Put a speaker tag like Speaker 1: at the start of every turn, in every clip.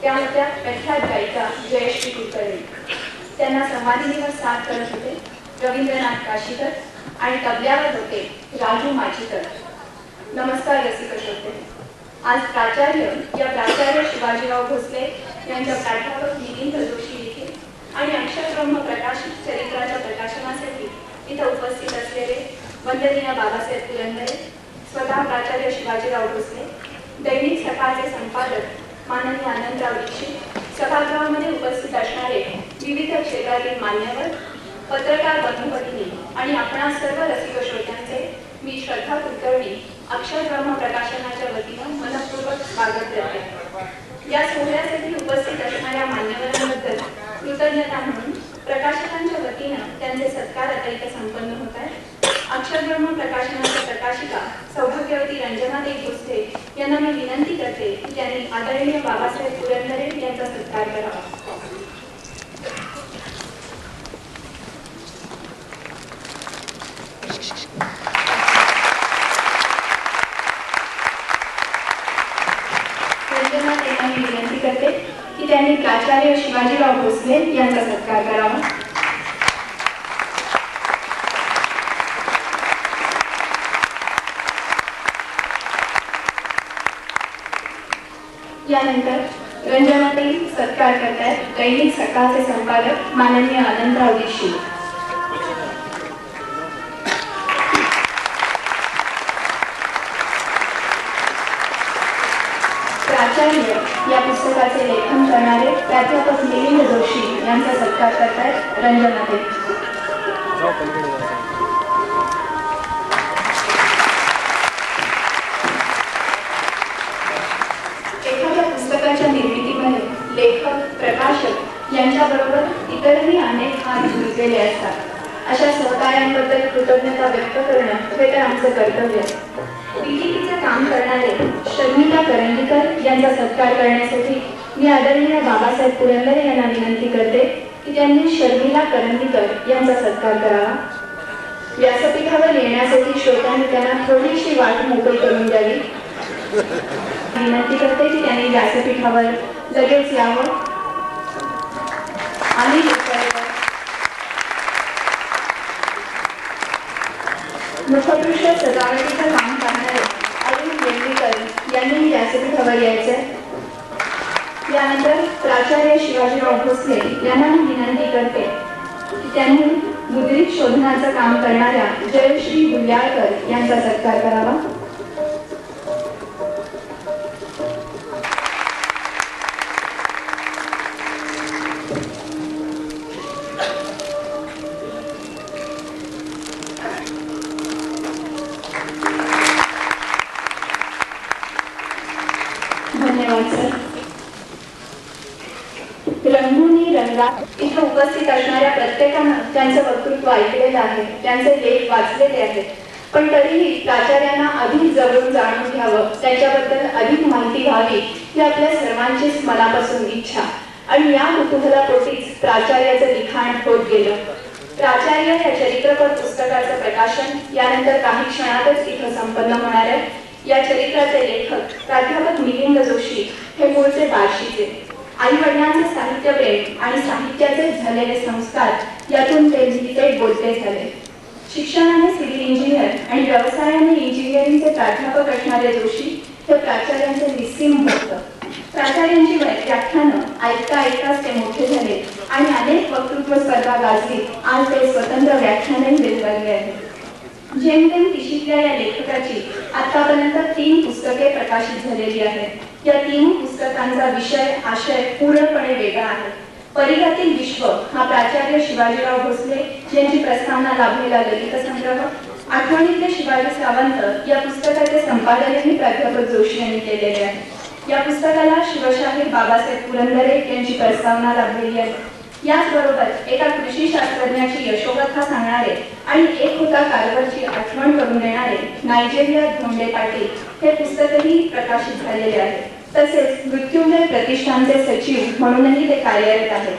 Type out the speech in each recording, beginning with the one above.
Speaker 1: त्यामध्ये प्रख्यात गायिका जयश्री कुलकर्णी, त्यांना संवादिनीवर साथ करत होते रवींद्रनाथ काशीकर आणि तबल्यावर होते राजू माझीकर. नमस्कार रसिक श्रोते. आज प्राचार्य शिवाजीराव भोसले यांच्या प्राध्यापक मिलिंद जोशी लिखित आणि अक्षरब्रह्म प्रकाशित चरित्राच्या प्रकाशनासाठी इथं उपस्थित असलेले वंदनीय बाबासाहेब पुरंदरे, स्वतः प्राचार्य शिवाजीराव भोसले, दैनिक सकाळचे संपादक माननीय आनंदराव दीक्षित, सभागृहामध्ये उपस्थित असणारे विविध क्षेत्रातील मान्यवर, पत्रकार बंधू-भगिनी आणि आपणा सर्व रसिक श्रोत्यांचे मी श्रद्धा कुलकर्णी अक्षरब्रह्म प्रकाशनाच्या वतीनं मनपूर्वक स्वागत करते. या सोहळ्यासाठी उपस्थित असणाऱ्या मान्यवरांबद्दल कृतज्ञता म्हणून प्रकाशकांच्या वतीनं त्यांचे सत्कार आता इथे संपन्न होत आहेत. अक्षरब्रह्म प्रकाशनाच्या प्रकाशिका सौभाग्यवती रंजनादेवी भोसले यांना मी विनंती करते की त्यांनी आदरणीय बाबासाहेब पुरंदरे यांचा सत्कार करावा. रंजनादेवींना मी विनंती करते की त्यांनी प्राचार्य शिवाजीराव भोसले यांचा सत्कार करावा. यानंतर रंजनाताई सत्कार करतात दैनिक सकाळचे संपादक माननीय आनंदराव दीक्षित. प्राचार्य या पुस्तकाचे लेखन करणारे प्राध्यापक मिलिंद जोशी यांचा सत्कार करतात रंजनाताई. पुस्तकाच्या निर्मितीमध्ये लेखक, प्रकाशक यांच्याबरोबर इतरही अनेक हात जुळलेले असतात. अशा सहकार्यांबद्दल कृतज्ञता व्यक्त करणं हे तर आमचं कर्तव्य आहे. पीटीपीचं काम करणारे शर्मिला करंदीकर यांचा सत्कार करण्यासाठी मी आदरणीय बाबासाहेब पुरंदरे यांना विनंती करते की त्यांनी शर्मिला करंदीकर यांचा सत्कार करावा. व्यासपीठावर येण्यासाठी श्रोत्यांनी त्यांना थोडीशी वाट मोकळी करून द्यावी. विनंती करते की त्यांनी व्यासपीठावर लगेच यावं. आणि मुखदृश्य सजावटीचं काम करणारे अरुण वेंगीकर यांनी व्यासपीठावर यायचे. यानंतर प्राचार्य शिवाजीराव भोसले यांना मी विनंती करते की त्यांनी मुद्रित शोधनाचं काम करणाऱ्या जयश्री गुल्याळकर यांचा सत्कार करावा. धन्यवाद सर. रंगुनी रंगात इथे उपस्थित असणाऱ्या प्रत्येकानं त्यांचं वक्तृत्व ऐकलेलं आहे, त्यांचे लेख वाचलेले आहेत, पण तरीही प्राचार्यांना अधिक जवळून जाणून घ्यावं, त्याच्याबद्दल अधिक माहिती व्हावी ही आपल्या सर्वांचीच मनापासून इच्छा. आणि या कुतूहलापोटीच प्राचार्याचं लिखाण होत गेलं. प्राचार्य या चरित्रपट पुस्तकाचं प्रकाशन यानंतर काही क्षणातच इथं संपन्न होणार आहे. या चरित्राचे लेखक प्राध्यापक मिलिंद जोशी हे मूळचे बार्शीचे. आई वडिलांचे साहित्यप्रेम आणि साहित्याचे झालेले संस्कार यातून ते लिहिते बोलते झाले. शिक्षणाने सिव्हिल इंजिनियर आणि व्यवसायाने इंजिनिअरिंगचे प्राध्यापक असणारे जोशी हे प्राचार्यांचे निस्सीम होतं. प्राचार्यांची व्याख्यानं ऐकता ऐकताच ते मोठे झाले आणि अनेक वक्तृत्व स्पर्धा गाजवीत आज ते स्वतंत्र व्याख्यानही देत लागले आहेत. जेमतेम तिशीतल्या या लेखकाची आतापर्यंत 3 पुस्तके प्रकाशित झालेली आहेत. या 3 पुस्तकांचा विषय आशय पूर्णपणे वेगळा आहे. परिघातील विश्व हा प्राचार्य शिवाजीराव भोसले यांची प्रस्तावना लाभलेला ललित संग्रह, आठवणीतले शिवाजी सावंत या पुस्तकाचे संपादनही प्राध्यापक जोशी यांनी केलेले आहे. या पुस्तकाला शिवशाहीर बाबासाहेब पुरंदरे यांची प्रस्तावना लाभलेली आहे. याचबरोबर एका कृषी शास्त्रज्ञाची यशोगाथा सांगणारे आणि एक होता कारवरची आठवण करून देणारे नायजेरियात धोंडे पाटील हे पुस्तकही प्रकाशित झालेले आहे. तसेच मृत्युंजय प्रतिष्ठानचे सचिव म्हणूनही ते कार्यरत आहेत.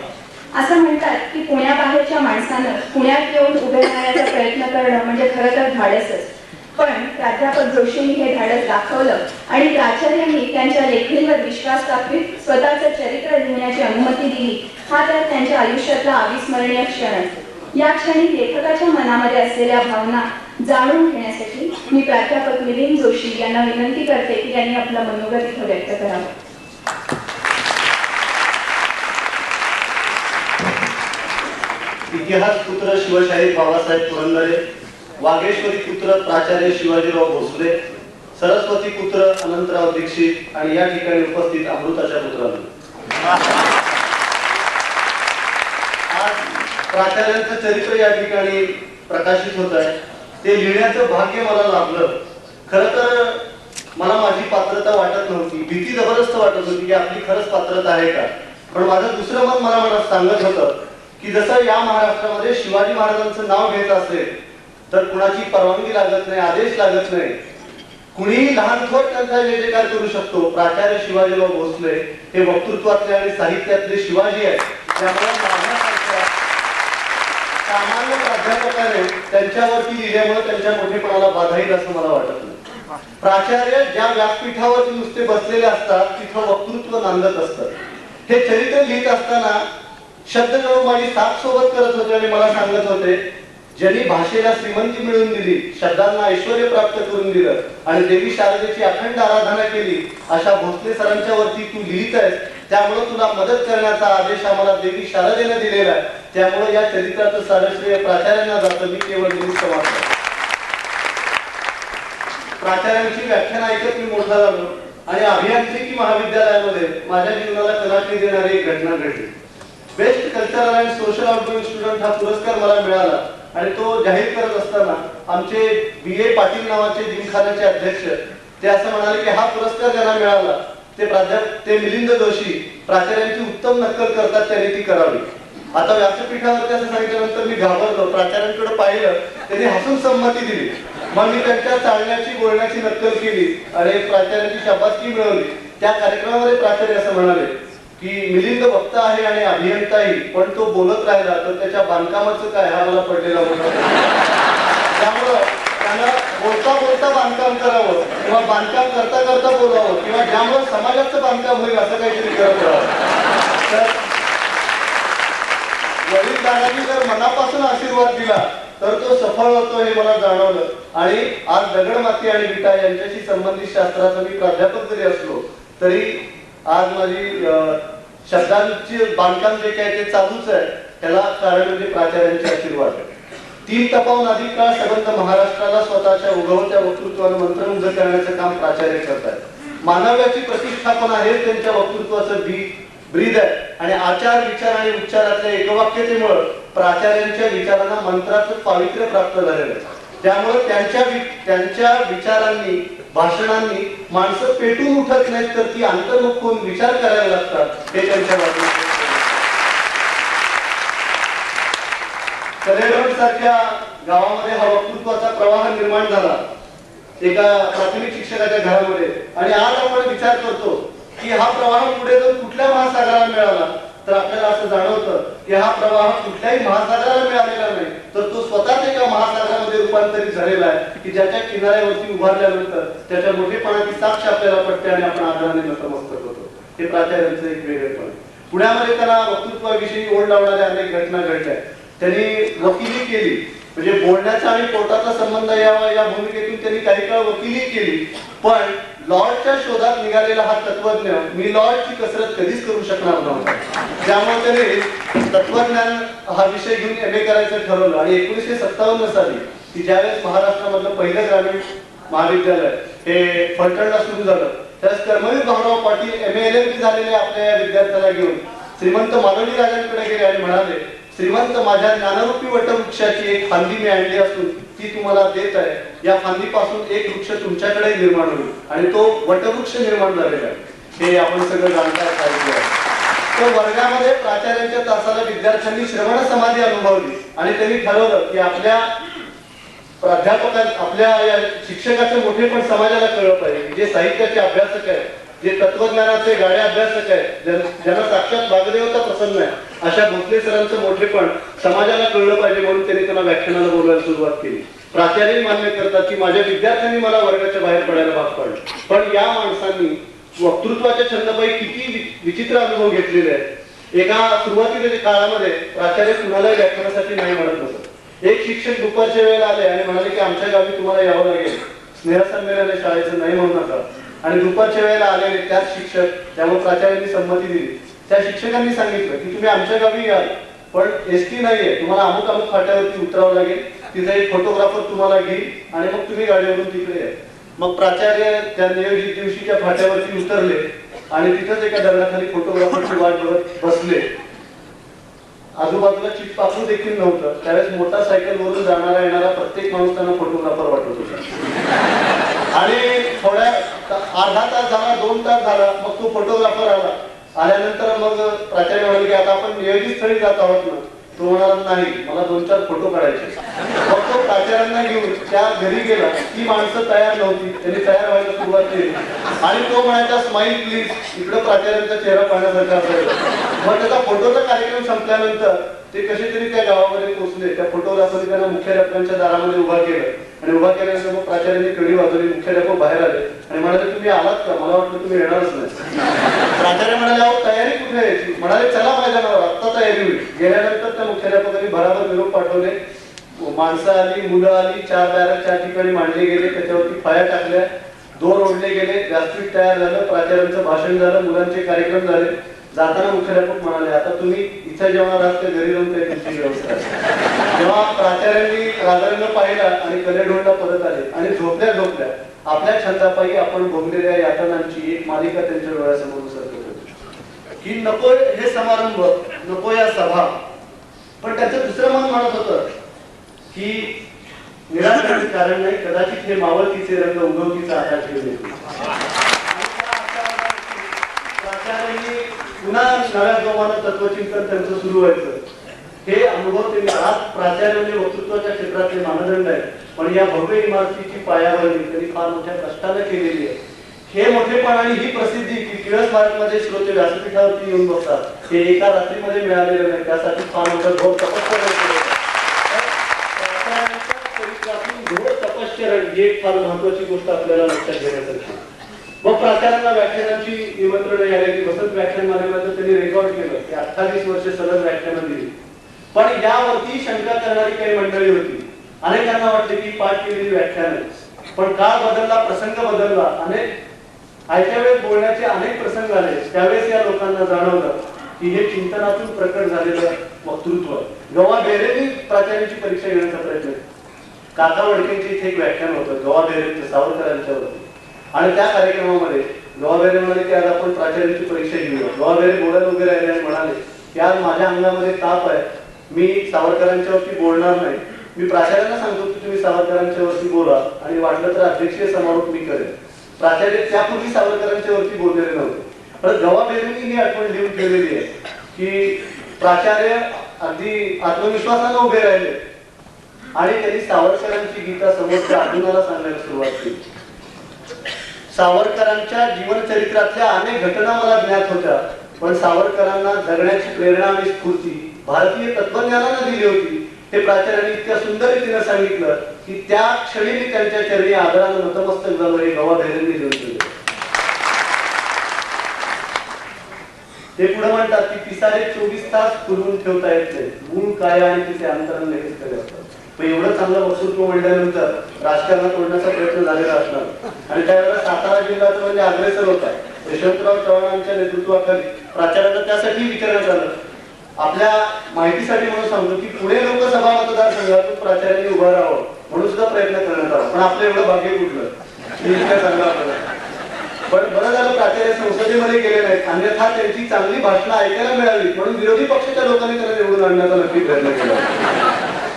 Speaker 1: असं म्हणतात की पुण्याबाहेरच्या माणसानं पुण्यात येऊन उभे राहण्याचा प्रयत्न करणं म्हणजे खरं तर धाडसच. पण प्राध्यापक जोशींनी हे धाडस दाखवलं आणि प्राचार्यांनी त्यांच्या लेखणीवर विश्वास दाखवीत स्वतःचं चरित्र लिहिण्याची अनुमती दिली. हा तर त्यांच्या आयुष्यातला अविस्मरणीय क्षण आहे. या क्षणी लेखकाच्या मनामध्ये असलेल्या भावना जाणून घेण्यासाठी मी प्राध्यापक मिलिंद जोशी यांना विनंती करते की त्यांनी आपला मनोगत इथं व्यक्त करावं.
Speaker 2: इतिहास पुत्र शिवशाहीर बाबासाहेब पुरंदरे, वागेश्वरी पुत्र प्राचार्य शिवाजीराव भोसले, सरस्वती पुत्र अनंतराव दीक्षित आणि या ठिकाणी उपस्थित अमृताच्या पुत्रांनो, आज प्राचार्यांचं चरित्र या ठिकाणी प्रकाशित होत आहे. ते लिहिण्याचं भाग्य मला लाभलं. खरं तर मला माझी पात्रता वाटत नव्हती, भीती जबरदस्त वाटत होती की आपली खरंच पात्रता आहे का. पण माझं दुसरं मन मला मनात सांगत होतं की जसं या महाराष्ट्रामध्ये शिवाजी महाराजांचं नाव घ्यायचं असेल तर कुणाची परवानगी लागत नाही, आदेश लागत नाही, कुणीही लहान थोर त्यांचा जय जयकार करू शकतो. प्राचार्य शिवाजीराव भोसले हे वक्तृत्वातले आणि साहित्यातले शिवाजी आहेत. त्यामुळे माझ्यासारख्या सामान्य प्राध्यापकाने त्यांच्यावरती लिहिल्यामुळे त्यांच्या मोठेपणाला बाधा येईल असं मला वाटत नाही. प्राचार्य ज्या व्यासपीठावरती नुसते बसलेले असतात तिथं वक्तृत्व नांदत असतं. हे चरित्र लिहित असताना शब्द माझी साथ सोबत करत होते आणि मला सांगत होते, ज्यांनी भाषेला श्रीमंती मिळवून दिली, शब्दांना ऐश्वर्य प्राप्त करून दिलं आणि देवी शारदेची अखंड आराधना केली, अशा भोसले सरांच्या वरती तू लिहित आहेस. त्यामुळे तुला मदत करण्याचा आदेश आम्हाला देवी शारदेने दिलेला आहे. त्यामुळे या चरित्राचं सारं श्रेय प्राचार्यांना जातं. मी केवळ निमित्त मात्र. प्राचार्यांची व्याख्यान ऐकत मी मोठा झालो आणि अभियांत्रिकी महाविद्यालयामध्ये माझ्या जीवनाला कलाटणी देणारी एक घटना घडली. Best cultural and social outgoing student हा पुरस्कार मला मिळाला आणि तो जाहीर करत असताना आमचे BA पाटील नावाचे जिमखान्याचे अध्यक्ष ते असं म्हणाले की हा पुरस्कार ज्यांना मिळाला ते मिलिंद जोशी प्राचार्यांची उत्तम नक्कल करतात, त्यांनी ती करावी. आता व्यासपीठावरती असं सांगितल्यानंतर मी घाबरलो. प्राचार्यांकडे पाहिलं, त्यांनी हसून संमती दिली. मग मी त्यांच्या चालण्याची बोलण्याची नक्कल केली आणि प्राचार्यांची शाबासकी मिळवली. त्या कार्यक्रमामध्ये प्राचार्य असं म्हणाले की मिलिंद वक्ता आहे आणि अभियंताही, पण तो बोलत राहिला तर त्याच्या बांधकामाचं काय हा मला पडलेला होता. त्यामुळं त्यांना बोलता बोलता बांधकाम करावं किंवा बांधकाम करता करता बोलावं किंवा ज्यामुळे समाजाचं बांधकाम होईल असं काहीतरी करत राहावं. तर वडीलधाऱ्यांनी जर मनापासून आशीर्वाद दिला तर तो सफळ होतो हे मला जाणवलं. आणि आज दगड माती आणि विटा यांच्याशी संबंधित शास्त्राचा मी प्राध्यापक जरी असलो तरी आज माझी शब्दांची बांधकाम जे काय ते चालूच आहे. त्याला कारण म्हणजे प्राचार्यांचे आशीर्वाद. 3 तपावून अधिक काळ संबंध महाराष्ट्राला स्वतःच्या उगवत्या वक्तृत्वानं मंत्रमुग्ध करण्याचं काम प्राचार्य करतात. मानव्याची प्रतिष्ठापना हे त्यांच्या वक्तृत्वाचं ब्रीद आहे आणि आचार विचार आणि उच्चारातल्या एकवाक्यतेमुळे प्राचार्यांच्या विचारांना मंत्राचं पावित्र्य प्राप्त झालेलं आहे. त्यामुळे त्यांच्या विचारांनी भाषणांनी माणसं पेटून उठत नाहीत तर ती अंतर्मुख होऊन विचार करायला लागतात. हे त्यांच्या बाजूने कलेगड सारख्या गावामध्ये हा वक्तृत्वाचा प्रवाह निर्माण झाला एका प्राथमिक शिक्षकाच्या घरामध्ये. आणि आज आपण विचार करतो की हा प्रवाह पुढे जर कुठल्या महासागराला मिळाला तर आपल्याला असं जाणवतं की हा प्रवाह कुठल्याही महासागराला मिळालेला नाही, तर तो स्वतःच एका महासागरामध्ये रूपांतरित झालेला आहे की ज्याच्या किनाऱ्यावरती उभारल्यानंतर त्याच्या मोठेपणाची साक्ष आपल्याला पडते आणि आपण आदराने नतमस्तक होतो. हे प्राचार्यांचं एक वेगळेपण. पुण्यामध्ये त्यांना वक्तृत्वाविषयी ओढ लावणाऱ्या अनेक घटना घडल्या. त्यांनी वकिली केली म्हणजे बोलण्याचा आणि पोटाचा संबंध यावा या भूमिकेतून त्यांनी काही काळ वकिली केली. पण लॉर्डच्या शोधात निघालेला हा तत्वज्ञ मी लॉर्डची कसरत कधीच करू शकणार नव्हता. त्यामुळे त्यांनी तत्वज्ञान हा विषय घेऊन MA करायचं ठरवलं. आणि 1957 साली की ज्यावेळेस महाराष्ट्रामधलं पहिलं ग्रामीण महाविद्यालय हे फलटणला सुरू झालं, त्यावेळेस कर्मवीर भाऊराव पाटील MA LLB झालेल्या आपल्या या विद्यार्थ्याला घेऊन श्रीमंत मालोजी राजांकडे गेले आणि म्हणाले, श्रीमंत, माझ्या ज्ञानरूपी वटवृक्षाची एक फांदी मी आणली असून ती तुम्हाला देत आहे. या फांदीपासून एक वृक्ष तुमच्याकडे निर्माण होईल. आणि तो वटवृक्ष निर्माण झालेला आहे हे आपण सगळं जाणता. तर वर्गामध्ये प्राचार्यांच्या तासाला विद्यार्थ्यांनी श्रवण समाधी अनुभवली आणि त्यांनी ठरवलं की आपल्या प्राध्यापकांना, आपल्या या शिक्षकाचे मोठेपण समाजाला कळलं पाहिजे. जे साहित्याचे अभ्यासक आहेत, जे तत्वज्ञानाचे गाडे अभ्यासक आहेत, ज्यांना साक्षात भागदेवता प्रसन्न आहे, अशा भोसले सरांचं मोठेपण समाजाला कळलं पाहिजे. म्हणून त्यांनी त्यांना व्याख्यानाला बोलवायला सुरुवात केली. प्राचार्य मान्य करतात की माझ्या विद्यार्थ्यांनी मला वर्गाच्या बाहेर पडायला भाग पाडलं. पण या माणसांनी वक्तृत्वाच्या छंदपायी किती विचित्र अनुभव घेतलेले आहेत. एका सुरुवातीच्या काळामध्ये प्राचार्य कुणालाही व्याख्यानासाठी नाही म्हणत नसत. एक शिक्षक दुपारच्या वेळेला आले आणि म्हणाले की आमच्या गावी तुम्हाला यावं लागेल, स्नेहसंमेलन शाळेचं, नाही म्हणू नका. आणि दुपारच्या वेळेला आलेले त्याच शिक्षक, त्यामुळे प्राचार्यांनी संमती दिली. त्या शिक्षकांनी सांगितलं की तुम्ही आमच्या गावी याल, पण ST नाहीये, तुम्हाला अमुक अमुक फाट्यावरती उतरावं लागेल, तिथे एक फोटोग्राफर तुम्हाला घेईल आणि मग तुम्ही गाडीवरून तिकडे या. मग प्राचार्य त्या नियोजित दिवशीच्या फाट्यावरती उतरले आणि तिथंच एका दगडाखाली फोटोग्राफरची वाट बघत बसले. आजूबाजूला चिटपाखरू देखील नव्हतं. त्यावेळेस मोटारसायकल वरून जाणारा येणारा प्रत्येक माणूस त्यांना फोटोग्राफर वाटत होता. आणि थोड्या अर्धा तास झाला, 2 तास झाला, मग तो फोटोग्राफर आला. आल्यानंतर मग प्राचार्य म्हणाले की आता आपण नियोजित स्थळी जात आहोत ना. तो म्हणाला नाही, मला 2-4 फोटो काढायचे. मग तो प्राचार्यांना घेऊन त्या घरी गेला. ती माणसं तयार नव्हती, त्यांनी तयार व्हायला सुरुवात केली आणि तो म्हणायचा स्माईल प्लीज. इकडं प्राचार्यांचा चेहरा पाहण्यासारखा असायचा. मग त्याचा फोटोचा कार्यक्रम संपल्यानंतर ते कसे तरी त्या गावामध्ये पोहोचले. त्या फोटोग्राफरने त्यांना मुख्याध्यापकांच्या दारामध्ये उभा केलं आणि उभा केल्यानंतर मग प्राचार्यांनी कडी वाजवली. मुख्याध्यापक बाहेर आले आणि म्हणाले तुम्ही आलात का, मला वाटलं तुम्ही येणारच नाही. प्राचार्य म्हणाले अहो तयारी कुठे यायची. म्हणाले चला माझ्या नावावर, आत्ता तयारी होईल. गेल्यानंतर त्या मुख्याध्यापकांनी भराभर निरोप पाठवले. माणसं आली, मुलं आली, 4 बॅरक 4 ठिकाणी मांडले गेले, त्याच्यावरती फाया टाकल्या, दोर ओढले गेले, व्यासपीठ तयार झालं, प्राचार्यांचं भाषण झालं, मुलांचे कार्यक्रम झाले. जाताना मुख्याध्यापक म्हणाले आता तुम्ही इथं जेवणार आहात का घरी जाऊन काही तुमची व्यवस्था. जेव्हा प्राचार्यांनी राजारंग पाहिला आणि कलेढोंडा परत आले आणि झोपल्या आपल्या छंदापायी आपण भोगलेल्या यातनांची एक मालिका त्यांच्या डोळ्यासमोर सरकत होती की नको हे समारंभ, नको या सभा. पण त्याचं दुसरं मन म्हणत होतं की निराकरणाचे कारण नाही, कदाचित हे मावळतीचे रंग उगवतीचा आकार ठेवले. प्राचार्यांनी पुन्हा नव्या जोमानं तत्वचिंतन त्यांचं सुरू व्हायचं. हे अनुभव त्यांनी आज प्राचार्यांनी वक्तृत्वाच्या क्षेत्रातले मानदंड आहे, पण या भव्य इमारतीची पायाभरणी त्यांनी फार मोठ्या कष्टाने केलेली आहे. हे मोठेपण आणि ही प्रसिद्धी की टिळक स्मारकमध्ये श्रोते व्यासपीठावरती येऊन बसतात, हे एका रात्रीमध्ये मिळालेलं नाही. त्यासाठी फार मोठं घोर तपश्चर्या ही एक फार महत्वाची गोष्ट आपल्याला लक्षात घेण्यासारखी. मग प्राचार्यांना व्याख्यानांची निमंत्रण आलेली. वसंत व्याख्यान मालेमध्ये त्यांनी रेकॉर्ड केलं की 28 वर्ष सलग व्याख्यानं दिली. पण यावरती शंका करणारी काही मंडळी होती. अनेकांना वाटते की पाठ केलेली व्याख्यान आहे. पण काळ बदलला, प्रसंग बदलला, अनेक आयत्या वेळेस बोलण्याचे अनेक प्रसंग आले. त्यावेळेस या लोकांना जाणवलं की हे चिंतनातून प्रकट झालेलं वक्तृत्व. गवा बेरेंनी प्राचार्यांची परीक्षा घेण्याचा प्रयत्न केला. काका वडकेंचे इथे एक व्याख्यान होतं गवा बेरेंचं सावरकरांच्यावरती. आणि त्या कार्यक्रमामध्ये गवा बेरे म्हणाले की आज आपण प्राचार्यांची परीक्षा घेऊया. गवा बेरे बोलायला उभे राहिले आणि म्हणाले की आज माझ्या अंगामध्ये ताप आहे, मी सावरकरांच्या वरती बोलणार नाही. मी प्राचार्यांना सांगतो की तुम्ही सावरकरांच्या वरती बोला आणि वाटलं तर अध्यक्षीय समारोप मी करेन. प्राचार्य त्यापूर्वी सावरकरांच्या वरती बोललेले नव्हते. पण गवा बेरेंनी ही आठवण लिहून ठेवलेली आहे की प्राचार्य अगदी आत्मविश्वासाने उभे राहिले आणि त्यांनी सावरकरांची गीता समोरच्या अर्जुनाला सांगायला सुरुवात केली. सावरकरांच्या जीवनचरित्रातल्या अनेक घटना मला ज्ञात होत्या, पण सावरकरांना जगण्याची प्रेरणा आणि स्फूर्ती भारतीय तत्वज्ञानानं दिली होती. हे प्राचार्यांनी इतक्या सुंदर रीतीने सांगितलं की त्या क्षणी मी त्यांच्या चरणी आदरानं नतमस्तक झालो. हे गवा बेरेंनी लिहून ठेवले. ते पुढे म्हणतात की पिसारे 24 तास पुरवून ठेवता येत नाही. गुण काय आणि तिचे अंतरण लगेच खरे असतात. मग एवढं चांगलं वक्तृत्व म्हणल्यानंतर राजकारणात ओढण्याचा प्रयत्न झालेला असणार आणि त्यावेळेला सातारा जिल्ह्याचा म्हणजे अग्रेसर होता. यशवंतराव चव्हाणांच्या नेतृत्वाखाली प्राचार्यांना त्यासाठी विचारण्यात आलं. आपल्या माहितीसाठी म्हणून सांगतो की पुणे लोकसभा मतदारसंघातून प्राचार्यांनी उभं राहावं म्हणून सुद्धा प्रयत्न करण्यात आला. पण आपलं एवढं भाग्य कुठलं की इतकं चांगलं आपल्याला. पण बरं झालं प्राचार्य संसदेमध्ये गेले नाहीत, अन्यथा त्यांची चांगली भाषणं ऐकायला मिळावी म्हणून विरोधी पक्षाच्या लोकांनी त्यांना निवडून आणण्याचा नक्की प्रयत्न केला.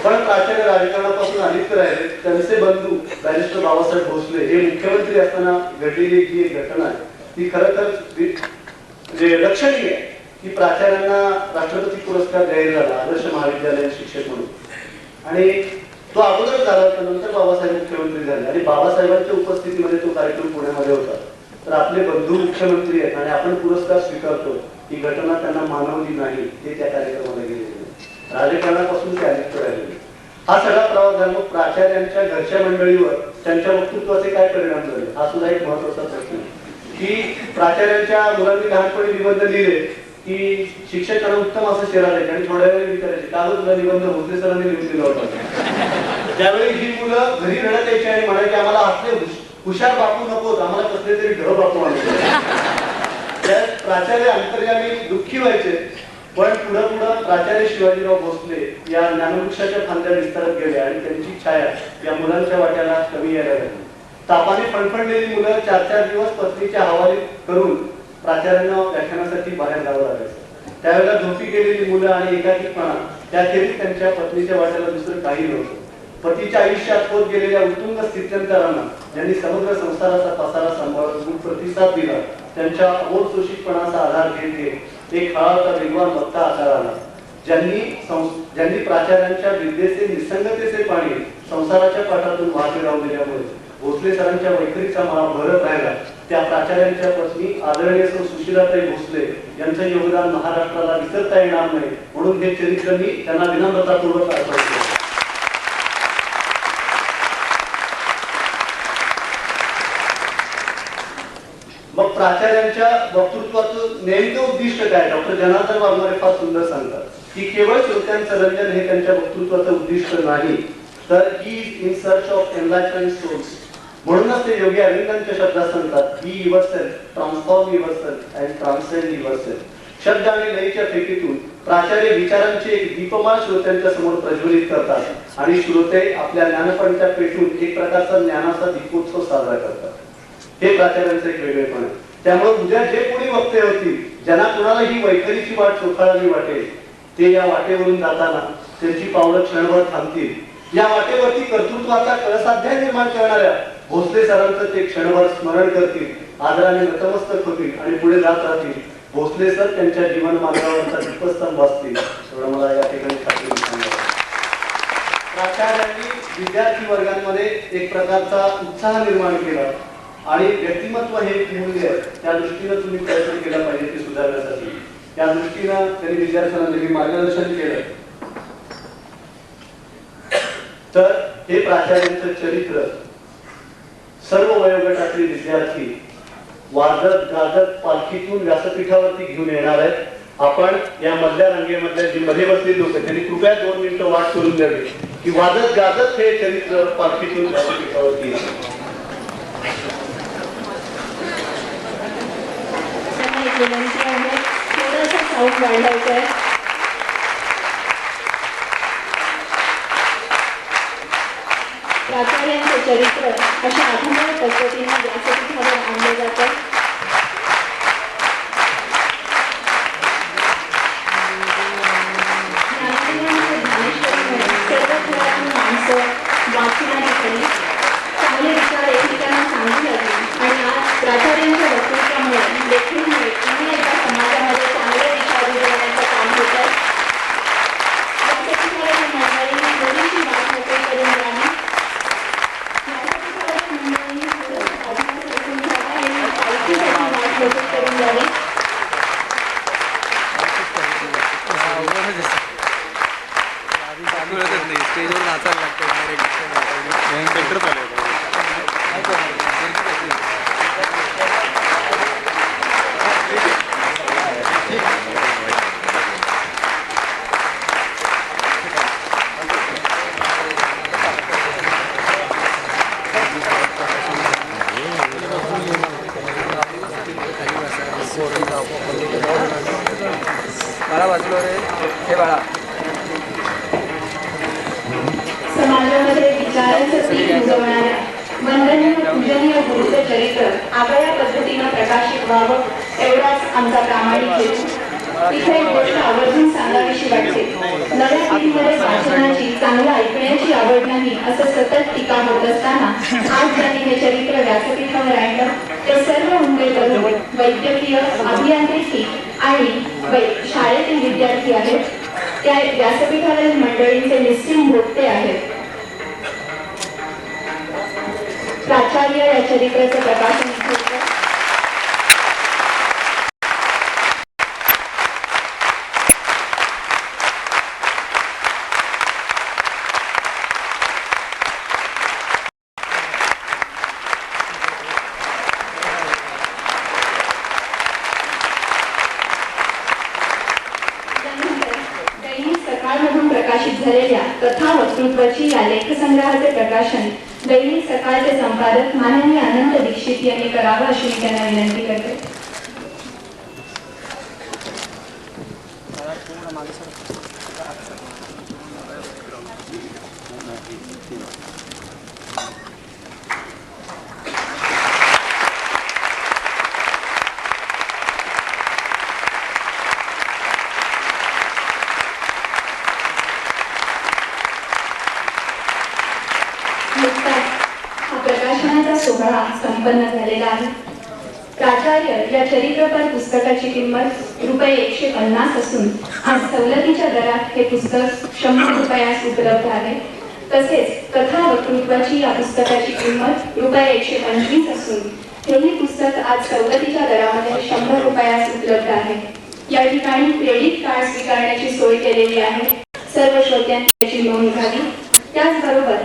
Speaker 2: पण प्राचार्य राजकारणापासून अलिप्त राहिले. त्यांचे बंधू बॅरिस्टर बाबासाहेब भोसले हे मुख्यमंत्री असताना घडलेली जी एक घटना आहे ती खरं तर म्हणजे लक्षणीय आहे की प्राचार्यांना राष्ट्रपती पुरस्कार द्यायला झाला आदर्श महाविद्यालय शिक्षक म्हणून. आणि तो अगोदर झाला तर नंतर बाबासाहेब मुख्यमंत्री झाले आणि बाबासाहेबांच्या उपस्थितीमध्ये तो कार्यक्रम पुण्यामध्ये होता. तर आपले बंधू मुख्यमंत्री आहेत आणि आपण पुरस्कार स्वीकारतो ही घटना त्यांना मानवली नाही ते त्या कार्यक्रमाला गेलेले. राजकारणापासून ते अलिप्त राहिले. हा सगळा प्रवास झाला. मग प्राचार्यांच्या घरच्या मंडळीवर त्यांच्या वक्तृत्वाचे काय परिणाम झाले हा सुद्धा एक महत्वाचा प्रश्न आहे की प्राचार्यांच्या मुलांनी लहानपणी निबंध लिहिले की शिक्षकांना उत्तम असं शेरा द्यायचे आणि थोड्या वेळी विचारायचे का तुला निबंध भोसले सरांनी लिहून दिला होता. त्यावेळी ही मुलं घरी रडत यायची आणि म्हणायचे आम्हाला असले हुशार बापू नकोत, आम्हाला कसले तरी ढ बापू आणले. त्या प्राचार्य अंतर्यामी दुःखी व्हायचे. पण पुढं पुढं प्राचार्य शिवाजीराव भोसले या ज्ञानवृक्षाच्या फांद्या विस्तारत गेल्या आणि त्यांची छाया या मुलांच्या वाट्याला कमी यायला लागली. तापाने फणफणलेली मुलं 4-4 दिवस पत्नीच्या हवाली करून प्राचार्यांना व्याख्यानासाठी बाहेर जावं लागायचं. त्यावेळेला झोपी गेलेली मुलं आणि एकाकीपणा त्याखेरीज त्यांच्या पत्नीच्या वाट्याला दुसरं काही नव्हतं. पतीच्या आयुष्यात होत गेलेल्या उत्तुंग स्थित्यंतरांना ज्यांनी समग्र संसाराचा पसारा सांभाळून गुण प्रतिसाद दिला त्यांच्या अबोध सुशिक्षपणाचा आधार घेत एक काळाचा वेगवान वक्ता आकाराला ज्यांनी प्राचार्यांच्या विद्येचे निसंगतेचे पाणी संसाराच्या पाठातून वाहते राहून दिल्यामुळे भोसले सरांच्या वैखरीचा माळा भरत राहिला. त्या प्राचार्यांच्या पत्नी आदरणीय सुशीलाताई भोसले यांचं योगदान महाराष्ट्राला विसरता येणार नाही म्हणून हे चरित्र मी त्यांना विनम्रतापूर्वक आठवतो. मग प्राचार्यांच्या वक्तृत्वाचं नेमकं उद्दिष्ट काय डॉक्टर जनार्दन वाघमारे फार सुंदर सांगतात की केवळ श्रोत्यांचं रंजन हे त्यांच्या वक्तृत्वाचं उद्दिष्ट नाही तर ही in search of enlightenment souls. म्हणूनच ते योगी अरविंदांच्या शब्दात सांगतात be yourself, transform yourself and transcend yourself. शब्द आणि लयीच्या फेकीतून प्राचार्य विचारांचे एक दीपमाळ श्रोत्यांच्या समोर प्रज्वलित करतात आणि श्रोते आपल्या ज्ञानपणच्या पेटून एक प्रकारचा ज्ञानाचा दीपोत्सव साजरा करतात. हे प्राचार्यांचं एक वेगळेपण आहे. त्यामुळे उद्या जे कोणी वक्ते होतील ज्यांना कुणाला ही वैखरीची वाट चोखाळावी वाटेल ते या वाटेवरून जाताना त्यांची पावलं क्षणभर थांबतील. या वाटेवरती कर्तृत्वाचा कळसाध्याय निर्माण करणाऱ्या भोसले सरांचं ते क्षणभर स्मरण करतील, आदराने नतमस्तक होतील आणि पुढे जात राहतील. भोसले सर त्यांच्या जीवन मार्गावरचा दीपस्तंभ असतील एवढं मला या ठिकाणी खात्री सांगायचं. प्राचार्यांनी विद्यार्थी वर्गांमध्ये एक प्रकारचा उत्साह निर्माण केला आणि व्यक्तिमत्व हे मूल्य आहे त्या दृष्टीनं तुम्ही प्रयत्न केला पाहिजे ते सुधारण्यासाठी. त्या दृष्टीनं त्यांनी विद्यार्थ्यांना नेहमी मार्गदर्शन केलं. तर हे प्राचार्यांचं चरित्र सर्व वयोगटातील विद्यार्थी वाजत गाजत पालखीतून व्यासपीठावरती घेऊन येणार आहेत. आपण या मधल्या रांगेमधल्या जी मध्ये बसलेली लोक त्यांनी कृपया 2 मिनिटं वाट करून द्यावी की वाजत गाजत हे चरित्र पालखीतून व्यासपीठावरती येईल.
Speaker 1: थोडासा साऊंड वाढवायचा आहे. प्राचार्यांचे चरित्र अशा अभिनव पद्धतीने व्यासपीठावर आणले जातात. सर्व खेळातून माणसं वाचण्याची खरी चांगले विचार एकमेकांना सांगू लागले आणि आज प्राचार्यांच्या वक्तृत्वामुळे लेखणीमुळे पुन्हा एकदा समाजामध्ये चांगले विचार उजवण्याचं काम होत आहे. व्यासपीठावरील मंडळींनी थोडीशी वाट मोकळी करून द्यावी. व्यासपीठावरील मंडळींनी थोडंसं अभ्यास ऐकून घ्यावा आणि पालखीसाठी वाट मोकळी करून द्यावी.
Speaker 3: स्टेजवर नाचायला लागतं.
Speaker 1: प्रतीक उजवणाऱ्या वंदनीय पूजनीय गुरुचं चरित्र आगळ्या पद्धतीनं प्रकाशित व्हावं एवढाच आमचा प्रामाणिक हेतू. इथे एक गोष्ट आवर्जून सांगावीशी वाटते. नव्या पिढीमध्ये वाचनाची, चांगलं ऐकण्याची आवड नाही असं सतत टीका होत असताना आज ज्यांनी हे चरित्र व्यासपीठावर आणलं ते सर्व उंबे तरुण वैद्यकीय, अभियांत्रिकी आणि शाळेतील विद्यार्थी आहेत. त्या व्यासपीठावरील मंडळींचे निश्चित भोगते आहेत. प्राचार्य या चरित्राचं प्रकाशन होतं. सकाळमधून प्रकाशित झालेल्या कथा वक्तृत्वाची या लेखसंग्रहाचे प्रकाशन दैनिक सकाळचे संपादक माननीय अनंत दीक्षित यांनी करावं अशी मी त्यांना विनंती करते. हा प्रकाशनाचा सोहळा संपन्न झालेला आहे. प्राचार्य या चरित्रपर पुस्तकाची किंमत ₹150 असून आज सवलतीच्या दरात हे पुस्तक 100 रुपयास उपलब्ध आहे. तसेच कथा वक्तृत्वाची या पुस्तकाची किंमत ₹125 असून हेही पुस्तक आज सवलतीच्या दरामध्ये 100 रुपयास उपलब्ध आहे. या ठिकाणी क्रेडिट कार्ड स्वीकारण्याची सोय केलेली आहे. सर्व श्रोत्यांनी याची नोंद घ्यावी. त्याचबरोबर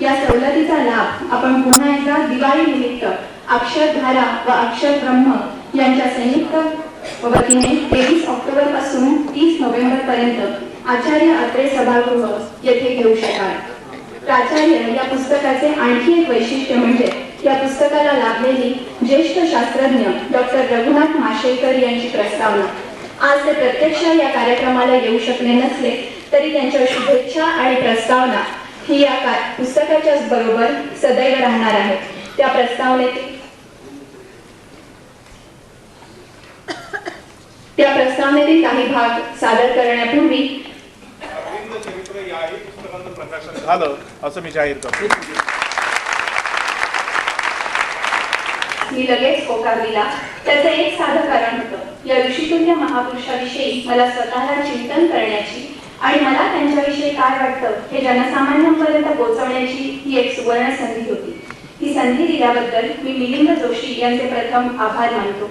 Speaker 1: या सवलतीचा लाभ आपण पुन्हा एकदा दिवाळी निमित्त अक्षरधारा व अक्षर ब्रह्म यांच्या संयुक्त वतीने 23 ऑक्टोबर पासून 30 नोव्हेंबर पर्यंत आचार्य अत्रे सभागृह येथे घेऊ शकाल. प्राचार्य या पुस्तकाचे आणखी एक वैशिष्ट्य म्हणजे या पुस्तकाला लाभलेली ज्येष्ठ शास्त्रज्ञ डॉक्टर रघुनाथ माशेलकर यांची प्रस्तावना. आज ते प्रत्यक्ष या कार्यक्रमाला येऊ शकले नसले तरी त्यांच्या शुभेच्छा आणि प्रस्तावना ही या पुस्तकाच्याच बरोबर सदैव राहणार आहे. त्या प्रस्तावनेतील काही भाग सादर करण्यापूर्वी
Speaker 3: चरित्र याही पुस्तकाचं प्रकाशन झालं असं मी जाहीर करतो.
Speaker 1: मी लगेच होकार दिला. त्याचं एक साधं कारण होतं. या ऋषितुल्य महापुरुषाविषयी मला स्वतःला चिंतन करण्याची आणि मला त्यांच्याविषयी काय वाटतं हे जनसामान्यांपर्यंत पोहोचवण्याची ही एक सुवर्ण संधी होती. ही संधी दिल्याबद्दल मी मिलिंद जोशी यांचे प्रथम आभार मानतो.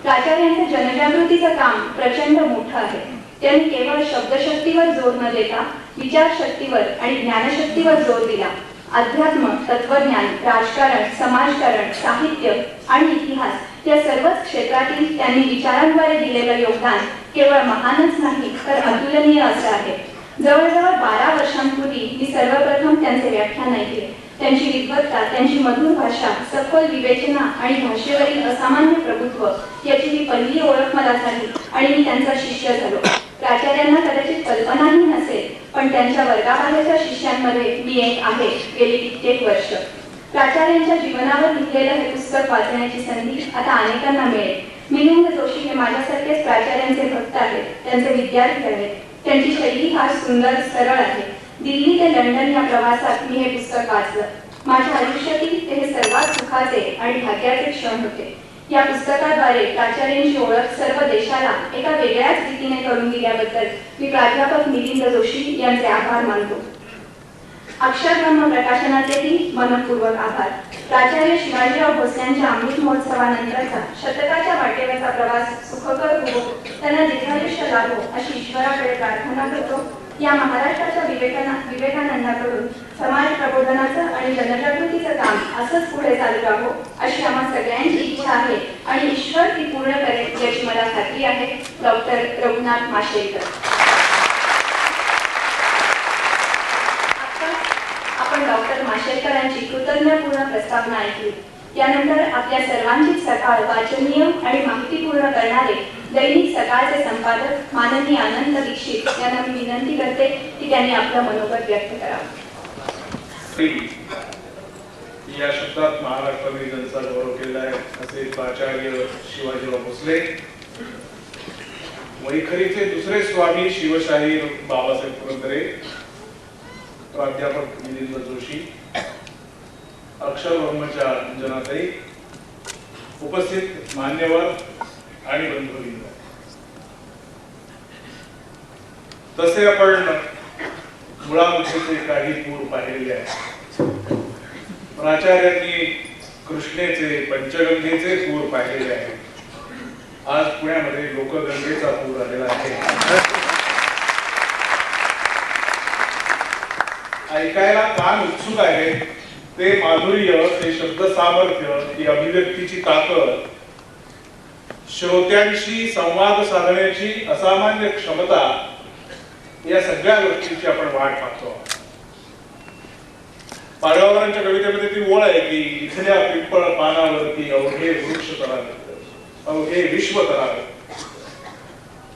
Speaker 1: प्राचार्यांचे जनजागृतीचं काम प्रचंड मोठं आहे. त्यांनी केवळ शब्दशक्तीवर जोर न देता विचारशक्तीवर आणि ज्ञानशक्तीवर जोर दिला. अध्यात्म, तत्वज्ञान, राजकारण, समाजकारण, साहित्य आणि इतिहास या सर्वच क्षेत्रातील त्यांनी विचारांद्वारे दिलेलं योगदान केवळ महानच नाही तर अतुलनीय असं आहे. जवळजवळ 12 वर्षांपूर्वी मी सर्वप्रथम त्यांचे व्याख्यान ऐकले. त्यांची विद्वत्ता, त्यांची मधुर भाषा, सखोल विवेचना आणि भाषेवरील असामान्य प्रभुत्व याची ही पहिली ओळख मला झाली आणि मी त्यांचा शिष्य झालो. प्राचार्यांना कदाचित कल्पनाही नसेल पण त्यांच्या वर्गाबाहेरच्या शिष्यांमध्ये मी एक आहे गेली कित्येक वर्ष. प्राचार्यांच्या जीवनावर लिहिलेलं हे पुस्तक वाचण्याची संधी आता अनेकांना मिळेल. मिलिंद जोशी हे माझ्यासारखेच प्राचार्यांचे भक्त आहेत, त्यांचे विद्यार्थी आहेत. त्यांची शैली फार सुंदर, सरळ आहे. दिल्ली ते लंडन या प्रवासात मी हे पुस्तक वाचलं. माझ्या आयुष्यातील ते सर्वात सुखाचे आणि भाग्याचे क्षण होते. या पुस्तकाद्वारे प्राचार्यांची ओळख सर्व देशाला एका वेगळ्याच रीतीने करून दिल्याबद्दल मी प्राध्यापक मिलिंद जोशी यांचे आभार मानतो. अक्षरब्रह्म प्रकाशनाचेही मनपूर्वक आभार. प्राचार्य शिवाजीराव भोसल्यांच्या अमृत महोत्सवानंतरचा शतकाच्या वाटेवरचा प्रवास सुखकर हो, त्यांना दीर्घायुष्य लाभो अशी ईश्वराकडे प्रार्थना करतो. या महाराष्ट्राच्या विवेकानंदाकडून समाज प्रबोधनाचं आणि जनजागृतीचं काम असंच पुढे चालू राहो अशी आम्हा सगळ्यांची इच्छा आहे आणि ईश्वर ती पूर्ण करेल याची मला खात्री आहे. डॉक्टर रघुनाथ माशेलकर. आपण डॉक्टर माशेलकरांची कृतज्ञपूर्ण प्रस्तावना ऐकली. यानंतर आपल्या सर्वांचीच सकाळ वाचनीय आणि माहितीपूर्ण करणारे दैनिक सकाळचे संपादक माननीय अनंत दीक्षित यांना मी विनंती करते की त्यांनी आपलं मनोगत व्यक्त करावं.
Speaker 3: या शब्दात महाराष्ट्राने ज्यांचा गौरव केला आहे असे प्राचार्य शिवाजीराव भोसले, वैखरीचे दुसरे स्वामी शिवशाहीर बाबासाहेब पुरंदरे, प्राध्यापक मिलिंद जोशी, अक्षर ब्रह्मच्या अंजनाताई, उपस्थित मान्यवर आणि बंधुवृंद, तसे आपण मुळामुखेचे काही पूर पाहिलेले आहेत. प्राचार्यांनी कृष्णेचे पंचगंगेचे पूर पाहिलेले आहेत. आज पुण्यामध्ये लोकगंगेचा पूर आलेला आहे. ऐकायला कान उत्सुक आहे. ते माधुर्य, ते शब्द सामर्थ्य, ती अभिव्यक्तीची ताकद, श्रोत्यांशी संवाद साधण्याची असामान्य क्षमता, या सगळ्या गोष्टींची आपण वाट पाहतो. पाडवावरांच्या कवितेमध्ये ती ओळ आहे की इथल्या पिंपळ पानावरती अवघे वृक्ष तरावे, अवघे विश्व तरावे.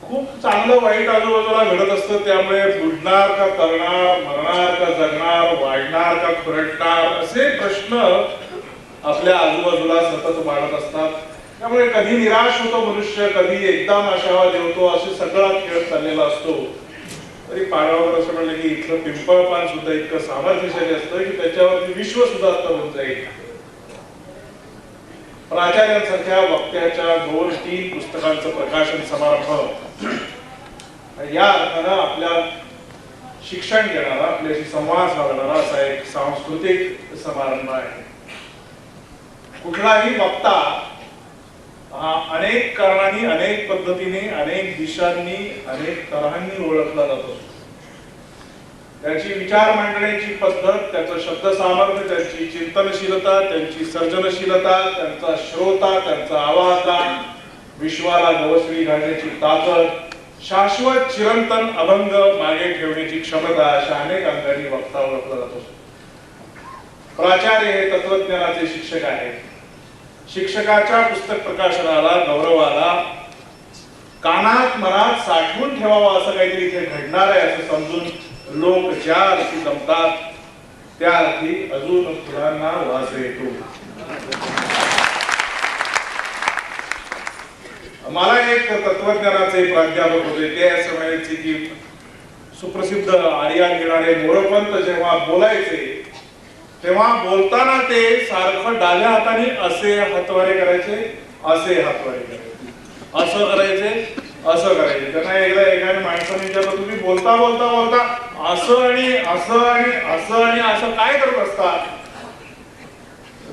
Speaker 3: खूप चांगलं वाईट आजूबाजूला घडत असतं, त्यामुळे बुडणार का तरणार, मरणार का जगणार, वाढणार का खुरटणार असे प्रश्न आपल्या आजूबाजूला सतत वाढत असतात. त्यामुळे कधी निराश होतो मनुष्य, कधी एकदम आशावादी होतो, असे सगळा खेळ चाललेला असतो. तरी पाडवावर असं म्हणलं की इथलं पिंपळ पान सुद्धा इतकं सामर्थ्यशाली असतं की त्याच्यावरती विश्व सुद्धा होऊन जाईल. प्राचार्यांसारख्या वक्त्याच्या 2-3 पुस्तकांचं प्रकाशन समारंभ या अर्थानं आपल्या शिक्षण देणारा, आपल्याशी संवाद साधणारा असा एक सांस्कृतिक समारंभ आहे. कुठलाही वक्ता हा अनेक कारणांनी, अनेक पद्धतीने, अनेक दिशांनी, अनेक तऱ्हांनी ओळखला जातो. त्याची विचार मांडण्याची पद्धत, त्याचं शब्द सामर्थ्य, त्यांची चिंतनशीलता, त्यांची सर्जनशीलता, त्यांचा श्रोता, त्यांचा आवाज, विश्वाला गवसणी घालण्याची ताकद, शाश्वत चिरंतन अभंग मागे ठेवण्याची क्षमता, अशा अनेक अंगांनी वक्ता ओळखला जातो. प्राचार्य हे तत्वज्ञानाचे शिक्षक आहेत. शिक्षकाच्या पुस्तक प्रकाशनाला, गौरवाला कानात मनात साठवून ठेवावं असं काहीतरी इथे घडणार आहे असं समजून लोक ज्या अर्थी जमतात त्या अर्थी अजून फुलांना वास येतो. मला एक तत्वज्ञानाचे प्राध्यापक होते, ते असं म्हणायचे की सुप्रसिद्ध आर्या घेणारे मोरपंत जेव्हा बोलायचे तेव्हा बोलताना ते सारखं डाव्या हाताने असे हातवारे करायचे, असे हातवारे करायचे, असं करायचे, असं करायचे. त्यांना एकदा एकाने माणसाने विचारलं, तुम्ही बोलता बोलता बोलता असं आणि असं आणि असं आणि असं काय करत असता?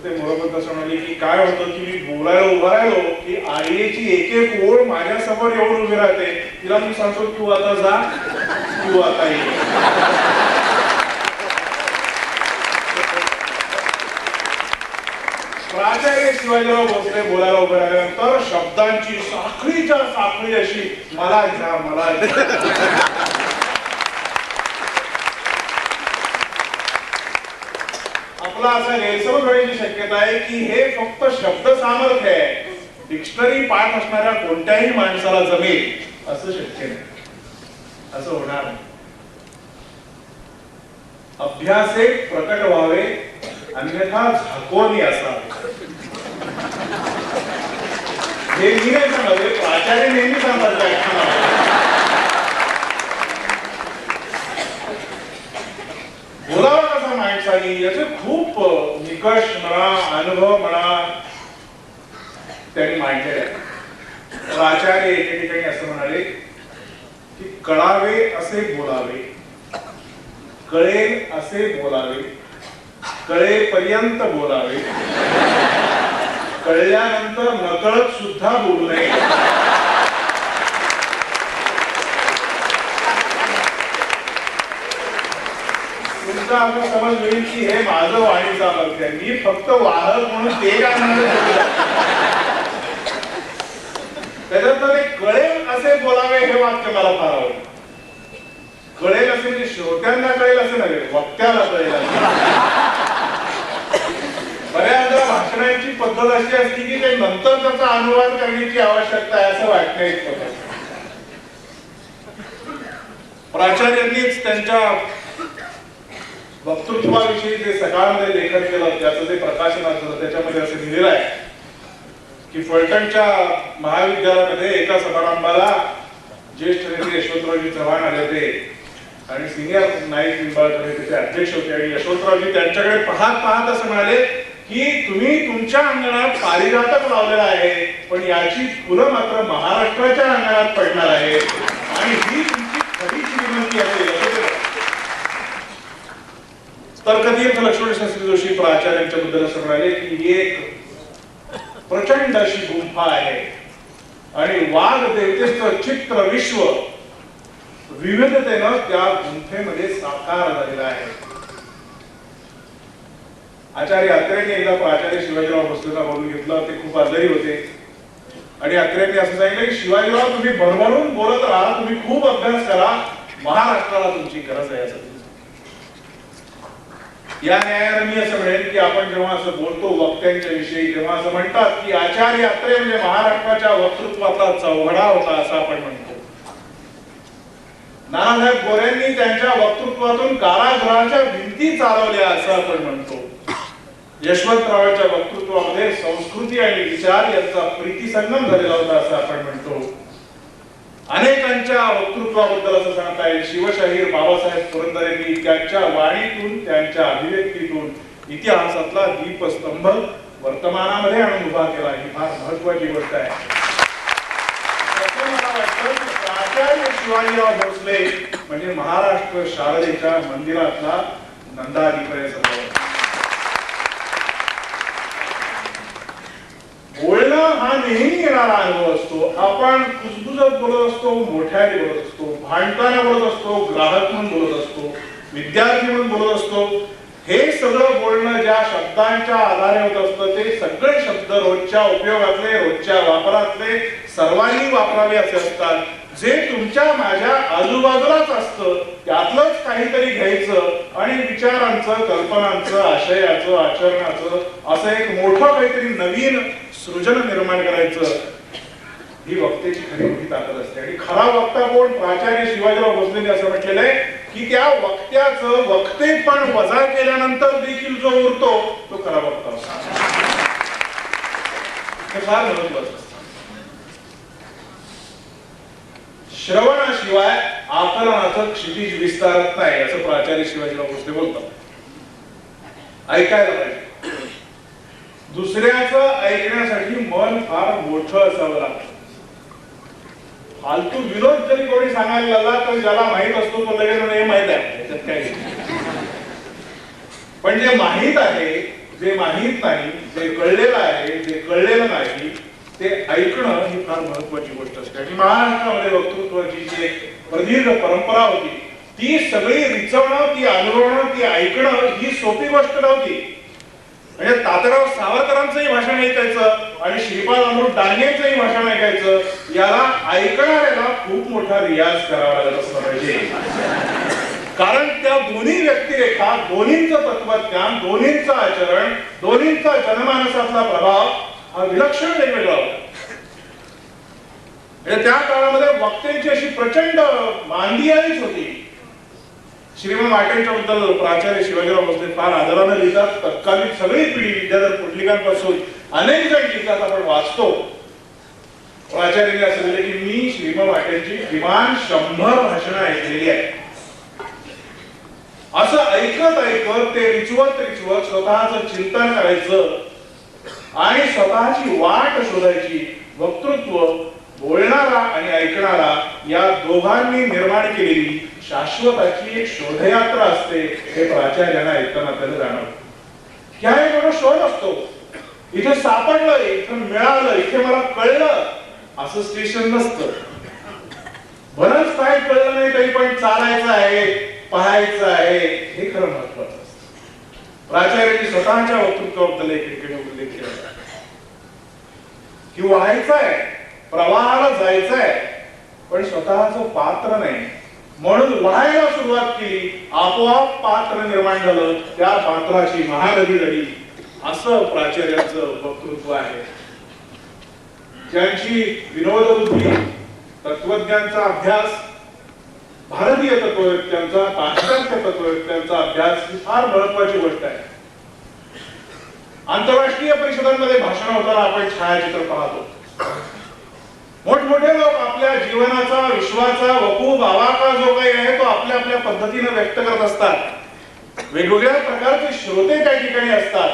Speaker 3: ते मोरपंत असं म्हणाले की काय होतं की मी बोलायला उभा राहिलो की आर्येची एक एक ओळ माझ्या समोर येऊन उभी राहते. तिला मी सांगतो तू आता जा, तू आता ये. प्राचार्य शिवाजीराव भोसले बोलायला उभे राहिल्यानंतर शब्दांची साखळीच्या साखळी अशी मला घ्या, मला घ्या. आपला असा गैरसमज होण्याची शक्यता आहे की हे फक्त शब्द सामर्थ्य आहे, डिक्शनरी पाठ असणाऱ्या कोणत्याही माणसाला जमेल असं शक्य नाही, असं होणार नाही. अभ्यासे प्रकट व्हावे, अन्यथा झाकोनी असावे. हे मी नाही सांगत, प्राचार्य नेहमी सांगतात. बोलावं कसा माणसाने याचे खूप निकष म्हणा, अनुभव म्हणा त्यांनी मांडलेले आहे. प्राचार्य एके ठिकाणी असं म्हणाले की कळावे असे बोलावे, कळेल असे बोलावे, कळेपर्यंत बोलावे, कळल्यानंतर नकळत सुद्धा बोलू नये. तुमचा आपण समज होईल की हे माझं वाणी सामर्थ्य आहे, मी फक्त वाहक म्हणून ते काय म्हणत. त्याच्यानंतर ते कळेल असे बोलावे हे वाक्य मला फार आवडतं. कळेल असे म्हणजे श्रोत्यांना कळेल असे नव्हे, वक्त्याला कळेल असे. बऱ्याचदा भाषणाची पद्धत अशी असते की ते नंतर त्याचा अनुवाद करण्याची आवश्यकता आहे असं वाटतं. प्राचार्यांनीच त्यांच्या वक्तृत्वाविषयी जे सकाळमध्ये लेखन केलं त्याचं जे प्रकाशनात झालं त्याच्यामध्ये असं लिहिलेलं आहे की फलटणच्या महाविद्यालयामध्ये एका समारंभाला ज्येष्ठ नेते यशवंतरावजी चव्हाण आले होते आणि सिनियर नाईक निंबाळकर तिथे अध्यक्ष होते आणि यशवंतरावजी त्यांच्याकडे पाहत असं म्हणाले की तुम्ही तुमच्या अंगणात पारिजातक लावलेला आहे पण याची फुलं मात्र महाराष्ट्राच्या अंगणात पडणार आहे आणि ही तुमची खरी श्रीमंती असेल. तर्कतीर्थ लक्ष्मण शास्त्री जोशी प्राचार्यांच्या बद्दल असं म्हणाले की ही एक प्रचंड अशी गुंफा आहे आणि वाघ देवतेचं चित्र विश्व विविधतेनं त्या गुंफेमध्ये साकार झालेला आहे. आचार्य अत्रेंनी एकदा प्राचार्य शिवाजीराव भोसलेला बोलून घेतलं. ते खूप आजारी होते आणि अत्रेंनी असं सांगितलं की शिवाजीराव तुम्ही भरभरून बोलत राहा, तुम्ही खूप अभ्यास करा, महाराष्ट्राला तुमची गरज आहे असं. या न्यायाने मी असं म्हणेन की आपण जेव्हा असं बोलतो वक्त्यांच्या विषयी तेव्हा असं म्हणतात की आचार्य अत्रे म्हणजे महाराष्ट्राच्या वक्तृत्वाचा चौघडा होता असं आपण म्हणतो. नानासाहेब गोरेंनी त्यांच्या वक्तृत्वातून कारागृहाच्या भिंती चालवल्या असं आपण म्हणतो. यशवंतरावांच्या वक्तृत्वामध्ये संस्कृती आणि विचार यांचा प्रीतिसंगम झालेला होता असं आपण म्हणतो. अनेकांच्या वक्तृत्वाबद्दल असं सांगता येईल शिवशाहीर बाबासाहेब पुरंदरेंनी त्यांच्या वाणीतून त्यांच्या अभिव्यक्तीतून इतिहासातला दीपस्तंभ वर्तमानामध्ये आणून उभा केला. ही फार महत्वाची गोष्ट आहे. आचार्य शिवाजीराव भोसले म्हणजे महाराष्ट्र शारदेच्या मंदिरातला नंदादीपर्यंत बोलणं हा नेहमी येणारा अनुभव असतो. आपण कुजबुजत बोलत असतो, मोठ्याने बोलत असतो, भांडताना बोलत असतो, ग्राहक म्हणून बोलत असतो, विद्यार्थी म्हणून बोलत असतो. हे सगळं बोलणं ज्या शब्दांच्या आधारे होत असतं ते सगळे शब्द रोजच्या उपयोगातले, रोजच्या वापरातले, सर्वांनी वापरावे असे असतात. जे तुमच्या माझ्या आजूबाजूलाच असतं त्यातलंच काहीतरी घ्यायचं आणि विचारांचं, कल्पनांचं, आशयाचं, आचरणाचं असं एक मोठं काहीतरी नवीन सृजन निर्माण करायचं. ही वक्त्याची खरी मोठी ताकद असते. आणि खरा वक्ता कोण? प्राचार्य शिवाजीराव भोसलेंनी असं म्हटलेलं आहे की त्या वक्त्याचं वक्तेपण वजा केल्यानंतर देखील जो उरतो तो खरा वक्ता असतो. हे फार महत्वाचं असतं. श्रवणाशिवाय आकलनाचं क्षितिज विस्तारत नाही असं प्राचार्य शिवाजीराव भोसले बोलतात. ऐकायला पाहिजे. दुसऱ्याचं ऐकण्यासाठी मन फार मोठं असावं लागतं. फालतू विनोद जरी कोणी सांगायला लागला तर ज्याला माहित असतो तो लगेच हे माहित आहे त्याच्यात काय. पण जे माहित आहे, जे माहित नाही, जे कळलेलं आहे, जे कळलेलं नाही ते ऐकणं ही फार महत्वाची गोष्ट असते. आणि महाराष्ट्रामध्ये वक्तृत्वाची जी प्रदीर्घ परंपरा होती ती सगळी रिचवणं, ती अनुभवणं, ती ऐकणं ही सोपी गोष्ट नव्हती. म्हणजे तात्याराव सावरकरांचंही भाषण ऐकायचं आणि श्रीपाद अमृत डांगेंचंही भाषण ऐकायचं, याला ऐकणाऱ्याला खूप मोठा रियाज करावा लागत असला पाहिजे. कारण त्या दोन्ही व्यक्तिरेखा, दोन्हींचं तत्वज्ञान, दोन्हींचं आचरण, दोन्हींचा जनमानसातला प्रभाव हा विलक्षण वेगवेगळा होता. त्या काळामध्ये वक्त्यांची अशी प्रचंड मांदियाळीच होती. श्रीमंत वाटेंच्या बद्दल प्राचार्य शिवाजीराव भोसले फार आदराने लिहितात. तत्कालीन सगळी पिढी विद्याधर पुटलिकांपासून अनेक जण लिहितात, आपण वाचतो. प्राचार्यांनी असं लिहिले की मी श्रीमंत वाटेंची किमान 100 भाषणं ऐकलेली आहेत. असं ऐकत ऐकत ते रिचवत स्वतःच चिंतन करायचं आणि स्वतःची वाट शोधायची. वक्तृत्व बोलणारा आणि ऐकणारा या दोघांनी निर्माण केलेली शाश्वताची एक शोधयात्रा असते. हे प्राचार्यांना ऐकताना त्याला जाणवतं. ह्या एक मोठा शोध असतो. इथे सापडलं, इथे मिळालं, इथे मला कळलं असं स्टेशन नसतं. बरंच काय कळलं नाही तरी पण चालायचं आहे, पाहायचं आहे, हे खरं महत्वाचं असतं. प्राचार्यांनी स्वतःच्या वक्तृत्वाबद्दल एक उल्लेख केला की व्हायचं आहे, प्रवाहाला जायचंय पण स्वतःचं पात्र नाही म्हणून व्हायला सुरुवात केली, आपोआप पात्र निर्माण झालं, त्या पात्राची महानदी लढी असं प्राचार्यांचं वक्तृत्व आहे. ज्यांची विनोदबुद्धी, तत्वज्ञानचा अभ्यास भारतीय तत्ववेत्यांचा, पाश्चात्य तत्ववेत्यांचा अभ्यास ही फार महत्वाची गोष्ट आहे. आंतरराष्ट्रीय परिषदांमध्ये भाषण होताना आपण छायाचित्र पाहतो. मोठमोठे लोक आपल्या जीवनाचा, विश्वाचा वकूफ आवाका जो काही आहे तो आपल्या आपल्या पद्धतीने व्यक्त करत असतात. वेगवेगळ्या प्रकारचे श्रोते त्या ठिकाणी असतात.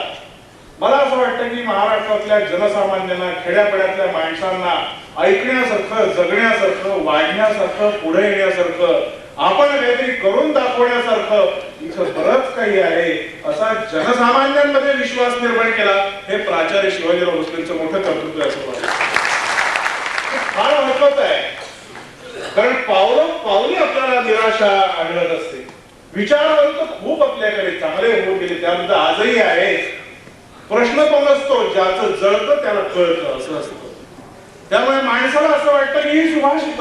Speaker 3: मला असं वाटतं की महाराष्ट्रातल्या जनसामान्यांना, खेड्यापाड्यातल्या माणसांना ऐकण्यासारखं, जगण्यासारखं, वाढण्यासारखं, पुढे येण्यासारखं, आपण काहीतरी करून दाखवण्यासारखं इथं बरंच काही आहे, असा जनसामान्यांमध्ये विश्वास निर्माण केला. हे प्राचार्य शिवाजीराव भोसलेंचं मोठं कर्तृत्व आहे असं वाटतं. फार महत्वाचं आहे, कारण पावली आपल्याला निराशा आढळत असते. विचारवंत खूप आपल्याकडे चांगले होत गेले, त्याबद्दल आजही आहे. प्रश्न तो नसतो, ज्याचं जळतं त्याला कळतं असं असतं. त्यामुळे माणसाला असं वाटतं की ही सुभाषित,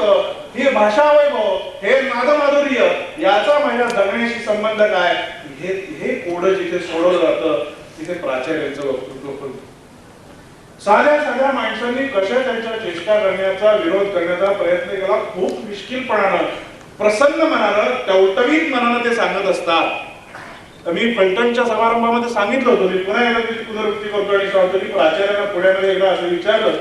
Speaker 3: ही भाषा वैभव, हे नादमाधुर्य याचा माझ्या जगण्याशी संबंध काय, हे कोड जिथे सोडवलं जातं तिथे प्राचार्यांचं वक्तृत्व करतो. साध्या साध्या माणसांनी कशा त्यांच्या चेष्टा करण्याचा, विरोध करण्याचा प्रयत्न केला. खूप मिश्किलपणानं, प्रसन्न मनानं, टवटवीत मनानं ते सांगत असतात. मी फलटणच्या समारंभामध्ये सांगितलं होतं, मी पुन्हा एकदा त्याची पुनरुक्ती करतो आणि सांगतो की प्राचार्यांना पुण्यामध्ये एकदा असं विचारलं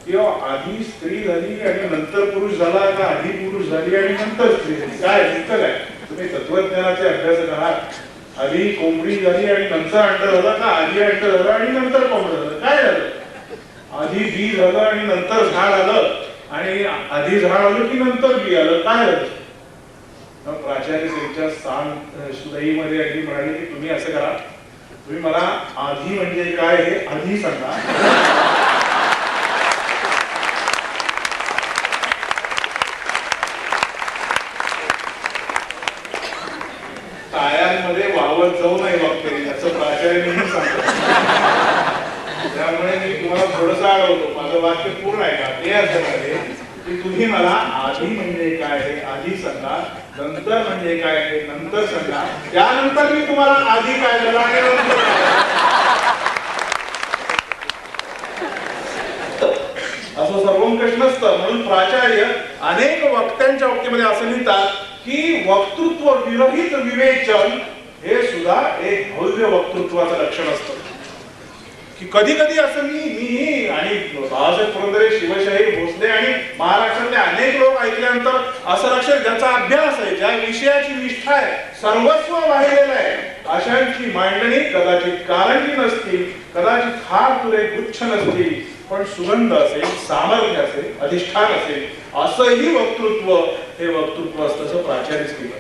Speaker 3: की आधी स्त्री झाली आणि नंतर पुरुष झाला का आधी पुरुष झाली आणि नंतर स्त्री झाली, काय नेमकं काय? तुम्ही तत्वज्ञानाचे अभ्यासक आहात. आधी कोंबडी झाली आणि नंतर अंड झालं का आधी अंड झालं आणि नंतर कोंबड झालं, काय झालं? आधी बी झालं आणि नंतर झाड आलं आणि आधी झाड आलं की नंतर बी आलं, काय झालं? प्राचार्य त्यांच्या सुदैमध्ये अगदी म्हणाले की तुम्ही असं करा, तुम्ही मला आधी म्हणजे काय हे आधी सांगा. टाळ्यांमध्ये वावत जाऊ नये बघते असं प्राचार्यांनी सांगतो. त्यामुळे मी तुम्हाला थोडंसं अडवतो, माझं वाक्य पूर्ण आहे का ते असं म्हणाले की तुम्ही मला आधी म्हणजे काय आहे आधी सांगा, नंतर म्हणजे काय आहे नंतर सांगा, त्यानंतर मी तुम्हाला आधी काय झालं आणि नंतर असं सर्वंकष नसतं. म्हणून प्राचार्य अनेक वक्त्यांच्या वक्तीमध्ये असं लिहितात की वक्तृत्व विरहित विवेचन हे सुद्धा एक भव्य वक्तृत्वाचं लक्षण असतं. की कधी कधी असं मी आणि बाळासाहेब पुरंदरे, शिवशाही भोसले आणि महाराष्ट्रातले अनेक लोक ऐकल्यानंतर असं लक्षात, ज्याचा अभ्यास आहे, ज्या विषयाची निष्ठा आहे, सर्वस्व वाहिलेलं आहे, अशांची मांडणी कदाचित कारंजी नसतील, कदाचित फार तुरे गुच्छ नसतील, पण सुगंध असेल, सामर्थ्य असेल, अधिष्ठान असेल, असंही वक्तृत्व हे वक्तृत्व असतं असं प्राचार्यच केलं.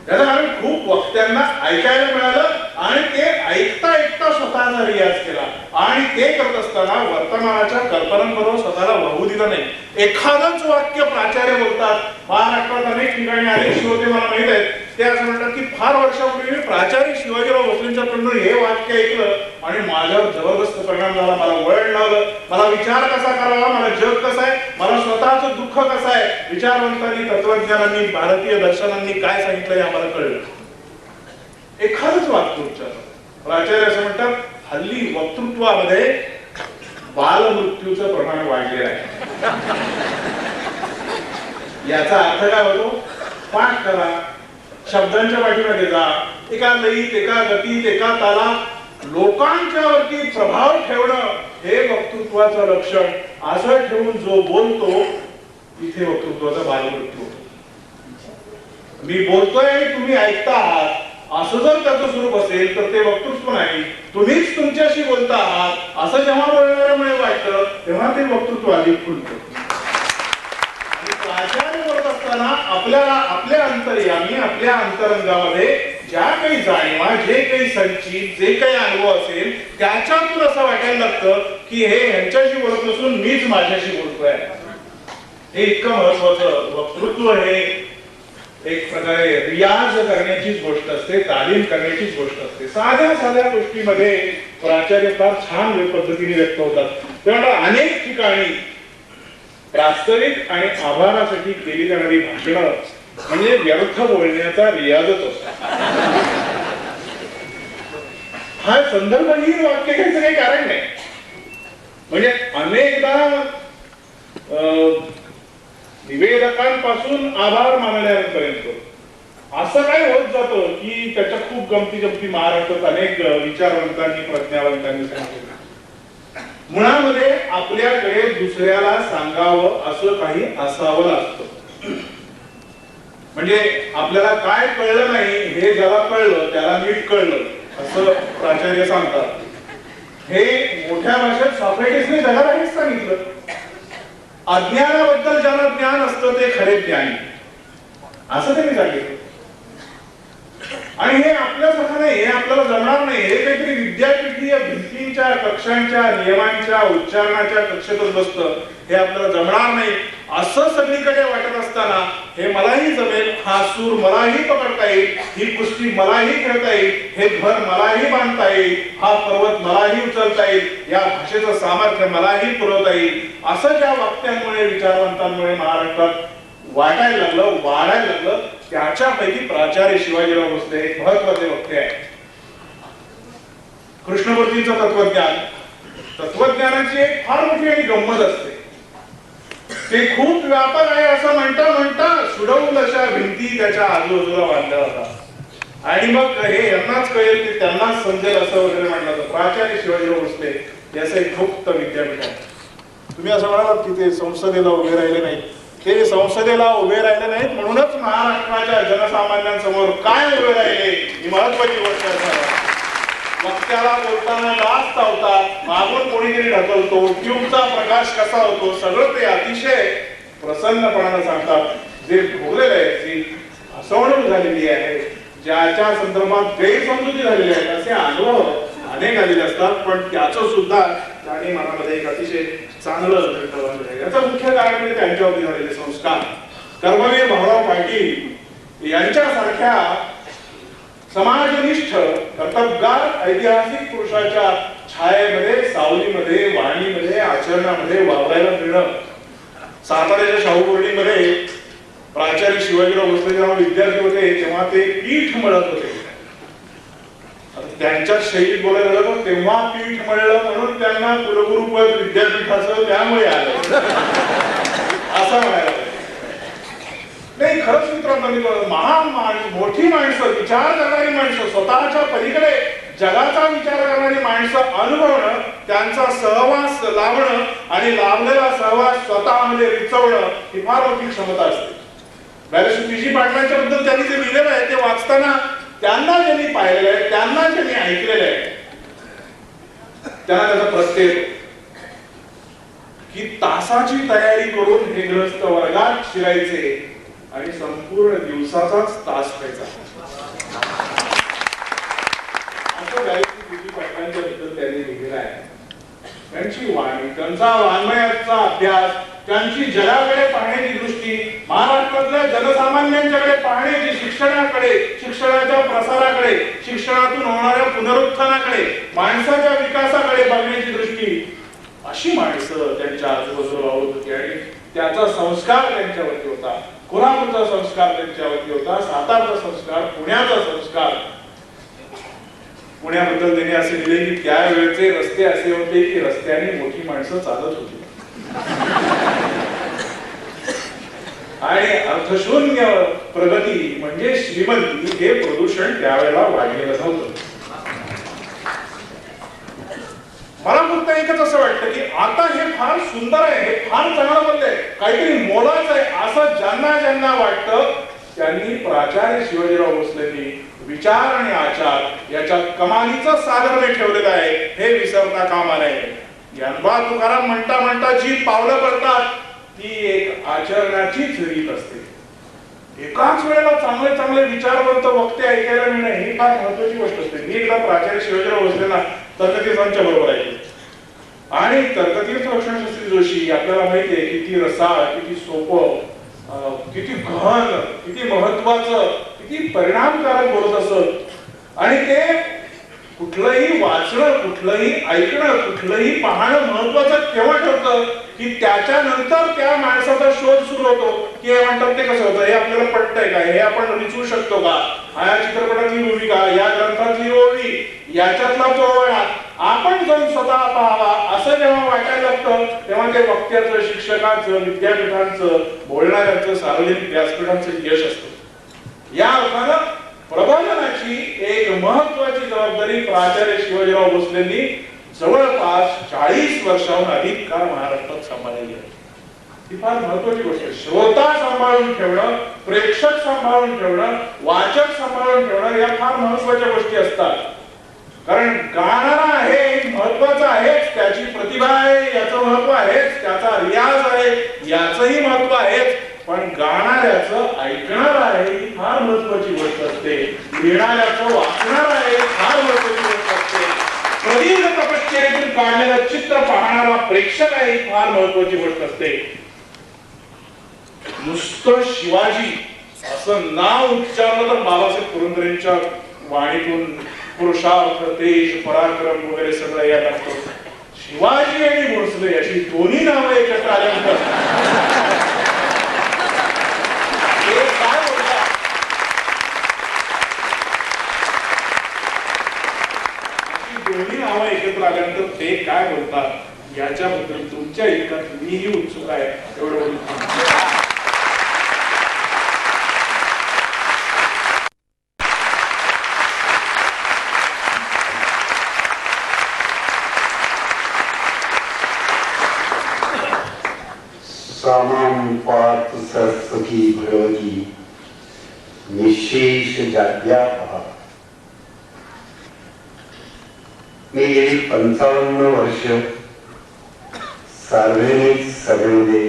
Speaker 3: त्याचं कारण खूप वक्त्यांना ऐकायला मिळालं आणि ते ऐकता ऐकता स्वतःचा रियाज केला आणि ते करत असताना वर्तमानाच्या कल्पनांबरोबर स्वतःला वाहू दिलं नाही. एखादंच वाक्य प्राचार्य बोलतात. महाराष्ट्रात अनेक ठिकाणी अनेक श्रोते मला माहित आहेत, ते असं म्हणतात की फार वर्षापूर्वी मी प्राचार्य शिवाजीराव भोसलेंच्या तोंडून हे वाक्य ऐकलं आणि माझ्यावर जबरदस्त परिणाम झाला. मला वळण लावलं, मला विचार कसा करावा, मला जग कसं आहे, मला स्वतःचं दुःख कसं आहे, विचारवंतांनी, तत्वज्ञानांनी, भारतीय दर्शनांनी काय सांगितलं हे आम्हाला कळलं. एखादंच वाक्य उच्चार. प्राचार्य असं म्हणतात, हल्ली वक्तृत्वामध्ये बालमृत्यूचं प्रमाण वाढलेलं आहे. याचा अर्थ काय होतो? पाठ करा, शब्दांच्या पाठीमागे जा, एका लयीत, एका गतीत, एका तालात लोकांच्या वरती प्रभाव ठेवणं हे वक्तृत्वाचं लक्षण. असं ठेवून जो बोलतो इथे वक्तृत्वाचा बालमृत्यू होतो. मी बोलतोय आणि तुम्ही ऐकता आहात असं जर त्याचं स्वरूप असेल तर ते वक्तृत्व नाही. तुम्हीच तुमच्याशी बोलता आहात असं जेव्हा बोलणाऱ्यामुळे वाटतं तेव्हा ते वक्तृत्व अधिक खुलतं. प्राचार्य बोलत असताना आपल्याला आपल्या अंतर्यामी, आपल्या अंतरंगामध्ये ज्या काही जाणीवा, जे काही संचित, जे काही अनुभव असेल त्याच्यातून असं वाटायला लागतं की हे ह्यांच्याशी बोलत नसून मीच माझ्याशी बोलतोय. हे इतकं महत्वाचं वक्तृत्व हे एक प्रकारे रियाज करण्याचीच गोष्ट असते, तालीम करण्याचीच गोष्ट असते. साध्या साध्या गोष्टीमध्ये प्राचार्य फार छान पद्धतीने व्यक्त होतात. तेव्हा अनेक ठिकाणी प्रास्ताविक आणि आभारासाठी केली जाणारी भाषणं म्हणजे व्यर्थ बोलण्याचा रियाजच असतो. हा संदर्भहीन वाक्य घ्यायचं काही कारण नाही. म्हणजे अनेकदा निवेदकांपासून आभार मानण्यापर्यंत असं काय होत जातं की त्याच्या खूप गमती जमती महाराष्ट्रात अनेक विचारवंतांनी प्रज्ञावंतांनी सांगितलं. मुळामध्ये आपल्याकडे दुसऱ्याला सांगावं असं काही असावं लागतं. म्हणजे आपल्याला काय कळलं नाही हे ज्याला कळलं त्याला नीट कळलं असं प्राचार्य सांगतात. हे मोठ्या भाषेत सॉक्रेटिसने जगाला हेच सांगितलं. अज्ञानाबद्दल ज्याला ज्ञान असतं ते खरे ज्ञानी असं त्यांनी सांगितलं. आणि हे आपल्यासारखं नाही, हे आपल्याला जमणार नाही. हे काहीतरी विद्यापीठीय भिंतींच्या कक्षांच्या नियमांच्या उच्चारणाच्या कक्षेतच बसतं. हे आपल्याला जमणार नाही असं सगळीकडे वाटत असताना हे मलाही जमेल, हा सूर मलाही पकडता येईल, ही कुस्ती मलाही खेळता येईल, हे घर मलाही बांधता येईल, हा पर्वत मलाही उचलता येईल, या भाषेचं सामर्थ्य मलाही पुरवता येईल असं ज्या वक्त्यांमुळे विचारवंतांमुळे महाराष्ट्रात वाटायला लागलं, वाढायला लागलं. त्याच्यापैकी प्राचार्य शिवाजीराव भोसले एक महत्वाचे वक्ते आहे. कृष्णमूर्तींचं तत्वज्ञान, तत्वज्ञानाची एक फार मोठी आणि गंमत असते. ते खूप व्यापक आहे असं म्हणता म्हणता सुडवून अशा भिंती त्याच्या आजूबाजूला बांधल्या जातात आणि मग हे यांनाच कळेल की त्यांनाच समजेल असं वगैरे म्हटलं जातं. प्राचार्य शिवाजीराव भोसले याचं एक गुप्त विद्यापीठ आहे. तुम्ही असं म्हणालात की ते संसदेला उभे राहिले नाहीत. ते संसदेला उभे राहिले नाहीत म्हणूनच महाराष्ट्राच्या जनसामान्यांसमोर काय उभे राहिले ही महत्वाची गोष्ट आहे. वक्त्याला बोलताना लाच चावतात, मागून कोणीतरी ढकलतो, ट्यूबचा प्रकाश कसा होतो सगळं ते अतिशय प्रसन्नपणाने सांगतात. जे भोगलेलं आहे, जी हसवणूक झालेली आहे, ज्याच्या संदर्भात गैरसमजुती झालेली आहे असे अनुभव अनेक आलेले असतात. पण त्याचं सुद्धा त्यांनी मनामध्ये एक अतिशय चांगलं याचं मुख्य कारण म्हणजे त्यांच्यावरती झालेले संस्कार. कर्मवीर भाऊराव पाटील यांच्यासारख्या समाजनिष्ठ कर्तबगार ऐतिहासिक पुरुषाच्या छायेमध्ये, सावलीमध्ये, वाणीमध्ये, आचरणामध्ये वावरायला मिळणं. साताऱ्याच्या शाहू बोर्डिंगमध्ये प्राचार्य शिवाजीराव भोसले जेव्हा विद्यार्थी होते तेव्हा ते पीठ मळत होते. त्यांच्या शैलीत बोलायला लागलं तेव्हा पीठ मळलं म्हणून त्यांना कुलगुरुपद विद्यापीठाचं त्यामुळे आलं असं म्हणायला नाही. खरंच मित्रांनो, महान मोठी माणसं, विचार करणारी माणसं, स्वतःच्या पलीकडे जगाचा विचार करणारी माणसं अनुभवणं, त्यांचा सहवास लावणं आणि लाभलेला सहवास स्वतःमध्ये रिचवणं ही फार मोठी क्षमता असते. पीजी पाटलांच्या बद्दल त्यांनी जे लिहिलेलं आहे ते वाचताना त्यांना ज्यांनी पाहिलेलं आहे, त्यांना ज्यांनी ऐकलेलं आहे त्यांना त्याचा प्रत्यय की तासाची तयारी करून हे ग्रस्त वर्गात शिरायचे आणि संपूर्ण दिवसाचाच तास व्हायचा असं पीजी पाटलांच्या बद्दल त्यांनी लिहिलेलं आहे. त्यांची वाणी, त्यांचा वाङ्मयाचा अभ्यास, त्यांची जगाकडे पाहण्याची दृष्टी, महाराष्ट्रातल्या जनसामान्यांच्याकडे पाहण्याची, शिक्षणाकडे, शिक्षणाच्या प्रसाराकडे, शिक्षणातून होणाऱ्या पुनरुत्थानाकडे, माणसाच्या विकासाकडे बघण्याची दृष्टी, अशी माणसं त्यांच्या आजूबाजूला वावरत होती. आणि त्याचा संस्कार त्यांच्यावरती होता. कोल्हापूरचा संस्कार त्यांच्यावरती होता, सातारचा संस्कार, पुण्याचा संस्कार. पुण्याबद्दल त्यांनी असे लिहिले की त्यावेळेचे रस्ते असे होते की रस्त्याने मोठी माणसं चालत होती आणि अर्थशून्य प्रगती म्हणजे श्रीमंती हे प्रदूषण त्यावेळेला वाढलेलं नव्हतं. मला फक्त एकच असं वाटतं की आता हे फार सुंदर आहे, हे फार चांगलं बनलंय, काहीतरी मोलाचं आहे असं ज्यांना ज्यांना वाटतं त्यांनी प्राचार्य शिवाजीराव भोसलेंनी विचार आणि आचार याच्यात कमालीचं साधन ठेवलेलं आहे हे विसरता कामा नये. ज्ञानबा तुकाराम म्हणता म्हणता जी पावलं पडतात ती एक आचरणाचीच रीत असते. एकाच वेळेला चांगले चांगले विचारवंत वक्ते ऐकायला मिळणं ही फार महत्वाची गोष्ट असते. मी एकदा प्राचार्य शिवाजीराव भोसलेंना तर्कतीर्थांच्या बरोबर ऐकलं आणि तर्कतीर्थ लक्ष्मणशास्त्री जोशी आपल्याला माहिती आहे किती रसाळ, किती सोपं, किती गहन, किती महत्वाचं, किती परिणामकारक बोलत असत. आणि ते कुठलंही वाचणं, कुठलंही ऐकणं, कुठलंही पाहणं महत्वाचं केव्हा ठरतं की त्याच्यानंतर त्या माणसाचा शोध सुरू होतो की हे म्हणतात ते कसं होतं, हे आपल्याला पटतंय का, हे आपण रिचवू शकतो का, हा या चित्रपटातली भूमिका, या ग्रंथातली ओळी, याच्यातला पोवाडा, आपण जाऊन स्वतः पाहावा असं जेव्हा वाटायला लागतं तेव्हा ते वक्त्याचं, शिक्षकाचं, विद्यापीठांचं, बोलणाऱ्यांचं, सार्वजनिक व्यासपीठांचं यश असतं. या अर्थानं प्रबोधनाची एक महत्वाची जबाबदारी प्राचार्य शिवाजीराव भोसलेंनी जवळपास 40 वर्षाहून अधिक काळ महाराष्ट्रात सांभाळलेली आहे. ही फार महत्वाची गोष्ट आहे. श्रोता सांभाळून ठेवणं, प्रेक्षक सांभाळून ठेवणं, वाचक सांभाळून ठेवणं या फार महत्वाच्या गोष्टी असतात. कारण गाणारा आहे महत्वाचा आहेच, त्याची प्रतिभा आहे याचं महत्व आहेच, त्याचा रियाज आहे याचंही महत्व आहेच, पण गाणाऱ्याचं ऐकणार आहे ही फार महत्वाची गोष्ट असते. लिहिणाऱ्याचं वाचणार आहे फार महत्वाची गोष्ट असते. प्रदीर्घ तपश्चर्येतून काढलेलं चित्र पाहणारा प्रेक्षक आहे ही फार महत्वाची गोष्ट असते. नुसतं शिवाजी असं नाव उच्चारलं तर बाबासाहेब पुरंदरेंच्या वाणीतून पुरुषार्थ, तेज, पराक्रम वगैरे सगळं यात असतं. शिवाजी आणि भोसले अशी दोन्ही नावं एकत्र आल्यानंतर हे काय बोलतात? अशी दोन्ही नावं एकत्र आल्यानंतर ते काय बोलतात याच्याबद्दल तुमच्या इतका मीही उत्सुक आहे. एवढं बोलून
Speaker 4: सामाम पार्थ सरस्वती भगवती निशेष जाग्या पहा. मी गेली 55 वर्ष सार्वजनिक सभेमध्ये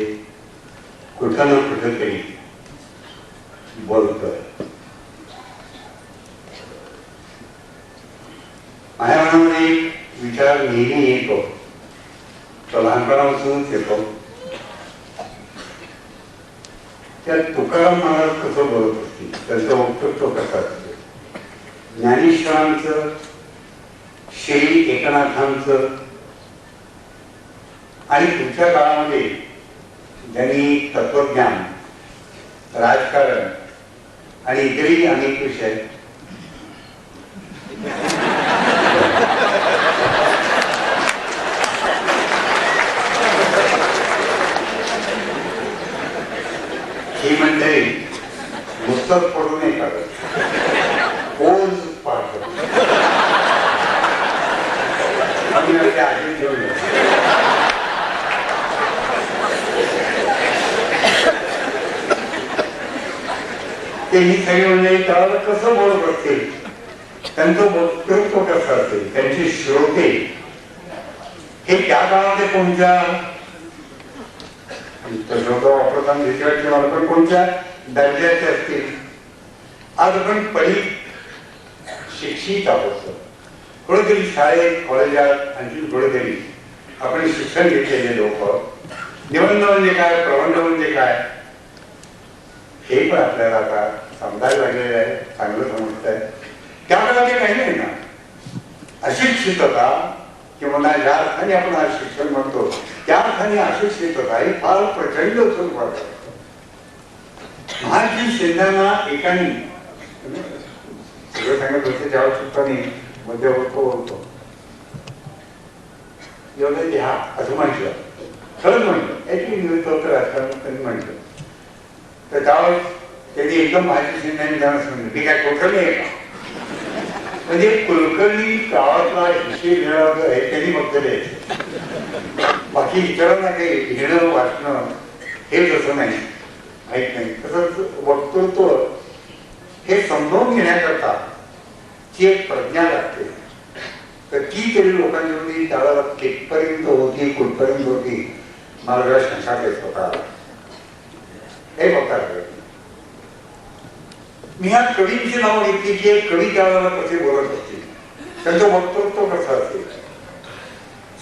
Speaker 4: कुठं ना कुठेतरी बोलतोय. माझ्या मनामध्ये विचार नेहमी येतो, तो लहानपणापासूनच येतो. त्या तुकाराम महाराज कसं बोलत असतील, त्यांचं वक्तृत्व कसं असते, ज्ञानेश्वरांचं, श्री एकनाथांचं, आणि तुमच्या काळामध्ये ज्यांनी तत्वज्ञान, राजकारण आणि इतरही अनेक विषय ही मंडळी पुस्तक पडू नये काढत, पोज पाहतो. आम्ही आधी घेऊन ते ही सगळी मंडळी त्याला कसं बोलत असतील, त्यांचं वक्तृत्व कसं असेल, त्यांचे श्रोते हे त्या काळामध्ये कोणत्या श्रोता वापरताना विचारायचे मला पण कोणत्या दर्जाचे असतील. आज आपण परीक्षित शिक्षित आहोत, कुठेतरी शाळेत, कॉलेजात आणखी कुठेतरी आपण शिक्षण घेतलेले लोक. निबंध म्हणजे काय, प्रबंध म्हणजे काय हे पण आपल्याला आता समजायला लागलेलं आहे, चांगलं समजत आहे. त्यामध्ये काही नाही ना, अशिक्षितता किंवा ज्या अर्थाने आपण आज शिक्षण म्हणतो त्या अर्थाने अशिक्षितता ही फार प्रचंड स्वरूपात आहे. महाराज शेंद्यांना एकाने सगळं सांगत होते ज्या शिक्षणी मध्ये बोलतो एवढं ते हा असं म्हटलं, खरंच म्हटलं याची निवृत्त राजकारण त्यांनी म्हटलं. तर त्यावेळेस त्यांनी एकदम महाराज शेंद्यांनी जाणं सांगितलं ठीक आहे कुलकर्णी आहे का, म्हणजे कुलकर्णी गावातला हिशे घेणं हे त्यांनी बघितले. बाकी इतरांना काही लिहिणं वाचणं हे जसं नाही, माहीत नाही. तसंच वक्तृत्व हे समजावून घेण्याकरता ती एक प्रज्ञा लागते. तर ती तरी लोकांची त्याला कितपर्यंत होती, कुठपर्यंत होती, मला जरा शंका देत होता हे बघता. मी ह्या कवींची नावं घेतली की कवी त्यावेळेला कसे बोलत असतील, त्यांचं वक्तृत्व कसं असेल.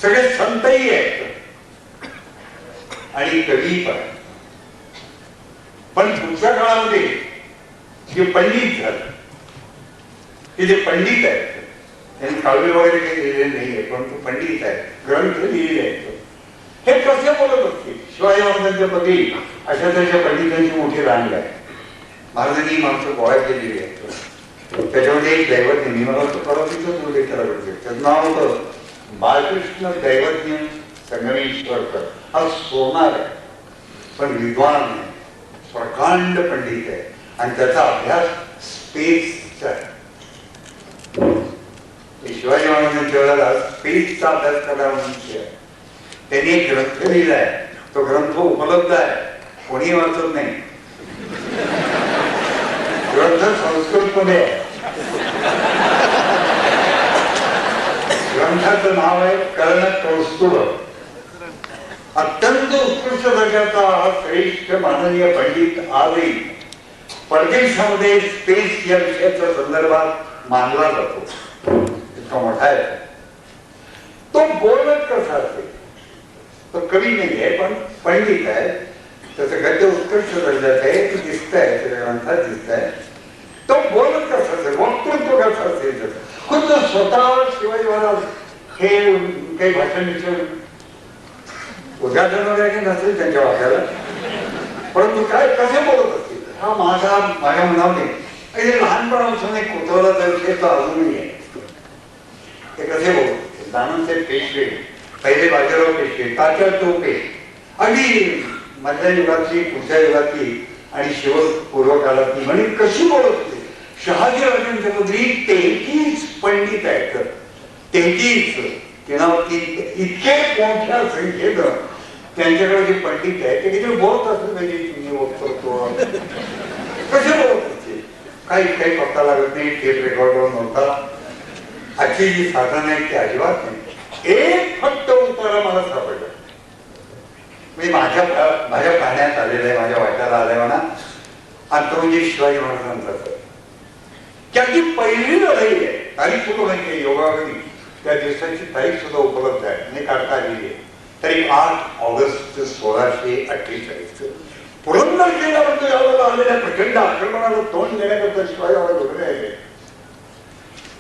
Speaker 4: सगळे संतही आहेत आणि कवी पण पुढच्या काळामध्ये जे पंडित झाले, हे जे पंडित आहेत त्यांनी काव्य वगैरे काही लिहिलेले नाहीये, परंतु पंडित आहेत, ग्रंथ लिहिलेले आहेत, हे कसे बोलत असतील. शिवाजी महाराजांच्या पती अशा त्याच्या पंडितांची मोठी रांग आहे. महाराजांनी माणसं गोळा केलेली आहे. त्याच्यामध्ये एक दैवत नेहमी मला परत तिथंच उल्लेख करायला पाहिजे. त्याचं नाव होतं बाळकृष्ण दैवज्ञ संगमेश्वरकर हा सोनार आहे, पण विद्वान आहे, प्रकांड पंडित आहे आणि त्याचा अभ्यास स्पेसचा आहे. शिवाजी महाराजांच्या वेळेला स्पेसचा अभ्यास करायला म्हणून त्यांनी एक ग्रंथ लिहिलाय. तो ग्रंथ उपलब्ध आहे, कोणी वाचत नाही. ग्रंथ संस्कृत मध्ये आहे. ग्रंथाचं नाव आहे कर्णकौस्तुभ. अत्यंत उत्कृष्ट दर्जाचा हा श्रेष्ठ माननीय पंडित आजही परदेशामध्ये स्पेस या विषयाच्या संदर्भात मानला जातो. इतका मोठा आहे. तो बोलत कसा असेल, तो कवी नाही आहे पण पंडित आहे. त्याचं गद्य उत्कृष्ट दर्जाचं आहे, ते दिसत आहे, त्याच्या ग्रंथात दिसत आहे. तो बोलत कसा असेल, वक्तृत्व कसं असेल त्याचं. खुद्द स्वतः शिवाजी महाराज हे काही भाषण उद्घाटन वगैरे नसेल त्यांच्या वाक्याला, परंतु काय कसे बोलत असतील हा माझ्या मनामध्ये लहानपणापासून एक कुतूहलाचा विषय तो अजूनही आहे. ते कसे बोलत दानवसाहेब पेशवे, पहिले बाजीराव पेशवे, तात्या टोपे, आणि मधल्या युगातली, पुढच्या युगातली आणि पूर्व काळातली म्हणजे कशी बोलत होती. शहाजी राजांच्या मध्ये 33 पंडित आहेत. 33 इतके मोठ्या संख्येनं त्यांच्याकडे जे पंडित आहेत ते किती बोलत असतील म्हणजे तुम्ही वक्तृत्व कसे बोलत असतील. काही पत्ता लागत नाही, टेप रेकॉर्डवर नव्हता. आजची जी साधन आहे ती अजिबात नाही. एक फक्त उत्तर मला सापडलं, मी माझ्या पाहण्यात आलेलं आहे, माझ्या वाट्याला आलंय म्हणा. आणि तो म्हणजे शिवाजी महाराजांचा त्याची पहिली लढाई आहे. तारीख सुद्धा म्हणजे योगावधी त्या दिवसाची तारीख सुद्धा उपलब्ध आहे, म्हणजे काढता आलेली आहे. तारीख 8 ऑगस्ट 1648. पुरंदर किल्ल्यामध्ये यावेळेला आलेल्या प्रचंड आक्रमणाला तोंड देण्याकरता शिवाजी महाराज उभे राहिले.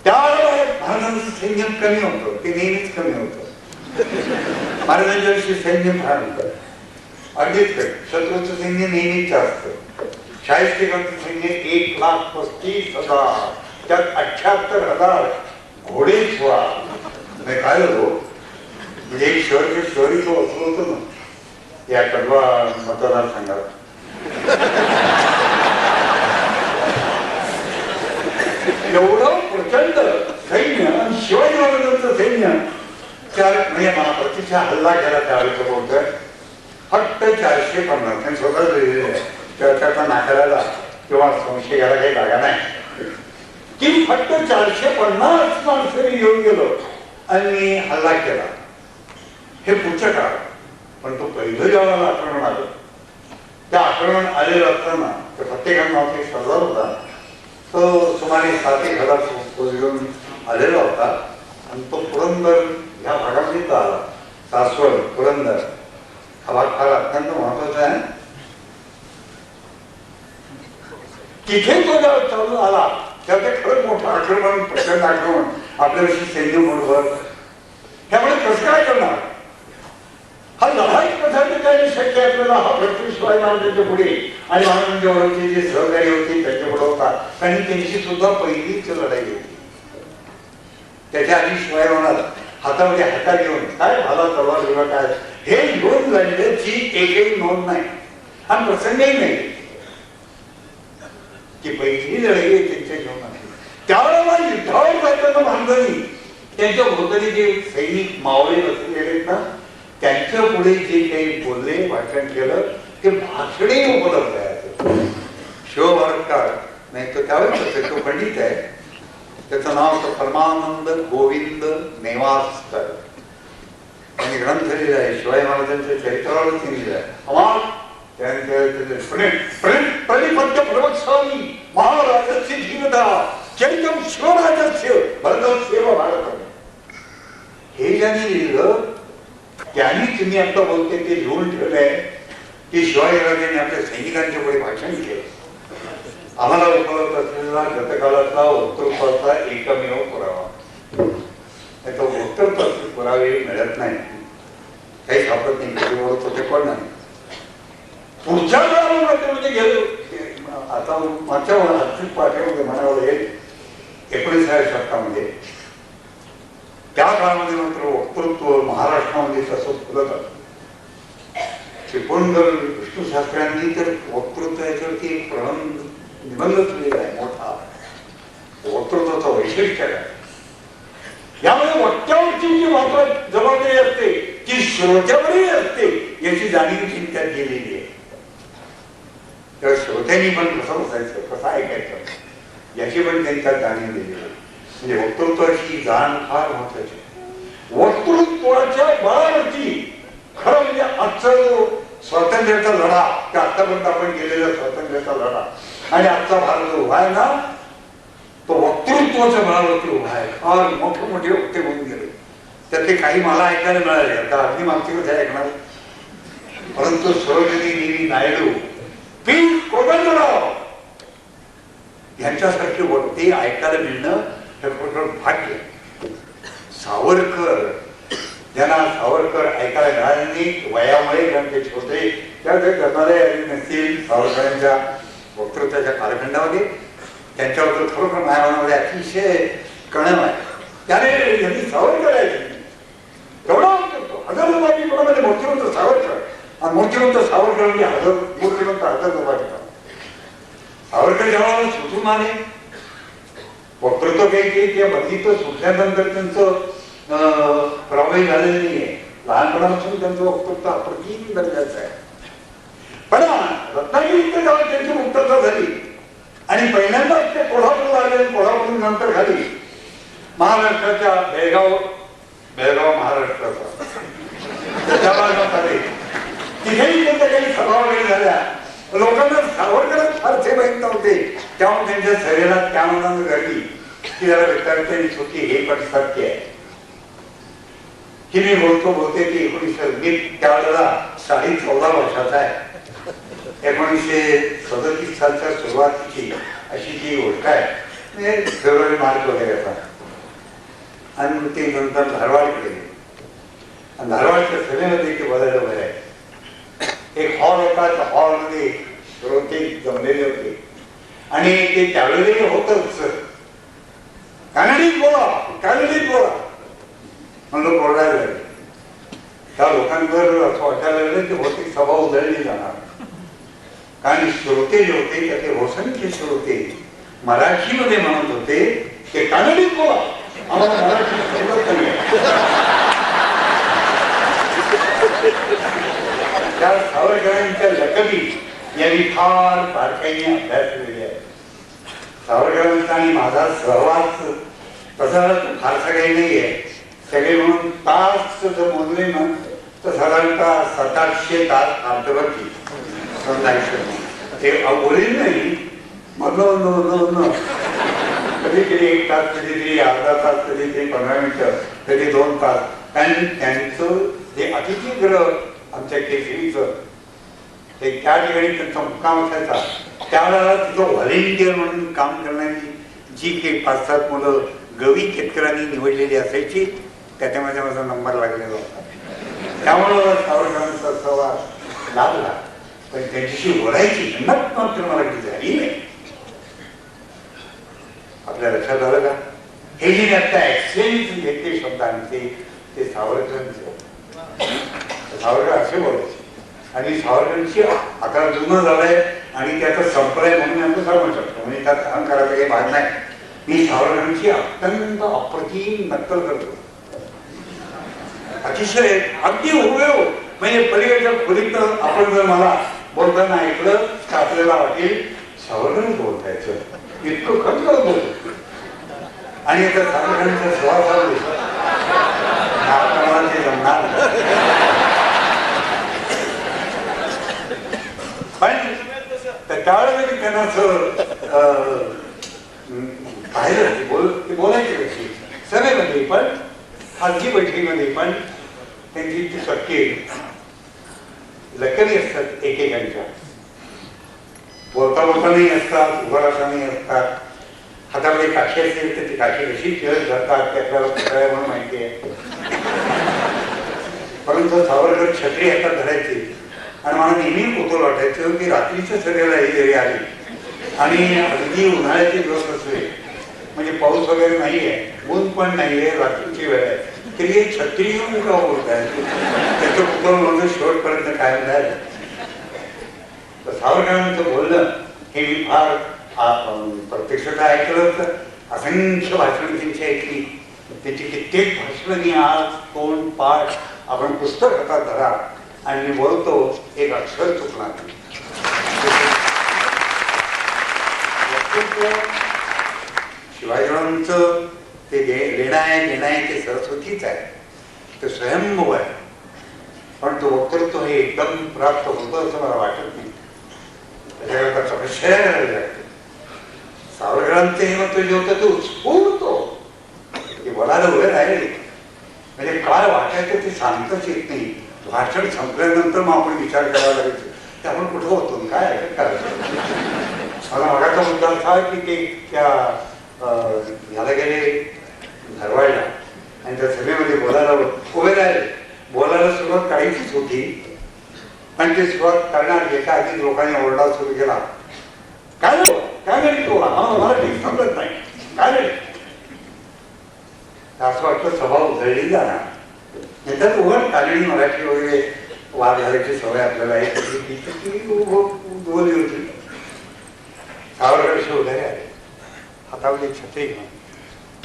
Speaker 4: त्यावेळेला महाराजांचं सैन्य कमी होतं, ते नेहमीच कमी होतं. महाराजांच्या विषयी सैन्य फार होतं, अगदीच कमी. शत्रूचं सैन्य नेहमीच जास्त. शाहिस्तेखांचं सैन्य 1,35,000, त्यात 78,000 घोडेच व्हा. काय होतो म्हणजे एक शहरी तो असं होतं ना या कडवा मतदारसंघात. एवढं प्रचंड सैन्य आणि शिवाजी महाराजांचं सैन्य म्हणजे महाप्रतीचा हल्ला केला त्यावेळेचं बोलतोय फक्त 450. स्वतः लिहिलेलं आहे, त्याचा नाकारायला किंवा संशय घ्यायला काही जागा नाही की फक्त 450 माणसांनी घेऊन गेलो आणि हल्ला केला. हे पुढचं काळ. पण तो पहिलं जेव्हा आक्रमण आलं, त्या आक्रमण आलेलं असताना त्या प्रत्येकांना एक सरदार होता. तो सुमारे 7,000 घेऊन आलेला होता आणि तो पुरंदर ह्या भागामध्ये आला. सासवड, पुरंदर हा भाग फार अत्यंत महत्वाचा आहे. तिथे तो जेव्हा चालू आला त्यात खरंच मोठं आक्रमण, प्रचंड आक्रमण, आपल्याविषयी सैन्य मोडवर. त्यामुळे कसं काय करणार, हा लढाई कसा काय शक्य आपल्याला. हा भरपूर शिवाजी महाराजांच्या पुढे आणि महाराजांच्या बरोबरचे जे सहकारी होते त्यांच्या पुढे होता, कारण त्यांची सुद्धा पहिलीच लढाई होती. त्याच्या आधी शिवाजी महाराज हातामध्ये हातात घेऊन काय भाला तलवार किंवा काय हे घेऊन लढण्याची एकही नोंद नाही आणि प्रसंगही नाही की पहिली लढाई त्यांच्या जीवनात. त्यावेळेला युद्धावर जाताना महाराजांनी त्यांच्या भोवताली जे सैनिक मावळे बसलेले ना त्यांच्या पुढे जे काही बोलले, भाषण केलं ते भाषणही उपलब्ध आहे. शिवभारतकार नाही तर त्यावेळेस तो पंडित आहे, त्याचं नाव होतं परमानंद गोविंद नेवासकर. त्यांनी ग्रंथ लिहिला आहे, शिवाजी महाराजांच्या चरित्रावरच लिहिलं आहे. प्रतिपद्य प्रवक्ष्यामि महाराजस्य धीरता चरित्रं शिवराजस्य भरतस्यैव भारतम्. हे ज्यांनी लिहिलं त्यांनी तुम्ही आता बोलते ते लिहून ठेवलंय की शिवाजी महाराजांनी आपल्या सैनिकांच्या पुढे भाषण केलं. आम्हाला उपलब्ध असलेला गतकाळातला वक्तृत्वाचा एकमेव पुरावा. तो वक्तृत्वाचे पुरावे मिळत नाही, काही सापडत नाही, कधी बोलत होते पण नाही. पुढच्या काळामध्ये गेलो आता मागच्या आर्थिक पाठ्यामध्ये म्हणावं लागेल 19व्या शतकामध्ये त्या काळामध्ये मात्र वक्तृत्व महाराष्ट्रामध्ये तसं फुलत आलं. चिपळूणकर विष्णू शास्त्र्यांनी तर वक्तृत्व याच्यावरती एक प्रबंध निबंधच लिहिला आहे मोठा. वक्तृत्वाचं वैशिष्ट्य आहे. यामध्ये वक्त्यावरची जी महत्वाची जबाबदारी असते ती श्रोत्यावरही असते याची जाणीव चिंत्यात गेलेली आहे. तर श्रोत्यांनी पण कसं बसायचं, कसं ऐकायचं याची पण त्यांच्यात जाणीव दिलेली आहे. म्हणजे वक्तृत्वाची जाण फार महत्वाची. वक्तृत्वाच्या बळावरती खरं म्हणजे आजचा जो स्वातंत्र्याचा लढा, त्या आतापर्यंत आपण गेलेला स्वातंत्र्याचा लढा आणि आजचा भारत जो उभा आहे ना, तो वक्तृत्वाच्या बळावरती उभा आहे. फार मोठे मोठे वक्ते होऊन गेले. त्यातले काही मला ऐकायला मिळाले, आता अगदी मागची कथा ऐकणार. परंतु सरोजिनी देवी नायडू, पी कोदंडराव यांच्यासारखे वक्ते ऐकायला मिळणं हे मोठं भाग्य. सावरकर, ज्यांना सावरकर ऐकायला मिळाले नाही वयामुळे, कारण ते छोटे त्या करणारे नसतील सावरकरांच्या वक्तृत्वाच्या कालखंडामध्ये, त्यांच्याबद्दल खरोखर माझ्या मनामध्ये अतिशय कणव आहे. त्याने यांनी सावरकर आहे तेवढा हजरजबाबी कोणामध्ये मूर्तिमंत सावरकर, आणि मूर्तिमंत सावरकर म्हणजे मूर्तिमंत हजरजबाबी. सावरकर जेव्हा सुटून आले, वक्तृत्व काही त्या बंदीत सुटल्यानंतर त्यांचं प्रभावी झालेलं नाहीये. लहानपणापासून त्यांचं वक्तृत्व अप्रतिम दर्जाचं आहे. पण रत्नागिरीत जेव्हा त्यांची मुक्तता झाली आणि पहिल्यांदाच ते कोल्हापूरला आले, कोल्हापूर नंतर खाली महाराष्ट्राच्या बेळगाव महाराष्ट्राचा त्या भागात आले. तिथेही त्यांच्या काही सभा वगैरे झाल्या. लोकांना सावरकरच फारसे माहीत नव्हते. त्यामुळे त्यांच्या शरीरात त्या मनानं घडली की जरा विद्यार्थ्यांनी चुकी हे पण सत्य आहे की मी बोलते की 1900 त्यावेळेला 14.5 वर्षाचा आहे. 1937 सालच्या सुरुवातीची अशी जी गोष्ट आहे, फेब्रुवारी मार्च वगैरे असा. आणि ते नंतर धारवाडकडे गेले. धारवाडच्या सभेमध्ये ते बोलायला वगैरे आहे. एक हॉल होता, त्या हॉलमध्ये श्रोते जमलेले होते आणि ते त्यावेळेला होतच कानडीत बोला म्हणून बोलायला लागले. त्या लोकांवर असं वाटायला लागलं की बहुतेक सभा उधळली जाणार. कारण श्रोते जे होते त्याचे होसंख्य श्रोते मराठीमध्ये म्हणत होते ते कानडीत बोला, आम्हाला मराठी समजत नाही. त्या सावरकरांच्या लकबी यांनी फार बारकाईने अभ्यास केलेले आहे. सावरकरांचा आणि माझा सहवास तसा फारसा काही नाही आहे. सगळे म्हणून तास जर मोजले ना तर साधारणतः 700-800 तास अर्धवटी ते बोलेल नाही. कधीतरी 1 तास, कधीतरी अर्धा तास, कधीतरी 15 मिनिटं, कधी 2 तास. कारण त्यांचं जे अतिथीगृह आमच्या केसरीचं ते त्या ठिकाणी त्यांचा मुक्काम असायचा. त्यावेळेला तिथं व्हॉलेंटियर म्हणून काम करणारी जी काही 5-7 मुलं गवी केतकरांनी निवडलेली असायची त्याच्यामध्ये माझा नंबर लागलेला होता. त्यामुळं सावरकरांचा सहवास लाभला. पण त्यांच्याशी बोलायची हिंमत मात्र मला किती झाली नाही. आपल्या लक्षात आलं का? हे जे आता एक्सचेंज घेतले शब्दांचे ते सावरकरांचे. सावरकर असे बोलायचे आणि सावरकरांची आता जुनं झालंय आणि त्याचा संप्रदाय म्हणून आपण सांगू शकतो. म्हणजे त्यात अहंकाराचा काही भाग नाही. मी सावरकरांची अत्यंत अप्रतिम नक्कल करतो. अतिशय अगदी हुबेहूब. म्हणजे पलीकडच्या खोलीत आपण जर मला बोलताना ऐकलं तर आपल्याला वाटेल सावरकरच बोलतायचं, इतकं खतखत बोलतो. आणि आता सावरकरांच्या सहवासामध्ये आपल्याला ते जमणार. पण त्यावेळेला मी त्यांना पाहिलं ते बोलायचे कशी सभेमध्ये पण खाजगी बैठकीमध्ये पण त्यांची ती शक्य लकरी असतात. एकेकांच्या बोलता नाही असतात, उभा नाही असतात. हातामध्ये काठी असेल तर ती काठी कशी खेळत जातात ते आपल्याला पकडायला म्हणून माहिती आहे. परंतु सावरकर छत्री हातात धरायचे आणि मला नेहमी कुतूहल वाटायचं की रात्रीच्या सगळ्याला ही जरी आली आणि अगदी उन्हाळ्याचे दिवस असले म्हणजे पाऊस वगैरे नाहीये, ऊन पण नाहीये, रात्रीची वेळ आहे, तरी हे छत्री घेऊन का बोलत आहे? त्याचं कुठं माझं शेवटपर्यंत काय मिळालं. तर सावरकरांचं बोलणं हे मी फार प्रत्यक्षात ऐकलं तर असंख्य भाषणं त्यांची ऐकली. त्याची कित्येक भाषणं मी आज तोंड पाठ आपण पुस्तक हातात धरा आणि मी बोलतो एक अक्षर चुकणार नाही. शिवाजीरावांचं ते लेणं आहे ते सरस्वतीच आहे, ते स्वयंभू आहे, पण तो वक्तृत्व हे एकदम प्राप्त होतं असं मला वाटत नाही. त्याच्याकरता तपश्चर्या करावी लागते. सावरकरांचं हे मत जे होतं ते उत्स्फूर्त ते बोलायला उभे राहिले, म्हणजे काय वाटायचं ते सांगताच येत नाही. भाषण संपल्यानंतर मग आपण विचार करावा लागायचं की आपण कुठं होतो, काय ऐकत करायचं. मला मगाचा मुद्दा असा की ते त्या ह्याला गेले धरवायला आणि त्या सभेमध्ये बोलायला उभे राहिले. बोलायला सुरुवात करायचीच होती, पण ते सुरुवात करणार एका आधी लोकांनी ओरडा सुरू केला, काय नाही तो मला ठीक समजत नाही, काय नाही. असं वाटतं सभा उधळली जाणार. नंतर उघड कालणी मराठी वगैरे वाद घालायची सवय आपल्याला आहे, बोलली होती. सावरकर उधारे आले, हातावर एक छत्री घेऊन.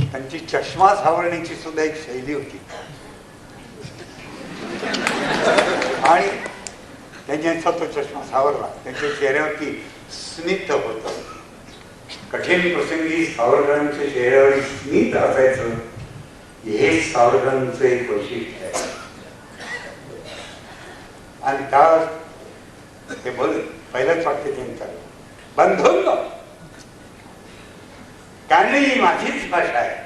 Speaker 4: त्यांची चष्मा सावरण्याची सुद्धा एक शैली होती आणि त्यांचा तो चष्मा सावरला. त्यांच्या चेहऱ्यावरती स्मित होत. कठीण प्रसंगी सावरकरांच्या चेहऱ्यावर स्मित असायचं, हे सावरकरांचं एक वैशिष्ट्य आहे. आणि त्या ते बोल पहिल्याच वाक्य त्यांचं, बंधूंनो कानडी ही माझीच भाषा आहे.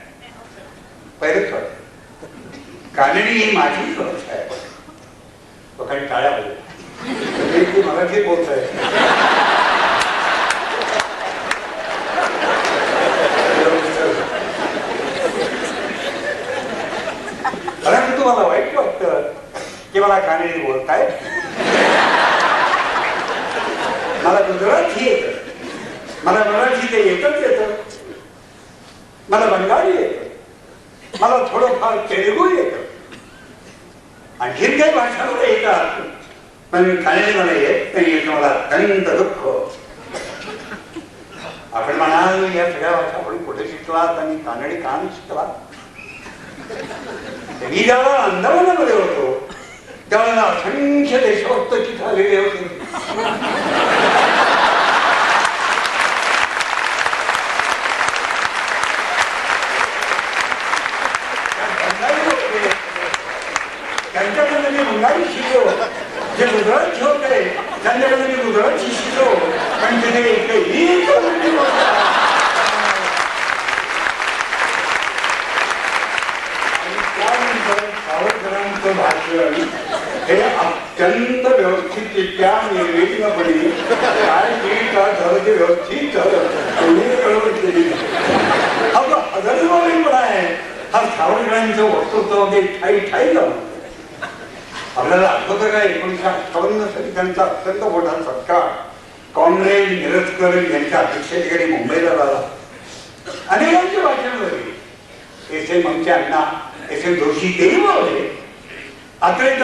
Speaker 4: पहिलंच वाक्य, कानडी ही माझीच भाषा आहे. काही टाळ्या बोल मराठी बोलत आहे. परंतु तुम्हाला वाईट वाटतं की मला कानडी बोलताय. मला गुजराती येतं, मला मराठी ते येतच येतं, मला बंगाली येतं, मला थोडंफार तेलुगू येतं, आणखीन काही भाषा मला येतात, पण कानडी मला येत नाही. येतं मला अत्यंत दुःख. आपण म्हणाल या सगळ्या भाषा आपण कुठे शिकलात आणि कानडी का नाही शिकला? मी ज्यावेळेला अंदमानामध्ये होतो त्यावेळेला असंख्य देशभक्त तिथे आलेले होते. त्यांच्याकडे मी बंगाली शिकलो, जे गुजराती होते त्यांच्याकडे मी गुजराती शिकलो, पण तिथे एकही सावरकरांचं भाषण हे अत्यंत व्यवस्थितरित्या निर्विघ्नपणे काय ते व्यवस्थित केली. हा हजरजबाबीपणा आहे, हा सावरकरांचं वक्तृत्व ठाई ठाई लावून. आपल्याला आठवतं का 1958 साली त्यांचा अत्यंत मोठा सत्कार कॉम्रेड मिरजकर यांच्या अध्यक्षतेखाली मुंबईला झाला. अनेकांची भाषण झाली. एस एम मंचे अण्णा, एस एम जोशी तेही बोलले. अत्यंत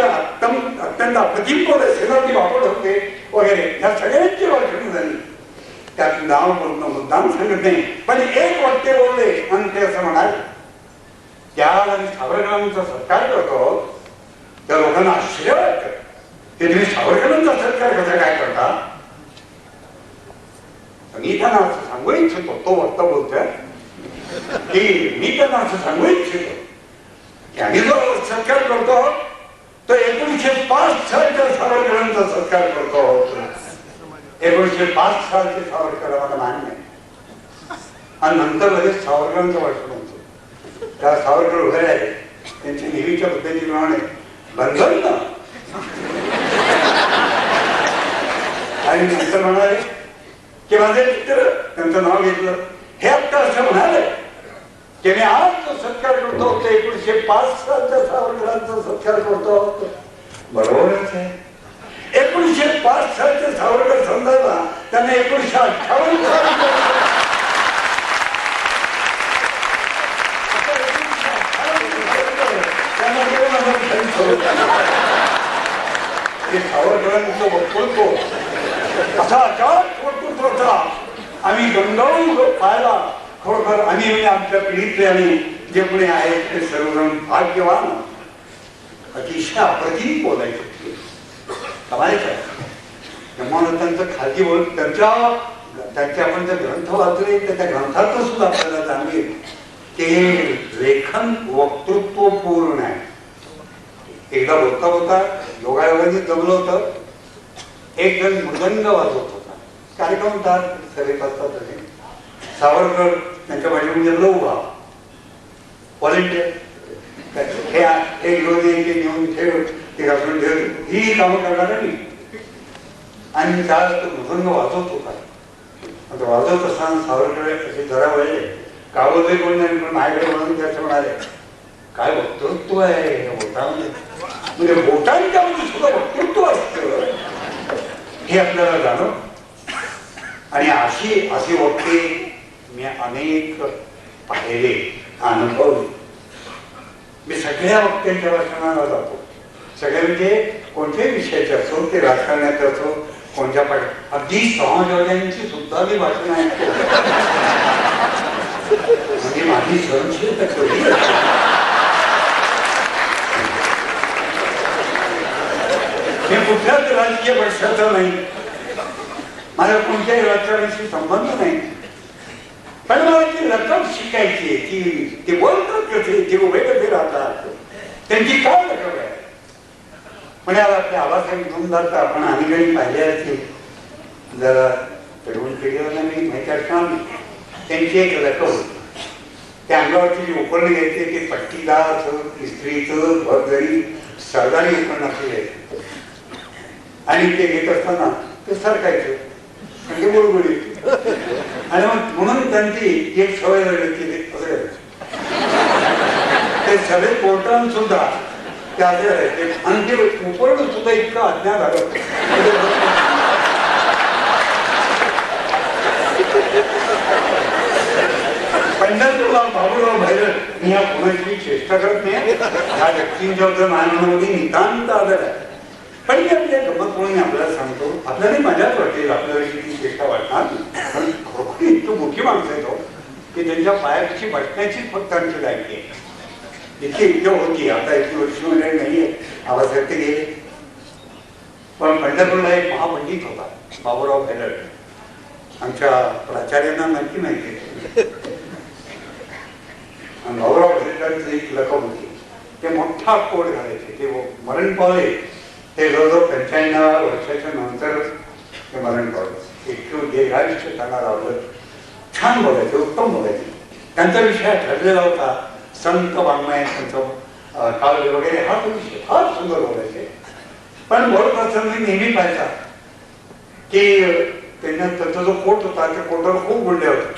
Speaker 4: अप्रतिम बोलले, सेनापती बापट होते वगैरे, या सगळ्यांची भाषण झाली. त्यात नाव बोलणं मुद्दाम सांगत नाही, पण एक वाक्य बोलले आणि ते असं म्हणाले, त्या सावरकरांचा सत्कार करतो त्या लोकांना आश्चर्य वाटतं की तुम्ही सावरकरांचा सत्कार कसा काय करता. मी त्यांना असं सांगू इच्छितो, तो वक्ता बोलतोय की मी त्यांना असं सांगू इच्छितो की आम्ही जो सत्कार करतो तो 1905 सालच्या सावरकरांचा सत्कार करतो. 1905 सालचे सावरकर आम्हाला मान्य आहे. आणि नंतर लगेच सावरकरांचं भाषण होतं. त्या सावरकर उभे राहिले, त्यांच्या नेहमीच्या पद्धतीप्रमाणे बंधन ना, आणि नंतर म्हणाले की माझे मित्र, त्यांचं नाव घेतलं, हे आता असं म्हणाले की मी आज जो सत्कार करतो ते 1905 सालच्या सावरकरांचा सत्कार करतो. बरोबरच आहे. 1905 सालचे सावरकर समजायला त्यांना 1958 ते सावरकरांचं वक्तृत्व असा अचानक वक्तृत्व होता. आम्ही गंगावून पाहायला खरोखर आम्ही म्हणजे आमच्या पिढीतले आणि जे कोणी आहेत ते सर्वजण भाग्यवान. अतिशय अप्रतिम बोलायचे, कमायचं. त्यांचं खाली बोल त्यांचे आपण जे ग्रंथ वाचले तर त्या ग्रंथातून सुद्धा आपल्याला जाणवेल ते लेखन वक्तृत्व पूर्ण आहे. एकदा बोलता बोलता योगायोगाने जमलं होतं. एक जण मृदंग वाजवत होता. कार्यक्रम होता, सगळे असतात. सावरकर त्यांच्या पाठीमध्ये उभा व्हॉलेंटियर हे विरोधी ते नेऊन ठेव ते घालून ठेव ही कामं करणार नाही. आणि त्या मृदंग वाजवत होता. वाजवत असताना सावरकर असे जरा वळले. का बोलले कोण नाही पण माझ्याकडे म्हणून त्याचं म्हणाले काय वक्तृत्व आहे बोटामध्ये, म्हणजे बोटांच्यामध्ये सुद्धा वक्तृत्व असतं हे आपल्याला जाणव. आणि अशी वक्ते मी अनेक पाहिले, अनुभवले. मी सगळ्या वक्त्यांच्या भाषणाला जातो. सगळे म्हणजे कोणत्याही विषयाचे असो, ते राजकारणाचे असो, कोणत्या पाठ अगदी समाजवाद्यांची सुद्धा मी भाषण ऐकतो. म्हणजे माझी सहनशीलता कधी मी कुठल्याच राजकीय पक्षाचा नाही, माझा कोणत्याही राजकारणाशी संबंध नाही. पण मला ती रक्कम शिकायची की ते बोलतात कसे, ते उभे कसे राहतात, त्यांची काय रक्कम आहे. म्हणजे आपले आबासाहेब धुमदार आपण अनेकांनी पाहिले असतील, जरा तरुण पिढीला मी माहिती असणार. त्यांची एक रक्कम होती. त्या अंगावरची जी उपकरणं घ्यायचे ते पट्टीदार इस्त्रीचं भरदरी सरदारी उपकरण असले आणि ते घेत असताना ते सरकायचं म्हणजे गुळगुळीत. आणि मग म्हणून त्यांची एक सवय लागली असं ते सगळे कोर्टान सुद्धा ते असे राहायचे. आणि ते उपकरण सुद्धा इतकं अज्ञात आलं. पंढरपूरला बाबूराव भैरव मी या कोणाची चेष्टा करत नाही. ह्या व्यक्तींच्या मानवामध्ये नितांत आदर आहे. पण मी आपल्या गमत म्हणून आपल्याला सांगतो, आपल्याला मजाच वाटेल, आपल्याला किती चेष्टा वाटणार. पण खरोखर इतकं मोठी माणसं येतो की त्यांच्या पायाची बसण्याचीच फक्त आमची लायकी आहे. इतकी इतकं होती. आता इतकी वर्ष वगैरे नाहीये, आवाज ते गेले. पण पंढरपूरला एक महापंडित होता बाबूराव भैरव. आमच्या प्राचार्यांना नक्की माहिती आहे. बाबूराव भैरवांची एक लकब होती. ते मोठा कोट घालायचे. ते मरण पावले. ते जवळजवळ 95 वर्षाच्या नंतर ते मरण पावले. इतकं दीर्घायुष्य त्यांना लावलं. छान बोलायचे, उत्तम बोलायचे. त्यांचा विषय ठरलेला होता संत वाङ्मय, त्यांचं काव्य वगैरे हा तो विषय फार सुंदर बोलायचे. पण बोलत असताना मी नेहमी पाहायचा की त्यांना त्यांचा जो कोट होता त्या कोटावर खूप गुंड्या होत्या.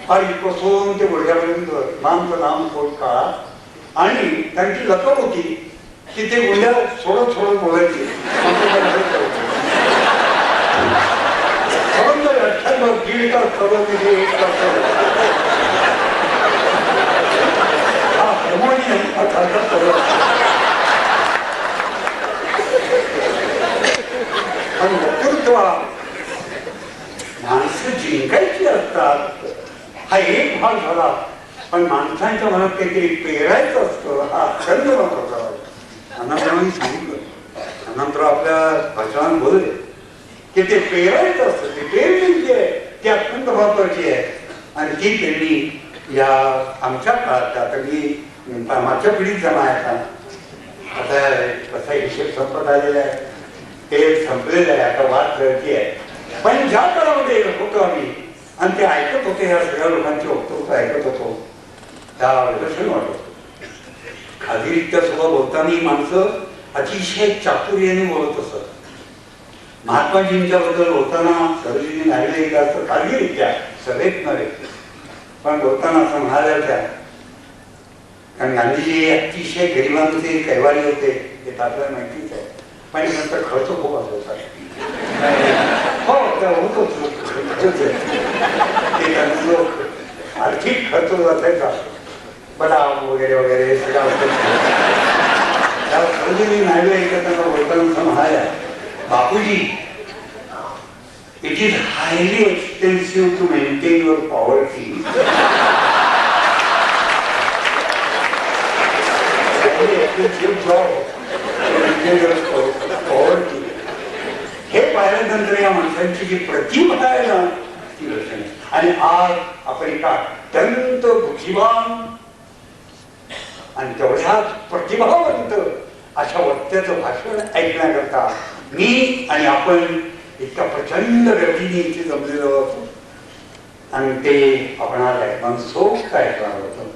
Speaker 4: फार इथपासून ते गुडघ्यापर्यंत लांबचं लांब कोट काळा. आणि त्यांची लकब होती की ते गुंड्या सोडत सोडत बोलायची. दीड तास सगळं तिथे 1 तास हा प्रमाणे पण वक्तृत्व माणसं जिंकायची असतात हा एक भाग झाला. पण माणसांच्या मनात काहीतरी पेरायचं असतं हा अत्यंत महत्वाचा भाग. अनंतरावांनी सांगितलं, अनंतराव आपल्या भाषणात बोलले की ते पेरायचं असतं. ते पेरणी जी आहे ती अत्यंत महत्वाची आहे. आणि ती पेरणी या आमच्या काळात आता मी मागच्या पिढीत जमा आहे. आता कसा हिशेब संपत आलेला आहे, ते संपलेलं आहे. आता वाट गळती आहे. पण ज्या काळामध्ये होतो आम्ही आणि ते ऐकत होते, या सगळ्या लोकांचे वक्तृत्व ऐकत होतो, त्या विलक्षण वाटत होतं. खाजगीरित्या सुद्धा बोलताना ही माणसं अतिशय चातुर्याने बोलत असत. महात्माजींच्या बद्दल बोलताना सरोजिनी नायडू असं खाजगीरित्या सभेत नव्हे पण बोलताना असं म्हणाल्या त्या, कारण गांधीजी अतिशय गरिबांचे कैवारी होते हे आपल्याला माहितीच आहे. पण नंतर खर्च खूप असायचा. हो आर्थिक खर्च असायचा, बदाम वगैरे वगैरे सगळं त्या सरोजिनी नायडू एकत्र बोलताना म्हणाल्या, Bapuji, it is highly expensive to maintain your poverty. Poverty हे पाहिल्यानंतर या माणसांची जी प्रतिभा आहे ना ती रचना. आणि आज आपण एका अत्यंत बुद्धिमान आणि तेवढ्याच प्रतिभावंत अशा वक्त्याचं भाषण ऐकण्याकरता मी आणि आपण इतक्या प्रचंड गर्दीने इथे जमलेलो होतो. आणि ते आपणाला मनसोक्त ऐकणार होतं.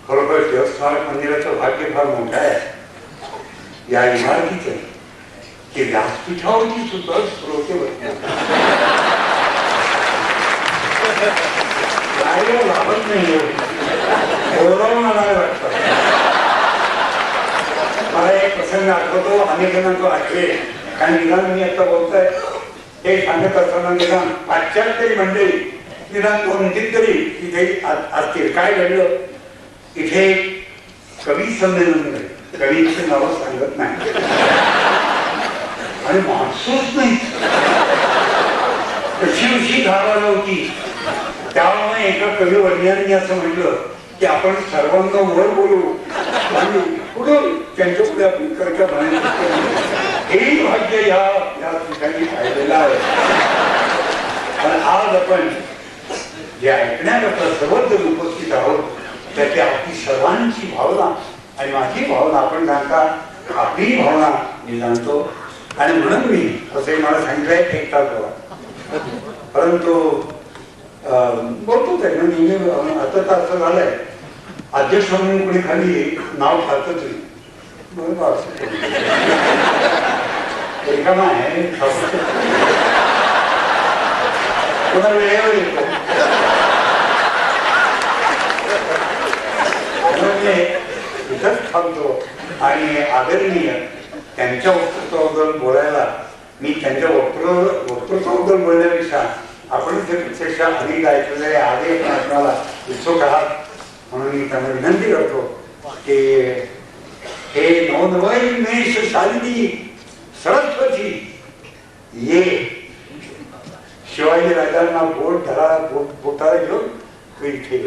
Speaker 4: खरोखर शिवस्मारक मंदिराचं भाग्य फार मोठं आहे. या इमारतीचं की व्यासपीठावरती सुद्धा श्रोते लाभत नाही वाटत. मला एक प्रसंग आठवतो, अनेकांना तो आठवेल. कारण निदान मी आता बोलतोय हे सांगत असताना निदान पाश्चात्य मंडळी निदान 2-3 तरी तिथे असतील. काय घडलं, इथे कवी संमेलन झाले. कवीची नावं सांगत नाही आणि माणसूच नाही, कशी धारा नव्हती. त्यामुळे एका कवी वर्णियांनी असं म्हटलं की आपण सर्वांना वर बोलू आणि पुढून त्यांच्या पुढे आपण करता हेही भाग्य या ठिकाणी पाहिलेलं आहे. पण आज आपण जे ऐकण्याकरता सर्वजण उपस्थित आहोत त्याची आपली सर्वांची भावना आणि माझी भावना आपण जाणता, आपली भावना मी जाणतो. आणि म्हणून मी असंही मला सांगितलंय एक तास बघा, परंतु बोलतोच आहे ना नेहमी. आता तर असं झालंय अध्यक्ष म्हणून कोणी खाली नाव ठरतच नाही. रिकामा आहे, कोणा वेळेवर येतो. इथंच थांबतो आणि आदरणीय त्यांच्या वक्तृत्वाबद्दल बोलायला, मी त्यांच्या वक्तृत्वाबद्दल बोलण्यापेक्षा आपण ते प्रत्यक्ष अनेक ऐकलेले आधी आपणाला उत्सुक आहात म्हणून मी त्यांना विनंती करतो की हे नवनवैन्मेष शालिनी सरस्वती ये. शिवाजी राजांना बोट धरा, बोटाला घेऊन तू इथे.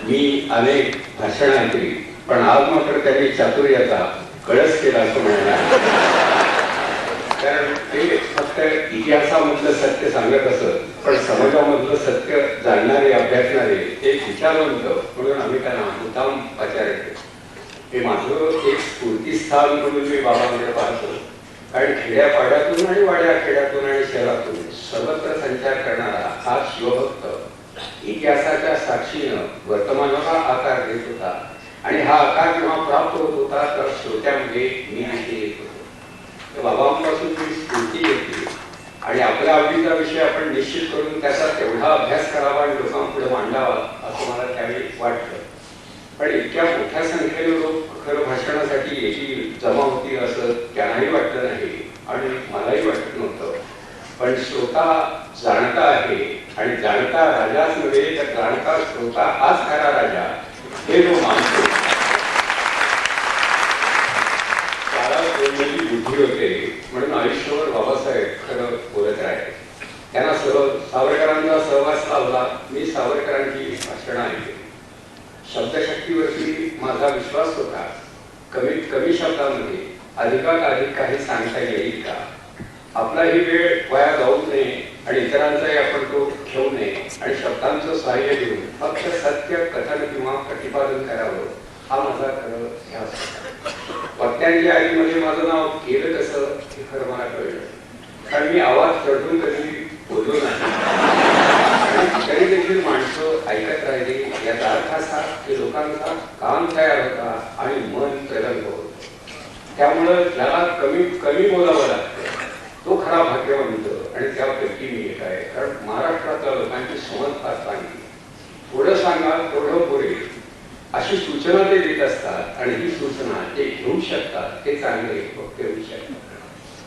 Speaker 5: मी अनेक भाषण ऐकली, पण आज मात्र त्यांनी चातुर्याचा कळस केला असं म्हणाला. कारण ते फक्त इतिहासामधलं सत्य सांगत असत, पण समाजामधलं सत्य जाणणारे, अभ्यासणारे एक विचारवंत म्हणून आम्ही त्यांना मुद्दाम आचार्य. हे माझं एक स्फूर्तीस्थान म्हणून मी बाबांकडे पाहतो. कारण खेड्यापाड्यातून आणि वाड्या खेड्यातून आणि शहरातून सर्वत्र संचार करणारा हा शिवभक्त इतिहासाच्या साक्षीनं वर्तमानाला आकार देत होता. आणि हा आकार जेव्हा प्राप्त होत होता तर श्रोत्यामध्ये मी इथे येत होतो. बाबांपासून मी स्फूर्ती घेतली आणि आपल्या आवडीचा विषय आपण निश्चित करून त्याचा तेवढा अभ्यास करावा आणि लोकांपुढे मांडावा असं मला त्यावेळी वाटलं. पण इतक्या मोठ्या संख्येने लोक खरं भाषणासाठी येतील, जमा होतील असं त्यांनाही वाटलं नाही आणि मलाही वाटत नव्हतं. पण श्रोता जाणता आहे आणि जाणता राजाच नव्हे तर जाणता श्रोता हाच खरा राजा हे जो मानतो. त्याला बोलण्याची बुद्धी होते म्हणून आयुष्यभर बाबासाहेब खरं बोलत राहिले. त्यांना सावरकरांचा सहवास लावला. मी सावरकरांची भाषणं ऐकली. शब्दशक्तीवरती माझा विश्वास होता. कमीत कमी शब्दामध्ये अधिकात अधिक काही सांगता येईल का. आपलाही वेळ वाया जाऊ नये आणि इतरांचाही आपण तो घेऊ नये आणि शब्दांचं सहाय्य देऊन फक्त सत्य कथन किंवा प्रतिपादन करावं हा माझा खरं ध्यास होता. वक्त्यांच्या यादीमध्ये माझं नाव केलं कसं हे खरं मला कळलं. कारण मी आवाज चढवून कधी बोललो नाही आणि तरी देखील माणसं ऐकत राहिली. याचा अर्थ असा की लोकांचा कान तयार होता आणि मन प्रगल्भ होतं. त्यामुळं ज्याला कमीत कमी बोलावं लागतं तो खरा भाग्यवंत आणि त्यापैकी मी एक आहे. कारण महाराष्ट्रातल्या लोकांची समज फार चांगली. थोडं सांगा थोडं पुरे अशी सूचना ते देत असतात आणि ही सूचना ते घेऊ शकतात. ते चांगले वक्ते होऊ शकतात.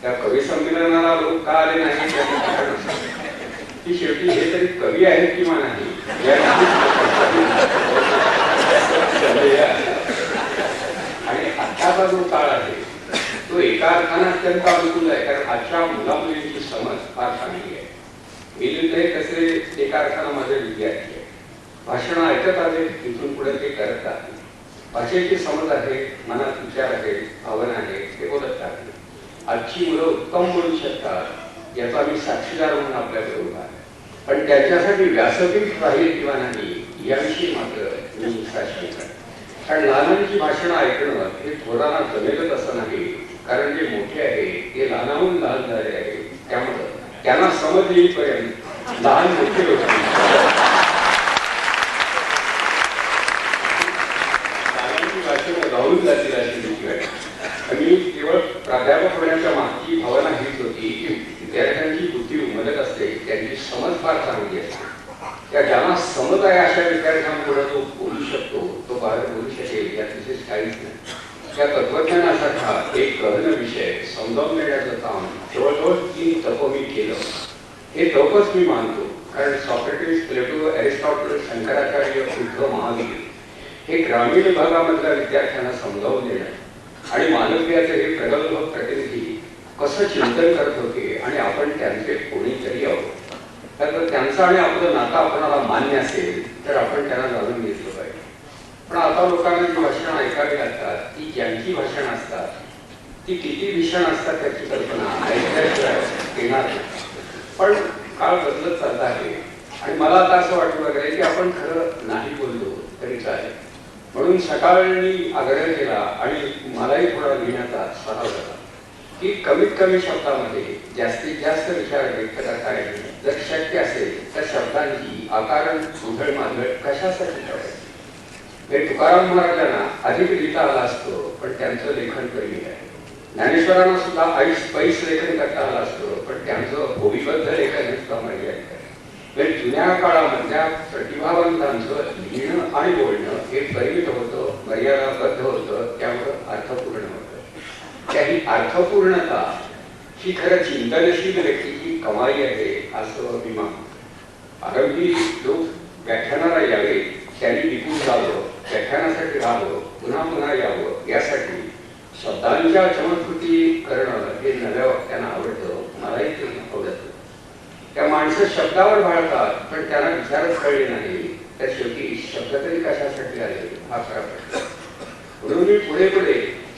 Speaker 5: त्या कवी संमेलनाला लोक का आले नाही की शेवटी हे तरी कवी आहेत किंवा नाही आताचा जो काळ आहे तो एका अर्थाने अत्यंत अनुकूल आहे, कारण आजच्या मुला मुलींची समज फार चांगली आहे. मी कसे एका अर्थाने माझे विद्यार्थी आहे, भाषण ऐकत आले, इथून पुढे ते करत राहतील. भाषेची समज आहे, मनात विचार आहे, भावना आहे, ते बोलत राहतील. आजची मुलं उत्तम बोलू शकतात याचा मी साक्षीदार म्हणून आपल्याकडे उभा आहे, पण त्याच्यासाठी व्यासपीठ राहील किंवा नाही याविषयी मात्र मी साक्षी आहे. कारण लहानांची भाषणं ऐकणं हे थोरांना जमेलच असं नाही, कारण जे मोठे आहे ते लहानाहून लहान झाले आहे, त्यामुळे त्यांना समज येईपर्यंत लहान मोठे होते. लहानांची भाषणं राहून जातील अशी भीती वाटते. आणि केवळ प्राध्यापक होण्याच्या मागची भावना हीच होती की विद्यार्थ्यांची बुद्धी उमलत असते, त्यांची समज फार चांगली असते. त्या ज्यांना समज आहे अशा विद्यार्थ्यांपुढे तो बोलू शकतो, तो बाहेर बोलू शकेल यात विशेष काहीच नाही. त्या तत्वज्ञानासारखा एक गहन विषय समजावून देण्याचं काम जवळजवळ 3 तप मी केलं. हे तपच मी मानतो, कारण सॉक्रेटिस, प्लेटो, एरिस्टॉटल, शंकराचार्य, बुद्ध, महावीर हे ग्रामीण भागामधल्या विद्यार्थ्यांना समजावून देणं आणि मानवीयाचे हे प्रगल्भ प्रतिनिधी कसं चिंतन करत होते आणि आपण त्यांचे कोणीतरी आहोत. तर त्यांचं आणि आपलं नातं आपणाला मान्य असेल तर आपण त्यांना जाणून घेतलं पाहिजे. पण आता लोकांना जी भाषणं ऐकावी लागतात ती ज्यांची भाषणं असतात ती किती भीषण असतात त्याची कल्पना ऐकल्याशिवाय येणार नाही. पण काळ बदलत चालला आहे आणि मला आता असं वाटू लागलं की आपण खरं नाही बोललो तरी चालेल. म्हणून सकाळी आग्रह केला आणि मलाही थोडा लिहिण्याचा सराव झाला की कमीत कमी शब्दामध्ये जास्तीत जास्त विचार व्यक्त करता येईल. जर शक्य असेल तर शब्दांची आकारण उधळ माधळ कशासाठी करायची. हे तुकाराम महाराजांना अधिक लिहिता आला असतो, पण त्यांचं लेखन कमी आहे. ज्ञानेश्वरांना सुद्धा पैस लेखन करता आलं असतं, पण त्यांचं ओवीबद्ध लेखन सुद्धा मर्यादित आहे. जुन्या काळामधल्या प्रतिभावंतांचं लिहिणं आणि बोलणं हे परिमित होतं, मर्यादाबद्ध होतं, त्यामुळं अर्थपूर्ण होतं. त्याही अर्थपूर्णता ही खरं चिंतनशील व्यक्तीची कमाई आहे असं मी मानतो. आरंभी लोक व्याख्यानाला यावे, त्यांनी विकून जावं, व्याख्यानासाठी राहावं, पुन्हा पुन्हा यावं, यासाठी शब्दांच्या चमत्कृती करणं हे नव्या वक्त्यांना आवडतं. मलाही ते आवडतं. त्या माणसं शब्दावर भाळतात, पण त्यांना विचारच कळले नाही तर शेवटी शब्द तरी कशासाठी आले हा खरा प्रश्न. म्हणून मी पुढे पुढे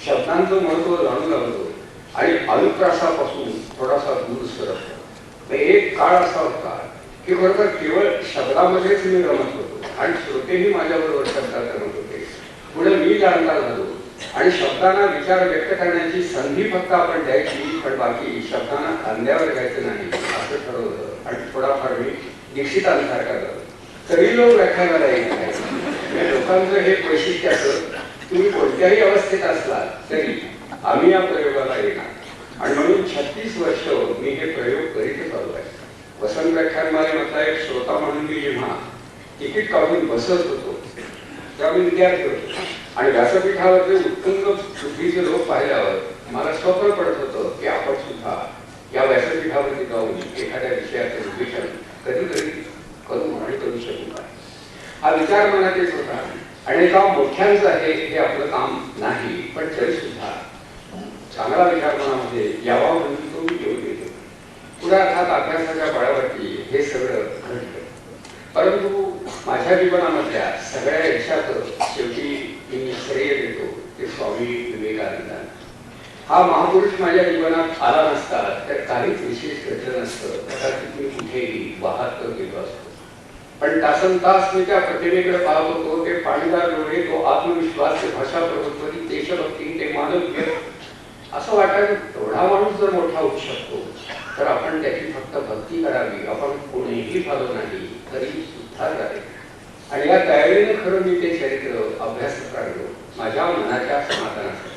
Speaker 5: शब्दांचं महत्व जाणू लागलो आणि अनुप्रासापासून थोडासा दूर सरकतो. एक काळ असा होता की बरोबर केवळ शब्दामध्येच मी रमत होतो आणि श्रोतेही माझ्याबरोबर शब्दात रमत होते. पुढे मी जाणकार झालो आणि शब्दांना विचार व्यक्त करण्याची संधी फक्त आपण द्यायची, पण बाकी शब्दांना खांद्यावर घ्यायचं नाही असं ठरवलं आणि थोडाफार मी दीक्षितांसारखा झालो. तरी लोक व्याख्यानाला येत नाही. लोकांचं हे वैशिष्ट्य असं, तुम्ही कोणत्याही अवस्थेत असला तरी आम्ही या प्रयोगाला येणार. आणि म्हणून 36 वर्ष मी हे प्रयोग करीतच आलो आहे. वसंत व्याख्यानमालेमधला एक श्रोता म्हणून मी जेव्हा तिकीट काढून बसत होतो तेव्हा मी विद्यार्थी होतो आणि व्यासपीठावरचे उत्तुंग बुद्धीचे लोक पाहिल्यावर मला स्वप्न पडत होतं की आपण सुद्धा या व्यासपीठावरती जाऊन एखाद्या विषयाचं विवेचन कधीतरी करू शकू का. हा विचार मनात येत होता आणि काम मोठ्यांचं आहे हे आपलं काम नाही, पण तरी सुद्धा चांगला विचार मनामध्ये यावा म्हणून तो मी येऊ देतो. पुढे अर्थात अभ्यासाच्या बळावरती हे सगळं घडलं. परंतु माझ्या जीवनामधल्या सगळ्या यशात शेवटी मी श्रेय देतो ते स्वामी विवेकानंदांना. हा महापुरुष माझ्या जीवनात आला नसता तर काहीच विशेष घडलं नसतं. कदाचित मी कुठेही वाहत गेलो असतो. पण तासन तास मी त्या प्रतिमेकडे पाहत होतो. ते पाणीदार डोळे, तो आत्मविश्वास, ते भाषा प्रभुत्व, ती देशभक्ती, ते मानवीय. असं वाटायचं एवढा माणूस जर मोठा होऊ शकतो तर आपण त्याची फक्त भक्ती करावी, आपण कोणीही झालो नाही तरी सुद्धा झाले. आणि या तयारीने खरं मी ते चरित्र अभ्यासत राहिलो माझ्या मनाच्या समाधानासाठी.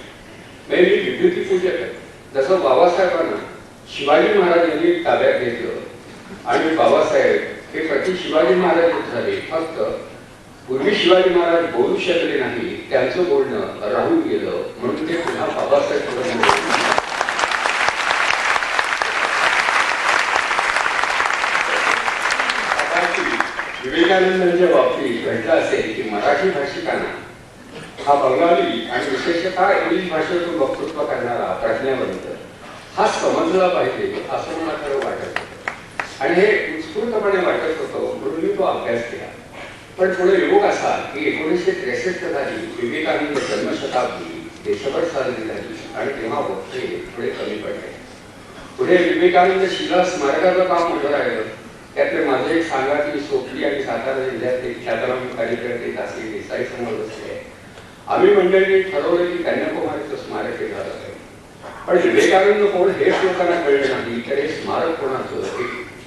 Speaker 5: मी विभूतीपूजक आहे. जसं बाबासाहेबांना शिवाजी महाराजांनी ताब्यात घेतलं आणि बाबासाहेब हे प्रति शिवाजी महाराज झाले. फक्त पूर्वी शिवाजी महाराज बोलू शकले नाही, त्यांचं बोलणं राहून गेलं म्हणून ते पुन्हा बाबासाहेब. विवेकानंदांच्या बाबतीत घडलं असेल की मराठी भाषिकांना हा बंगाली आणि विशेषतः इंग्लिश भाषेतून वक्तृत्व करणारा प्रज्ञावंत हा समजला पाहिजे असं मला खरं वाटत होतं आणि हे उत्स्फूर्तपणे वाटत होतं म्हणून मी तो अभ्यास केला. पण पुढे योग असा की 1963 साली विवेकानंद जन्मशताब्दी देशभर साजरी झाली आणि तेव्हा वक्ते थोडे कमी पडले. पुढे विवेकानंद शिला स्मारकाचं काम उभं राहिलं. त्यातले माझे एक सांगाती सोपली आणि सातारा जिल्ह्यातले ख्यातनाम कार्यकर्ते दासी देसाई समोर बसले. आम्ही मंडळी ठरवलं की कन्याकुमारीचं स्मारक हे झालं पाहिजे. पण विवेकानंद कोण हेच लोकांना कळलं नाही तर हे स्मारक कोणाचं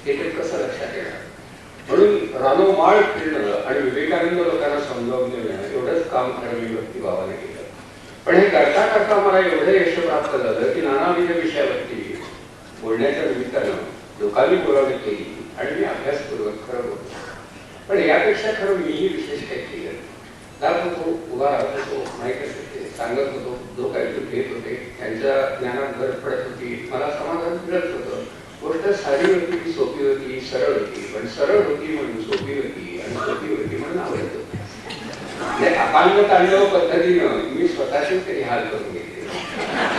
Speaker 5: हे कसं लक्षात येणार. म्हणून रानोमाळ फिरणं आणि विवेकानंद लोकांना समजावून देणं एवढंच काम खरं मी भक्तिभावाने केलं. पण हे करता करता मला एवढं यश प्राप्त झालं की नानाविध विषयावरती बोलण्याच्या निमित्तानं लोकांनी बोलावणी केली आणि मी अभ्यासपूर्वक खरं बोलतो. पण यापेक्षा खरं मीही विशेष काही केलं. जात होतो, उभा राहत होतो, माहीत असेल सांगत होतो, जो काही घेत होते त्यांच्या ज्ञानात भर पडत होती, मला समाधान मिळत होतं. गोष्ट साधी होती, सोपी होती, सरळ होती. पण सरळ होती म्हणून सोपी होती आणि सोपी होती म्हणून आवडत होती. अपांग तांडव पद्धतीनं मी स्वतःचे तरी हाल करून घेतले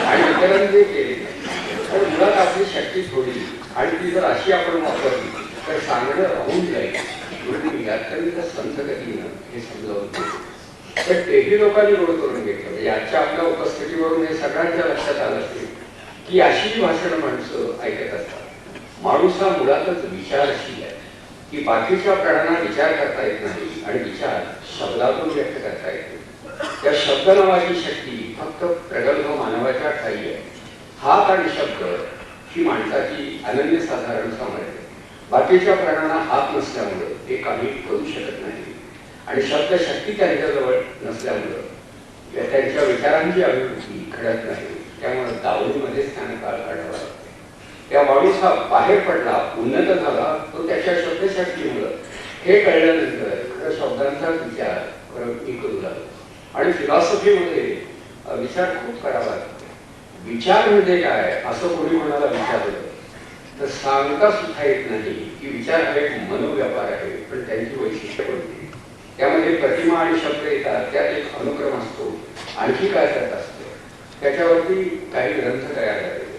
Speaker 5: आणि इतरांचे केले नाही. पण मुळात आपली शक्ती थोडी आणि ती जर अशी आपण वापरली तर सांगणं राहून जाईल म्हणून मी अत्यंत संत गतीनं हे समजावून घेतलं. पण तेही लोकांनी गोळ करून घेतलं. म्हणजे आजच्या आपल्या उपस्थितीवरून हे सगळ्यांच्या लक्षात आलं असेल की अशी भाषण माणसं ऐकत असतात. माणूस हा मुळातच विचारशील आहे की बाकीच्या प्राण्यांना विचार करता येत नाही आणि विचार शब्दातून व्यक्त करता येते. त्या शब्द नावाची शक्ती फक्त प्रगल्भ मानवाच्या ठाई आहे. हात आणि शब्द ही माणसाची अनन्यसाधारण सामर्थ्य. बाकीच्या प्राण्यांना हात नसल्यामुळं ते काही करू शकत नाही आणि शब्द शक्ती त्यांच्याजवळ नसल्यामुळं त्यांच्या विचारांची अभिवृद्धी घडत नाही. त्यामुळे दावणीमध्येच त्याने काळ काढावा लागतो. त्या माणूस हा बाहेर पडला, उन्नत झाला, तो त्याच्या शब्दशक्तीमुळं हे कळल्यानंतर खरं शब्दांचा विचार मी करू लागलो आणि फिलॉसॉफीमध्ये विचार खूप करावा लागतो. विचार म्हणजे काय असं कोणी कोणाला विचारलं तर सांगता सुद्धा येत नाही की विचार हा एक मनोव्यापार आहे. पण त्यांची वैशिष्ट्य कोणती? त्यामध्ये प्रतिमा आणि शब्द येतात, त्यात एक अनुक्रम असतो, आणखी काय करत असतो, त्याच्यावरती काही ग्रंथ तयार झाले.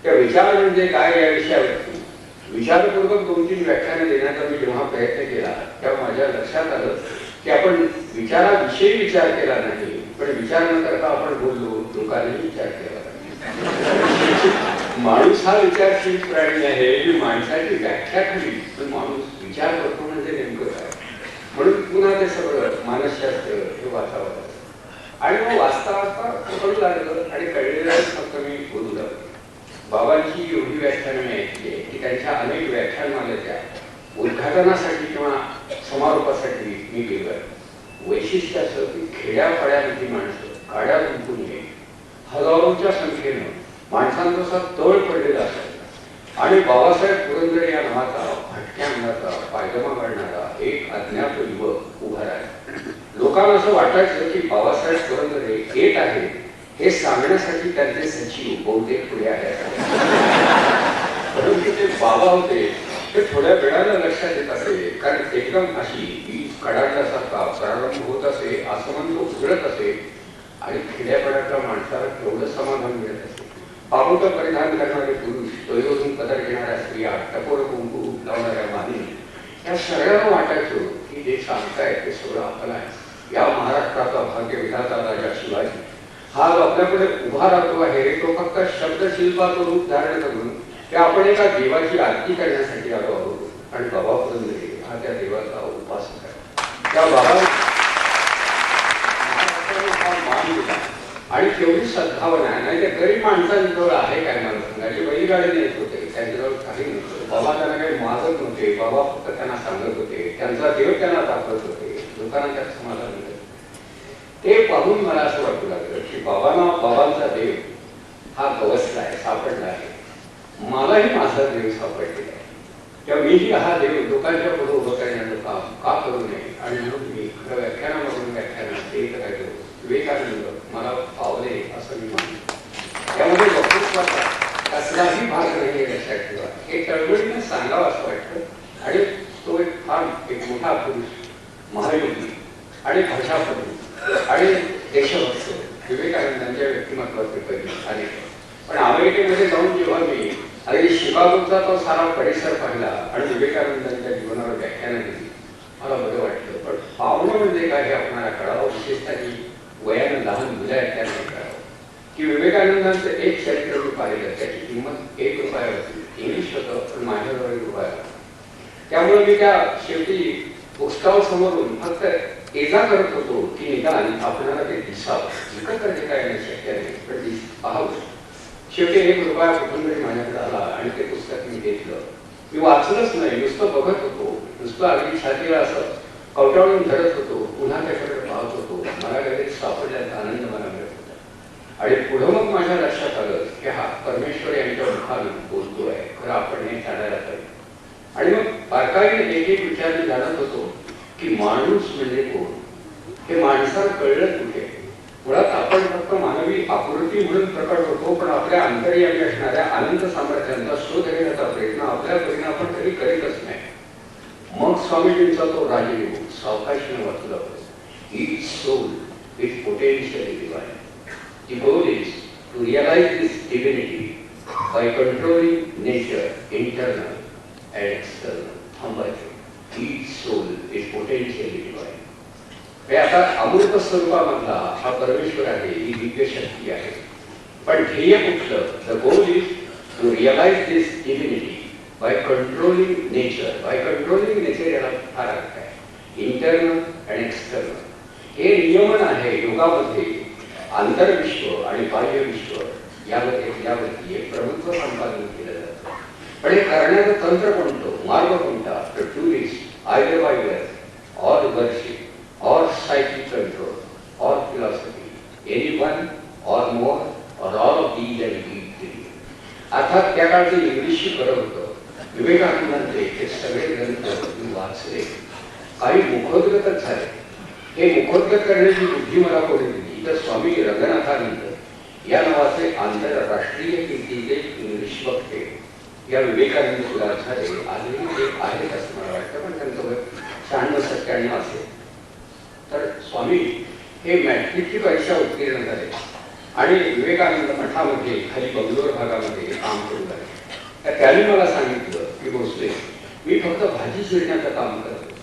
Speaker 5: त्या विचार म्हणजे काय या विषयावरती विचारपूर्वक 2-3 व्याख्याने देण्याचा मी जेव्हा प्रयत्न केला तेव्हा माझ्या लक्षात आलं की आपण विचाराविषयी विचार केला नाही, पण विचार न करता आपण बोललो, लोकांनी विचार केला. माणूस हा विचारशील प्राणी आहे ही माणसाची व्याख्या खरी, पण माणूस विचार करतो म्हणजे नेमकं काय. म्हणून पुन्हा ते सगळं मानसशास्त्र हे वाचावं आणि मग वाचता वाचता कळू लागलं आणि कळलेलं फक्त मी बोलू लागलो. बाबांची एवढी व्याख्यानं मी ऐकली की त्यांच्या अनेक व्याख्यानमालेच्या उद्घाटनासाठी किंवा समारोपासाठी मी गेलो. वैशिष्ट्य असं की खेड्यापाड्यामधली माणसं गाड्या गुंतून येईल, हजारोच्या संख्येनं माणसांचा तळ पडलेला असायचा आणि बाबासाहेब पुरंदरे या नावाचा भटक्या अंगाचा पायजमा काढणारा एक अज्ञात युवक उभा राहिला. लोकांना असं वाटायचं की बाबासाहेब पुरंदरे येत आहे हे सांगण्यासाठी त्यांचे सचिव बहुतेक पुढे आले. परंतु ते बाबा होते ते थोड्या वेळानं लक्षात येत असे, कारण एकदम अशी वीज कडाडल्यासारखा प्रारंभ होत असे, आसमंत उजळत असे आणि खेड्यापाड्यातल्या माणसाला केवढं समाधान मिळत असे. पापोट परिधान करणारे पुरुष, तोयोजून पदर घेणाऱ्या स्त्रिया, टपोर कुंकू लावणाऱ्या मानी, या सगळ्यांना वाटायचं की जे सांगतायत ते सगळं आपलं आहे. या महाराष्ट्राचा भाग्य विधाता राजा शिवाजी हा आपल्याकडे उभा राहतो आहे, तो फक्त शब्दशिल्पाचं रूप धारण करून ते आपण एका देवाची आरती करण्यासाठी आलो आहोत आणि बाबा पुरंदरे हा त्या देवाचा उपासक आहे. त्या बाबा मान दिला आणि केवढी सद्भावना आहे. नाही त्या गरीब माणसांजवळ आहे काय मला सांगायचे, बैलगाडी येत होते, त्यांच्याजवळ काही नव्हतं. बाबा त्यांना काही मागत नव्हते, बाबा फक्त त्यांना सांगत होते, त्यांचा देव त्यांना दाखवत होते, लोकांना त्यात समाधान मिळत. ते पाहून मला असं वाटू लागलं की बाबांचा देव हा गवसला आहे, सापडला आहे. मलाही माझा देव सापडलेला आहे. तेव्हा मीही हा देव लोकांच्या पुढे उभं करण्याचं काम का करू नये आणि म्हणून मी खरं व्याख्यानामधून व्याख्यानात देत राहिलो. विवेकानंद मला पावले असं मी मानतो. त्यामध्ये वक्तृत्वाचा कसलाही भाग नाही लक्षात ठेवा. हे तळमळीने सांगावं असं वाटतं आणि तो एक फार एक मोठा पुरुष, महायोगी आणि भाषापटू आणि देशभक्त विवेकानंदांच्या व्यक्तिमत्वाचे पैलू आले. पण अमेरिकेमध्ये जाऊन जेव्हा मी अगदी शिकागोचा तो सारा परिसर पाहिला आणि विवेकानंदांच्या जीवनावर व्याख्यानं दिली, मला बरं वाटलं. पण पावणं म्हणजे काय हे आपल्याला कळावं, विशेषतः की वयानं लहान मुलं आहेत त्यांना कळावं की विवेकानंदांचं एक चरित्र मी पाहिलं, त्याची किंमत 1 रुपया होती. इंग्लिश होतं पण माझ्याजवळ 1 रुपया होता. त्यामुळे मी त्या शेवटी पुस्तकाव समोरून फक्त एजा करत होतो की निदान आपल्याला ते दिसावं. विकत करणे काय शक्य नाही, पण पाहावं. शेवटी 1 रुपया कुठून तरी माझ्याकडे आला आणि ते पुस्तक मी घेतलं. मी वाचलंच नाही, नुसतं बघत होतो, नुसतं अगदी छातीला असं कवटाळून धरत होतो, पुन्हा त्याच्याकडे पाहत होतो. मला काहीतरी सापडल्याचा आनंद मला मिळत होता. आणि पुढं मग माझ्या लक्षात आलं की हा परमेश्वर यांच्या मुखाने बोलतोय, खरं आपण हे जाणायला पाहिजे. आणि मग बारकाईने एक एक विचार मी जाणत होतो की माणूस म्हणजे कोण, हे माणसाला कळलं कुठे. मुळात आपण फक्त मानवी आकृती म्हणून प्रकट होतो, पण आपल्या अंतर्यामी असणाऱ्या अनंत सामर्थ्यांचा शोध घेण्याचा प्रयत्न आपल्या परीने आपण कधी करीतच नाही. मग स्वामीजींचा तो राजयोग सावकाशीने वाचू लागतो. Each soul is potentially divine. The goal is to realize this divinity by controlling nature, internal and external. थांबायचं. Each soul is potentially divine. हे आता अमृत स्वरूपामधला हा परमेश्वर आहे, ही दिव्य शक्ती आहे. पण ध्येय कुठलं? The goal is to realise this divinity by controlling nature. By controlling nature याला फार अर्थ आहे. इंटरनल आणि एक्सटर्नल हे नियमन आहे योगामध्ये. आंतरविश्व आणि बाह्य विश्व यावरती एक प्रभुत्व संपादन केलं जातं. पण हे करण्याचं तंत्र कोणतं, मार्ग कोणता? The tool is either by wealth or worship or psychic control or philosophy, any one or more or all of these and these. अर्थात त्या काळचं इंग्लिशही बरं होतं. विवेकानंदांचे हे सगळे ग्रंथ मी वाचले, काही मुखोद्गतच झाले. हे मुखोद्गत करण्याची बुद्धी मला कोणी दिली तर स्वामी रंगनाथानंद या नावाचे आंतरराष्ट्रीय कीर्तीचे इंग्लिश वक्ते या विवेकानंद कुलात झाले. आजही ते आहेत असं मला वाटतं, पण त्यांचं वय 96-97 असेल. तर स्वामी हे मॅट्रिकची परीक्षा उत्तीर्ण झाले आणि विवेकानंद मठामध्ये खाली बंगलोर भागामध्ये काम करू लागले. तर त्यांनी मला सांगितलं की भोसले, मी फक्त भाजी चिरण्याचं काम करतो.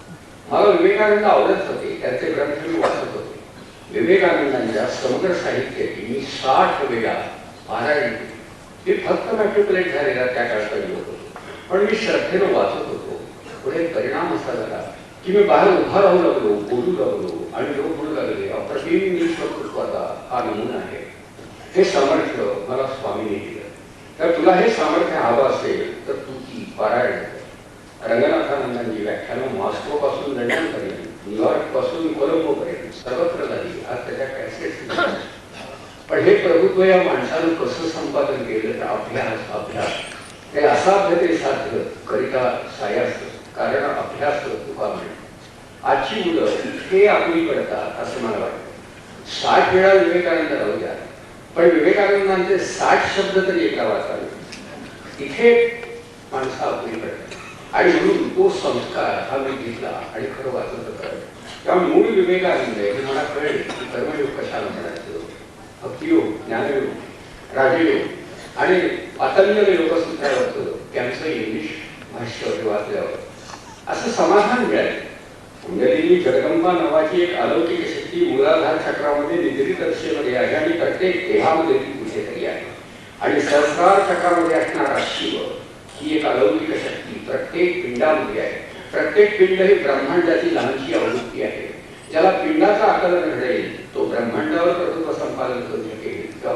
Speaker 5: मला विवेकानंद आवडत होते, त्यांचे ग्रंथ मी वाचत होते. विवेकानंदांच्या समग्र साहित्याची मी 60 वेळा पारायण केली. मी फक्त मॅट्रिक्युलेट झालेला त्या काळचा युवक होतो, पण मी श्रद्धेनं वाचत होतो. पुढे परिणाम असा झाला की मी बाहेर उभा राहू लागलो, बोलू लागलो आणि लोक बोलू लागले. अप्रतिम ईश्वरत्वाचा हा नमुना आहे. हे सामर्थ्य मला स्वामीने दिलं. तर तुला हे सामर्थ्य हवं असेल तर तू ती पारायण कर. रंगनाथानंदांची व्याख्यानं मॉस्को पासून लंडनपर्यंत, न्यूयॉर्क पासून कोलंबोपर्यंत सर्वत्र झाली. आज त्याच्या कॅसेट्स. पण हे प्रभुत्व या माणसानं कसं संपादन केलं तर अभ्यास हे असा अभ्यास साध्य करिता सायास. कारण अभ्यास तुका म्हणतो. आजची मुलं इतके आपुली पडतात असं मला वाटतं. 60 वेळा विवेकानंद राहू द्या, पण विवेकानंदांचे 60 शब्द तरी एका वाचावे. इथे माणसं आपुली पडतात आणि म्हणून तो संस्कार हा मी घेतला आणि खरं वाचत होतं. त्यामुळे मूळ विवेकानंद हे मला कळले की कर्मयोग कशाला म्हणायचं. भक्तियोग, ज्ञानयोग, राजयोग आणि अतल्य योगसूत्रावरचं त्यांचं इंग्लिश भाष्य वाचल्यावर असं समाधान मिळालं. कुंडलिनी जगदंबा नावाची एक अलौकिक शक्ती मूलाधार चक्रामध्ये निद्रित दशेमध्ये आहे आणि प्रत्येक देहामध्ये ती कुठेतरी आहे. आणि सहस्रार चक्रामध्ये असणारा शिव ही एक अलौकिक शक्ती प्रत्येक पिंडामध्ये आहे. प्रत्येक पिंड ही ब्रह्मांडाची लहानशी आवृत्ती आहे. ज्याला पिंडाचा आकलन घडेल तो ब्रह्मांडावर प्रभुत्व संपादन करू शकेल. किंवा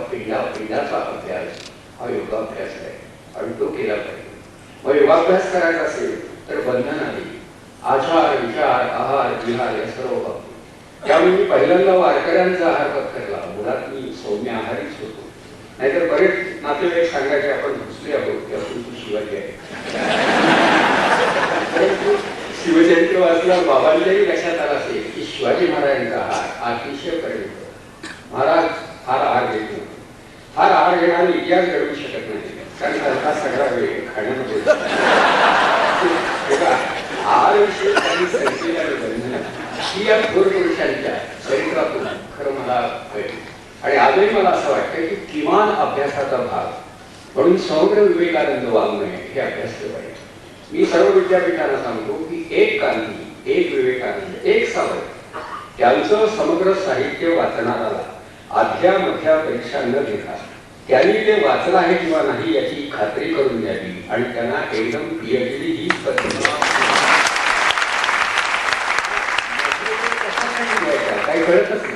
Speaker 5: पिंडाचा अभ्यास हा योगाभ्यास आहे आणि तो केला पाहिजे. मग योगाभ्यास करायचा असेल तर बंधन आहे. आचार, विचार, आहार, विहार या सर्व बाबतीत. त्यामुळे मी पहिल्यांदा वारकऱ्यांचा आहार पत्करला. मुळात मी सौम्य आहारीच होतो. नाहीतर बरेच नातेवाईक सांगायचे आपण भोसले आहोत, आपण तू शिवाजी आहे. परंतु शिवजयंती वाचला बाबांच्याही लक्षात आला असेल की शिवाजी महाराजांचा आहार अतिशय परिणत. महाराज फार आहार घेत नव्हते. फार आहार घेणारे इतिहास घडवू शकत नाही, कारण त्यांचा सगळा वेळ खाण्यामध्ये. आहार विषयी काही संकेत आणि बंधन ही या थोर पुरुषांच्या चरित्रातून खरं मला कळली. आणि आजही मला असं वाटतं की किमान अभ्यासाचा भाग म्हणून समग्र विवेकानंद वाङ्मय हे अभ्यासलं पाहिजे. मी सर्व विद्यापीठांना सांगतो की एक गांधी, एक विवेकानंद, एक सावरकर त्यांचं समग्र साहित्य वाचणाराला आध्या मध्या परीक्षा न घेता त्यांनी ते वाचलं आहे किंवा नाही याची खात्री करून द्यावी आणि त्यांना एकदम PhD ही काही कळतच नाही.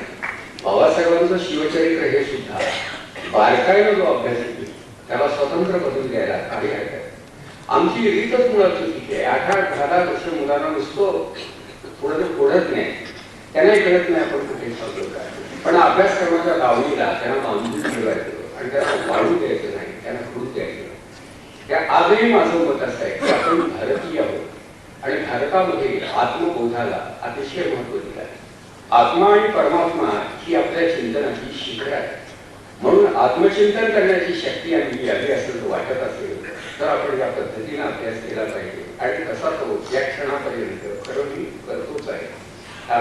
Speaker 5: बाबासाहेबांचं शिवचरित्र हे सुद्धा बारकाईनं जो अभ्यास केला त्याला स्वतंत्र बदलून द्यायला काही हरकत. आमची रीतच मुळात चुकीची आहे. 8-10 वर्ष मुलांना नुसतं पुढत नाही, त्यांनाही कळत नाही आपण कुठे चाललो काय. पण अभ्यास करण्याच्या लावणीला त्यांना बांधून ठेवायचं आणि त्यांना वाढू द्यायचं नाही, त्यांना कृत द्यायचं नाही. त्या आजही माझं मत असं आहे की आपण भारतीय आहोत आणि भारतामध्ये आत्मबोधाला अतिशय महत्त्व दिलं आहे. आत्मा आणि परमात्मा ही आपल्या चिंतनाची शिखर आहे. म्हणून आत्मचिंतन करण्याची शक्ती आम्ही यावी असं वाटत असेल तर आपण या पद्धतीने अभ्यास केला पाहिजे. आणि कसा तो या क्षणापर्यंत खरं मी करतोच आहे.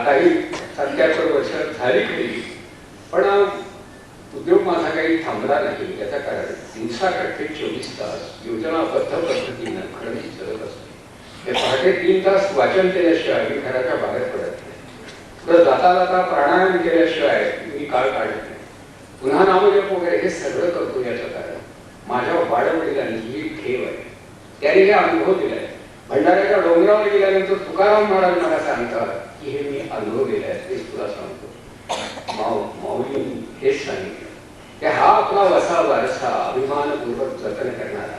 Speaker 5: काही 77 वर्ष झाली खरी, पण उद्योग माझा काही थांबला नाही. याचं कारण दिवसाकाठी 24 तास योजनाबद्ध पद्धतीनं खरं मी चलत असतो. हे पहाटे 3 तास वाचन केल्याशिवाय मी घराच्या बाहेर पडत नाही. तर जाता जाता प्राणायाम केल्याशिवाय मी काळ काढत नाही. पुन्हा नामजप वगैरे हे सगळं करतो. याचं कारण माझ्या वाडवडिलांची ही ठेव आहे. त्यांनी हे अनुभव दिलाय. भंडाऱ्याच्या डोंगरावर गेल्यानंतर तुकाराम महाराज मला सांगतात की हे मी अनुभवलेलं आहे, तेच तुला सांगतो. माऊली हेच सांगितलं की हा आपला वसा वारसा अभिमानपूर्वक जतन करणारा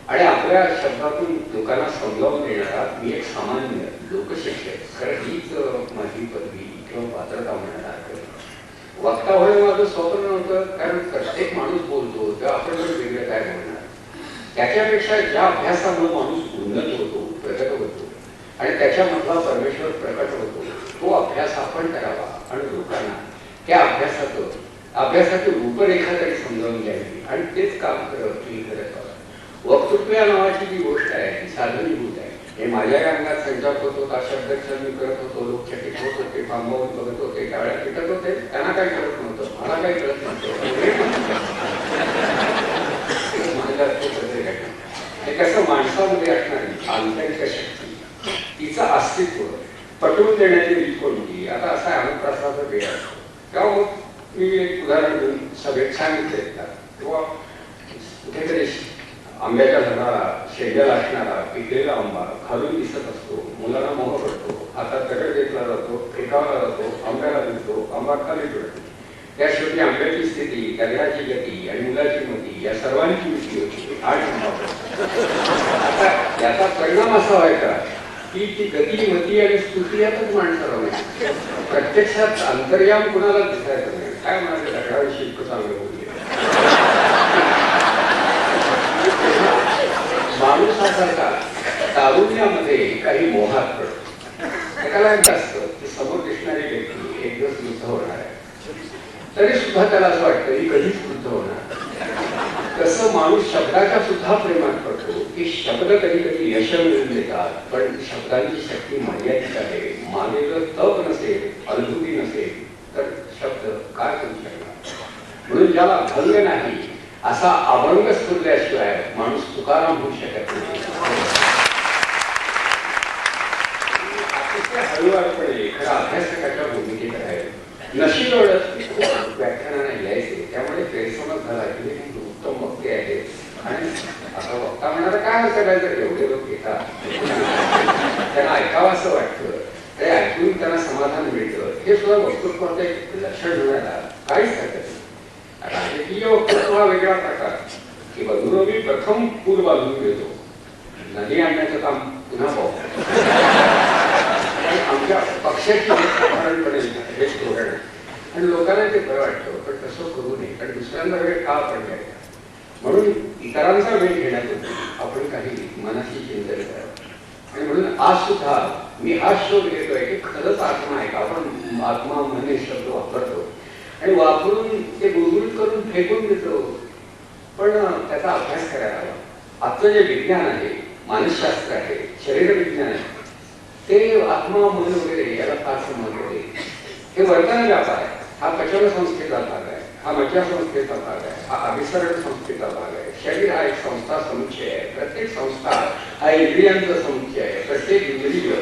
Speaker 5: आणि आपल्या शब्दातून लोकांना समजावून देणारा मी एक सामान्य लोकशिक्षक. खरं हीच माझी पदवी किंवा पात्रता म्हणणार. वक्ता होणे माझं स्वप्न नव्हतं, कारण प्रत्येक माणूस बोलतो तेव्हा आपण वेगळं काय बोलणार. त्याच्यापेक्षा ज्या अभ्यासामुळे माणूस उन्नत होतो, प्रगत होतो आणि त्याच्यामधला परमेश्वर प्रकट होतो, तो अभ्यास आपण करावा आणि लोकांना त्या अभ्यासाची रूपरेखा तरी समजावून घ्यावी. आणि तेच काम करत वक्तृत्व या नावाची जी गोष्ट आहे ती साधनीभूत आहे. हे माझ्या अंगात संचार होत होता, शब्दक्षर मी करत होतो, लोक चकित होत होते, थांबवून बघत होते, टाळ्या पिटत होते. त्यांना काही कळत नव्हतं, मला काही कळत नव्हतं. हे कसं माणसामध्ये असणारी आंतरिक शक्ती, तिचं अस्तित्व पटवून देण्याची रीत कोणती. आता असा अनुप्रसाचा वेळ असतो तेव्हा मग मी एक उदाहरण देऊन सभेत सांगितले किंवा कुठेतरी आंब्याच्या झाडाला शेंड्याला असणारा पिकलेला आंबा खालून दिसत असतो, मुलांना मोह पडतो, हातात दगड घेतला जातो, फेकावला जातो, आंब्याला दिसतो, आंबा खाली पडतो. त्या शेवटी आंब्याची स्थिती, दगडाची गती आणि मुलाची मती या सर्वांची विषय होती. आता याचा परिणाम असा व्हायचा की ती गती, मती आणि स्तुती यातच माणसाला नाही. प्रत्यक्षात अंतर्याम कुणाला दिसायचं नाही. काय म्हणाले दगडाविषयी इतकं चांगलं बोलले. माणूस हा सारखा तारुण्यामध्ये काही मोहात पडतो. एकाला एक असतं की समोर दिसणारी व्यक्ती एक दिवस वृद्ध होणार आहे, तरी सुद्धा त्याला असं वाटतं की कधीच वृद्ध होणार. तसं माणूस शब्दाच्या सुद्धा प्रेमात पडतो की शब्द कधी कधी यश मिळून देतात, पण शब्दांची शक्ती मर्यादित आहे. मागे जर तप नसेल, अनुभूती नसेल तर शब्द काय करू शकणार. म्हणून ज्याला भंग नाही असा अभंग स्फुरल्याशिवाय माणूस तुकाराम होऊ शकत नाही. अतिशय हळूवारपणे खरं अभ्यासकाच्या भूमिकेत आहे. नशीब एवढंच व्याख्यानाने लिहायचे, त्यामुळे गैरसमज झाला की हे उत्तम वक्ते आहेत आणि आता वक्ता म्हणणारा काय असं काय जर एवढे लोक येतात त्यांना ऐकावं असं वाटतं, ते ऐकून त्यांना समाधान मिळतं, हे सुद्धा वक्तृत्वाचं एक लक्षण होण्याला काहीच हरकत नाही. राजकीय वक्तृत्व हा वेगळा प्रकार की बंधुरोगी प्रथम पूर बांधून घेतो, नदी आणण्याचं काम पुन्हा पाहू. आमच्या पक्षाची साधारणपणे हेच धोरण आहे आणि लोकांना ते बरं वाटतं, पण तसं करू नये. कारण दुसऱ्यांना वेळ का आपण घ्यायचा. म्हणून इतरांचा वेळ घेण्यापूर्वी आपण काही मनाची चिंतन करावं. आणि म्हणून आज सुद्धा मी हा शोध घेतोय की खरंच आत्मा आहे का. आपण आत्मा मन हे शब्द वापरतो आणि वापरून ते गुळगुळीत करून फेकून देतो, पण त्याचा अभ्यास करायला हवा. आजचं जे विज्ञान आहे, मानसशास्त्र आहे, शरीर विज्ञान आहे, ते आत्मा मन वगैरे याला याला फारसं महत्व देईल. हे वर्तन व्यापार आहे, हा पचन संस्थेचा भाग आहे, हा मज्जा संस्थेचा भाग आहे, हा अभिसरण संस्थेचा भाग आहे. शरीर हा एक संस्था समुच्चय आहे. प्रत्येक संस्था हा इंद्रियांचा समुच्चय आहे. प्रत्येक इंद्रिय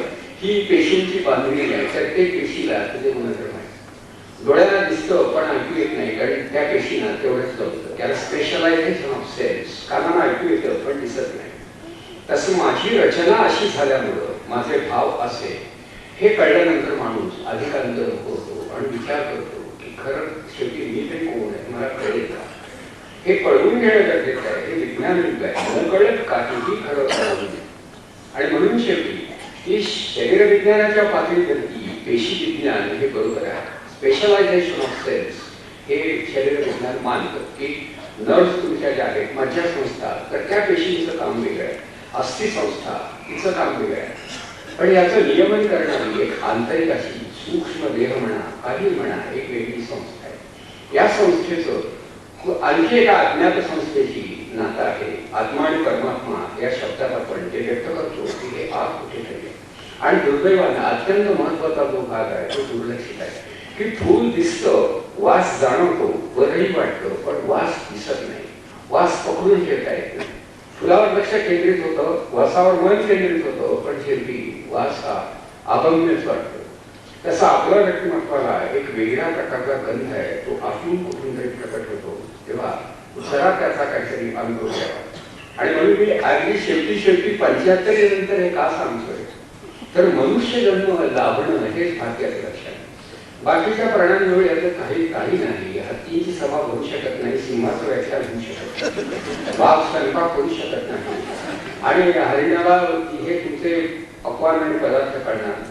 Speaker 5: ही पेशींची बांधणी आहे. प्रत्येक पेशीला तुझे गुणधर्म आहे. डोळ्याला दिसतं पण ऐकू येत नाही, कारण त्या पेशींना तेवढंच जमतं. त्याला स्पेशलायझेशन ऑफ सेल्स. कानाला ऐकू येतं पण दिसत नाही. तसं माझी रचना अशी झाल्यामुळं माझे भाव असे हे कळल्यानंतर माणूस अधिकांत होतो आणि विचार करतो की खरं शेवटी मी तरी कोण आहे, मला कळेल का? हे कळवून घेणं गरजेचं आहे. हे विज्ञान युग आहे. न कळत काहीही खरं कळवून घे. आणि म्हणून शेवटी ही शरीर विज्ञानाच्या पातळीवरती पेशी विज्ञान हे बरोबर आहे. स्पेशलायझेशन ऑफ सेल्स हे शरीर विज्ञान मानतं की नर्व्स तुमच्या ज्या आहेत, मज्जा संस्था, तर त्या पेशींचं काम वेगळं आहे. अस्थि संस्था तिचं काम वेगळं आहे. पण याचं नियमन करणारी एक आंतरिक अशी सूक्ष्म देह म्हणा, काही म्हणा, एक वेगळी संस्था आहे. या संस्थेचं आणखी एका अज्ञात संस्थेची नातं आहे. आत्मा आणि परमात्मा या शब्दात आपण जे व्यक्त करतो की हे आत कुठेतरी. आणि दुर्दैवानं अत्यंत महत्वाचा जो भाग आहे तो दुर्लक्षित आहे की फूल दिसतं, वास जाणवतो, वरही वाटतं, पण वास दिसत नाही, वास पकडून ठेवता येत नाही. फुलावर लक्ष केंद्रित होतं, वासावर मन केंद्रित होतं, पण शेवटी वास हा अगम्यच वाटतो. तसा आपल्या व्यक्तिमत्वाला एक वेगळ्या प्रकारचा गंध आहे. तो आतून कुठून तरी प्रकट होतो. तेव्हा जरा त्याचा काहीतरी अनुभव घ्यावा. आणि म्हणून मी अगदी शेवटी 75 नंतर हे का सांगतोय तर मनुष्य जन्म लाभणं हेच भाग्याचं लक्षण. बाकीच्या प्राण्यांजवळ याचं काही नाही. हत्तीची सभा भरू शकत नाही, सिंहाचं व्याख्यान होऊ शकत नाही, वाघ स्वयंपाक करू शकत नाही, आणि हरिणाला हे तुमचे अपवान आणि पदार्थ करणार.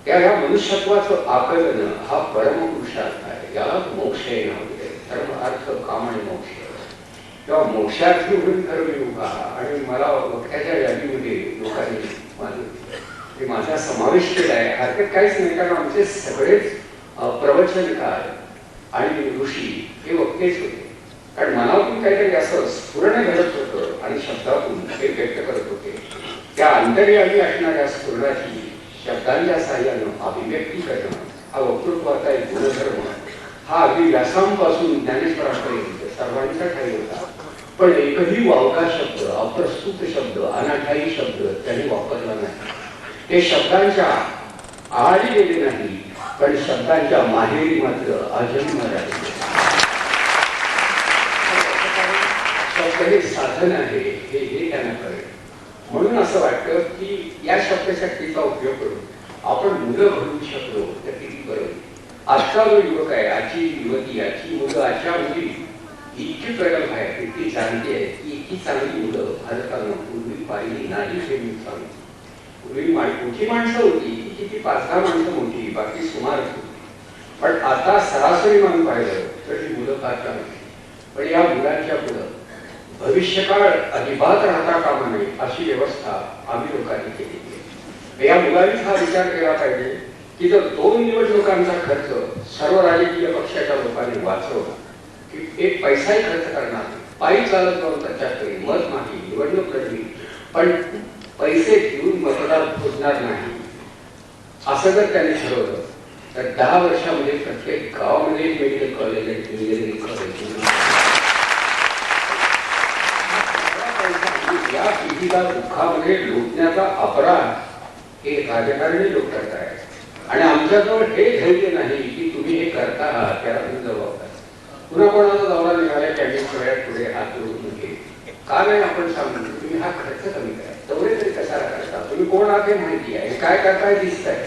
Speaker 5: त्या ह्या मनुष्यत्वाचं आकलन हा परमपुरुषार्थ आहे. याला मोक्ष हे नाव दिले. धर्म, अर्थ, काम आणि मोक्ष. तेव्हा मोक्षार्थी म्हणून खरं मी उभा. आणि मला वक्त्याच्या यादीमध्ये लोकांनी माझा समावेश केला आहे. हरकत काहीच नाही, कारण आमचे सगळेच प्रवचनकार आणि ऋषी हे वक्तेच होते. कारण मनातून काहीतरी असं स्फुरण घडत होतं आणि शब्दातून ते व्यक्त करत होते. त्या अंतर्यामी असणाऱ्या स्फुरणाची शब्दांच्या साह्यानं अभिव्यक्ती करणं हा वक्तृत्वाचा एक गुणधर्म. हा अगदी व्यासांपासून ज्ञानेश्वरापर्यंत सर्वांचा ठाई होता. पण एकही वावगा शब्द, अप्रस्तुत शब्द, अनाठायी शब्द त्यांनी वापरला नाही. ते शब्दांच्या आहारी गेले नाही, पण शब्दांच्या माहेरी मात्र अजन्म राहिले. शब्द हे साधन आहे हे त्यांना कळेल. म्हणून असं वाटतं की या शब्दशक्तीचा उपयोग करून आपण मुलं घडवू शकलो तर किती बरं. आजचा जो युवक आहे, आजची युवती, आजची मुलं, आजच्या मुली इतकी प्रगल्भ आहे, इतकी जाणती आहे की इतकी चांगली मुलं भारतानं पूर्वी पाहिली नाही हे मी सांगतो. पूर्वी मोठी माणसं होती की ती 5-10 माणसं मोठी, बाकी सुमार होती. पण आता सरासरी म्हणून पाहिलं तर ही मुलं फार चांगली. पण या मुलांच्या पुढं भविष्यकाळ अजिबात राहता कामा नये अशी व्यवस्था आम्ही लोकांनी केली आहे. या मुलांनीच हा विचार केला पाहिजे की जर 2 निवडणुकांचा खर्च सर्व राजकीय पक्षाच्या लोकांनी वाचवला की एक पैसाही खर्च करणार, पायी चालत जाऊन त्याच्याकडे मत नाही, निवडणूक लढली, पण पैसे घेऊन मतदार पोचणार नाही, असं जर त्यांनी ठरवलं तर 10 वर्षामध्ये प्रत्येक गावामध्ये मेडिकल कॉलेज आणि इंजिनिअरिंग कॉलेज. या पिढीला दुःखामध्ये लुटण्याचा अपराध हे राजकारणी लोक करत आहेत. आणि आमच्याजवळ हे धैर्य नाही की तुम्ही हे करता आहात त्याला तुम्ही जबाबदार. पुन्हा कोणाचा दौरा निघाला कॅन्टीन सगळ्यात पुढे हात जोडून घे. का नाही आपण सांगू तुम्ही हा खर्च कमी करा, दौरे तरी कशाला करता, तुम्ही कोण आहात हे माहिती आहे, काय करताय दिसतंय,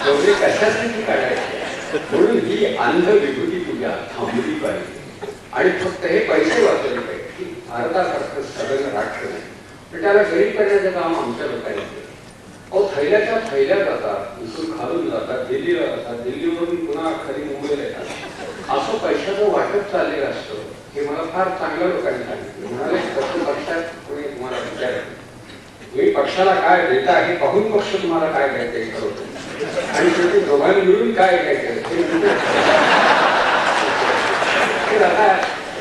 Speaker 5: दौरे कशासाठी काढायचे. म्हणून ही अंध विभूती तुझ्या थांबली पाहिजे आणि फक्त हे पैसे वाचवले पाहिजे. भारतासारखं सगळं राष्ट्र नाही तर त्याला गरीब करण्याचं काम आमच्या लोकांनी केलं. अहो थैल्याच्या थैल्या जातात, इथून खालून जातात, दिल्लीला जातात, दिल्लीवरून पुन्हा खाली मुंबईला येतात. असं पैशाचं वाटप चाललेलं असतं हे मला फार चांगल्या लोकांनी सांगितलं. म्हणाले तसं पक्षात कोणी तुम्हाला विचारलं, तुम्ही पक्षाला काय देता हे पाहून पक्ष तुम्हाला काय द्यायचं हे ठरवतो आणि शेवटी दोघांनी मिळून काय द्यायचं आता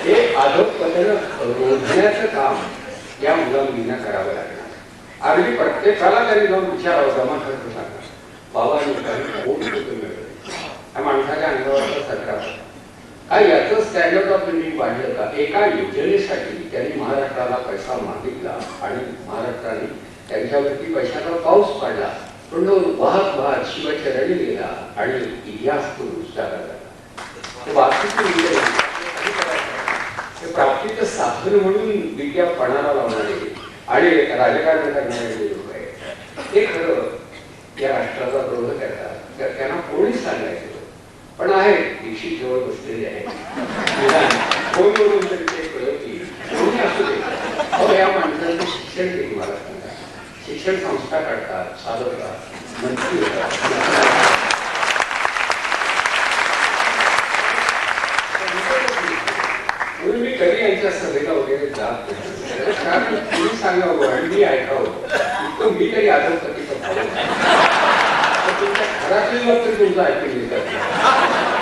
Speaker 5: हे अधोपतन रोधण्याचं काम या मुलांना करावं लागणार. अगदी प्रत्येकाला त्यांनी जाऊन विचारावं, जमा खर्च सांगा, बाबांनी काही खूप मिळवले, त्या माणसाच्या अंगावरचा सत्रा काय याचं स्टँडर्ड ऑफ लिव्हिंग वाढलं का? एका योजनेसाठी त्यांनी महाराष्ट्राला पैसा मागितला आणि महाराष्ट्राने त्यांच्यावरती पैशाचा पाऊस पाडला, पण वाहत वाहत शिवचरणी गेला आणि इतिहास तो झाला. प्राप्तीचं साधन म्हणून विद्या पणाला लावणारे आणि राजकारण करणारे लोक आहेत, ते खरं या राष्ट्राचा द्रोह करतात. त्यांना कोणी सांगायचं? पण आहे दीक्षित जवळ बसलेले आहे, फोनवरून तरी ते कळतील, कोणी असू दे. या माणसाचं शिक्षण किती मला सांगा. शिक्षण संस्था काढतात, चालवतात, मंत्री होतात. म्हणून मी कधी यांच्या सभेला वगैरे जात नाही, कारण तुम्ही सांगावं आणि मी ऐकावं, इतकं मी तरी आदरपतीचं भाव तुमच्या घरातील लोक तरी तुमचं ऐकून घेतात,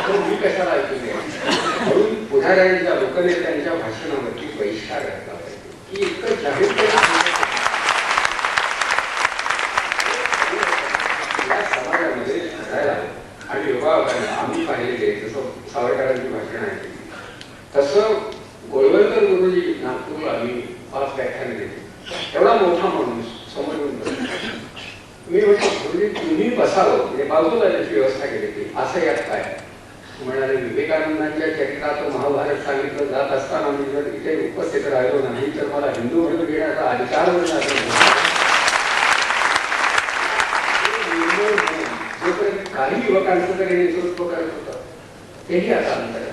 Speaker 5: तर मी कशाला ऐकून घ्यायचं? म्हणून पुढाऱ्यांच्या लोकनेत्यांच्या भाषणावरती बहिष्कार घातला पाहिजे की इतकं जाहीरपणे या समाजामध्ये घडायला. आणि योगायोगाने आम्ही पाहिलेले जसं सावरकरांची भाषण ऐकली तसं गोळवलकर गुरुजी नागपूरला आम्ही 5 व्याख्यान देते. एवढा मोठा माणूस समोर येऊन बसला. मी म्हटलं गुरुजी तुम्ही बसावं, म्हणजे बाजूला त्याची व्यवस्था केली होती. असं यात काय म्हणाले, विवेकानंदांच्या चरित्रात महाभारत सांगितलं जात असताना मी जर इथे उपस्थित राहिलो नाही तर मला हिंदू म्हणून घेण्याचा अधिकार जोपर्यंत काही युवकांचं तरी नेतृत्व करत होतं तेही आता अंतर.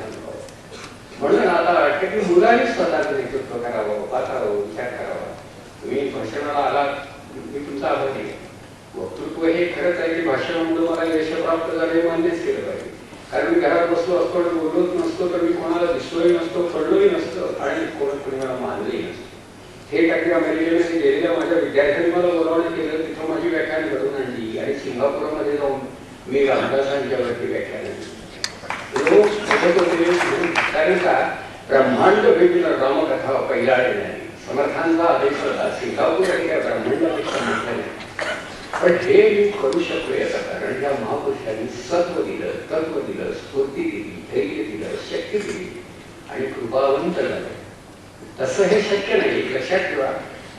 Speaker 5: म्हणून आता वाटतं की मुलांनी स्वतःचं नेतृत्व करावं, वाचावं, विचार करावा. तुम्ही भाषणाला आलात, मी तुमचा आभारी आहे. वक्तृत्व हे खरंच आहे की भाषणामुळे मला यश प्राप्त झाले मान्यच केलं पाहिजे. कारण मी घरात बसलो असतो आणि बोललोच नसतो तर मी कोणाला दिसलोही नसतो, पडलोही नसतो आणि कोणी मला मानलंही नसतं. हे टाकी अमेरिकेमध्ये गेलेल्या माझ्या विद्यार्थ्यांनी मला बोलावणं केलं, तिथं माझी व्याख्यान घडून आणली आणि सिंगापूरमध्ये जाऊन मी रामदासांच्यावरती व्याख्यान आणली. कारण का ब्रह्मांड भेटून रामकथा पहिला येणारी समर्थांचा आदेश होता. सिंगापूर आणि त्या ब्रह्मांडापेक्षा मोठा नाही, पण हे मी करू शकलो याचं कारण या महापुरुषांनी सत्व दिलं, तत्व दिलं, स्फूर्ती दिली, धैर्य दिलं, शक्ती दिली आणि कृपावंत झालं. तसं हे शक्य नाही. लक्षात ठेवा,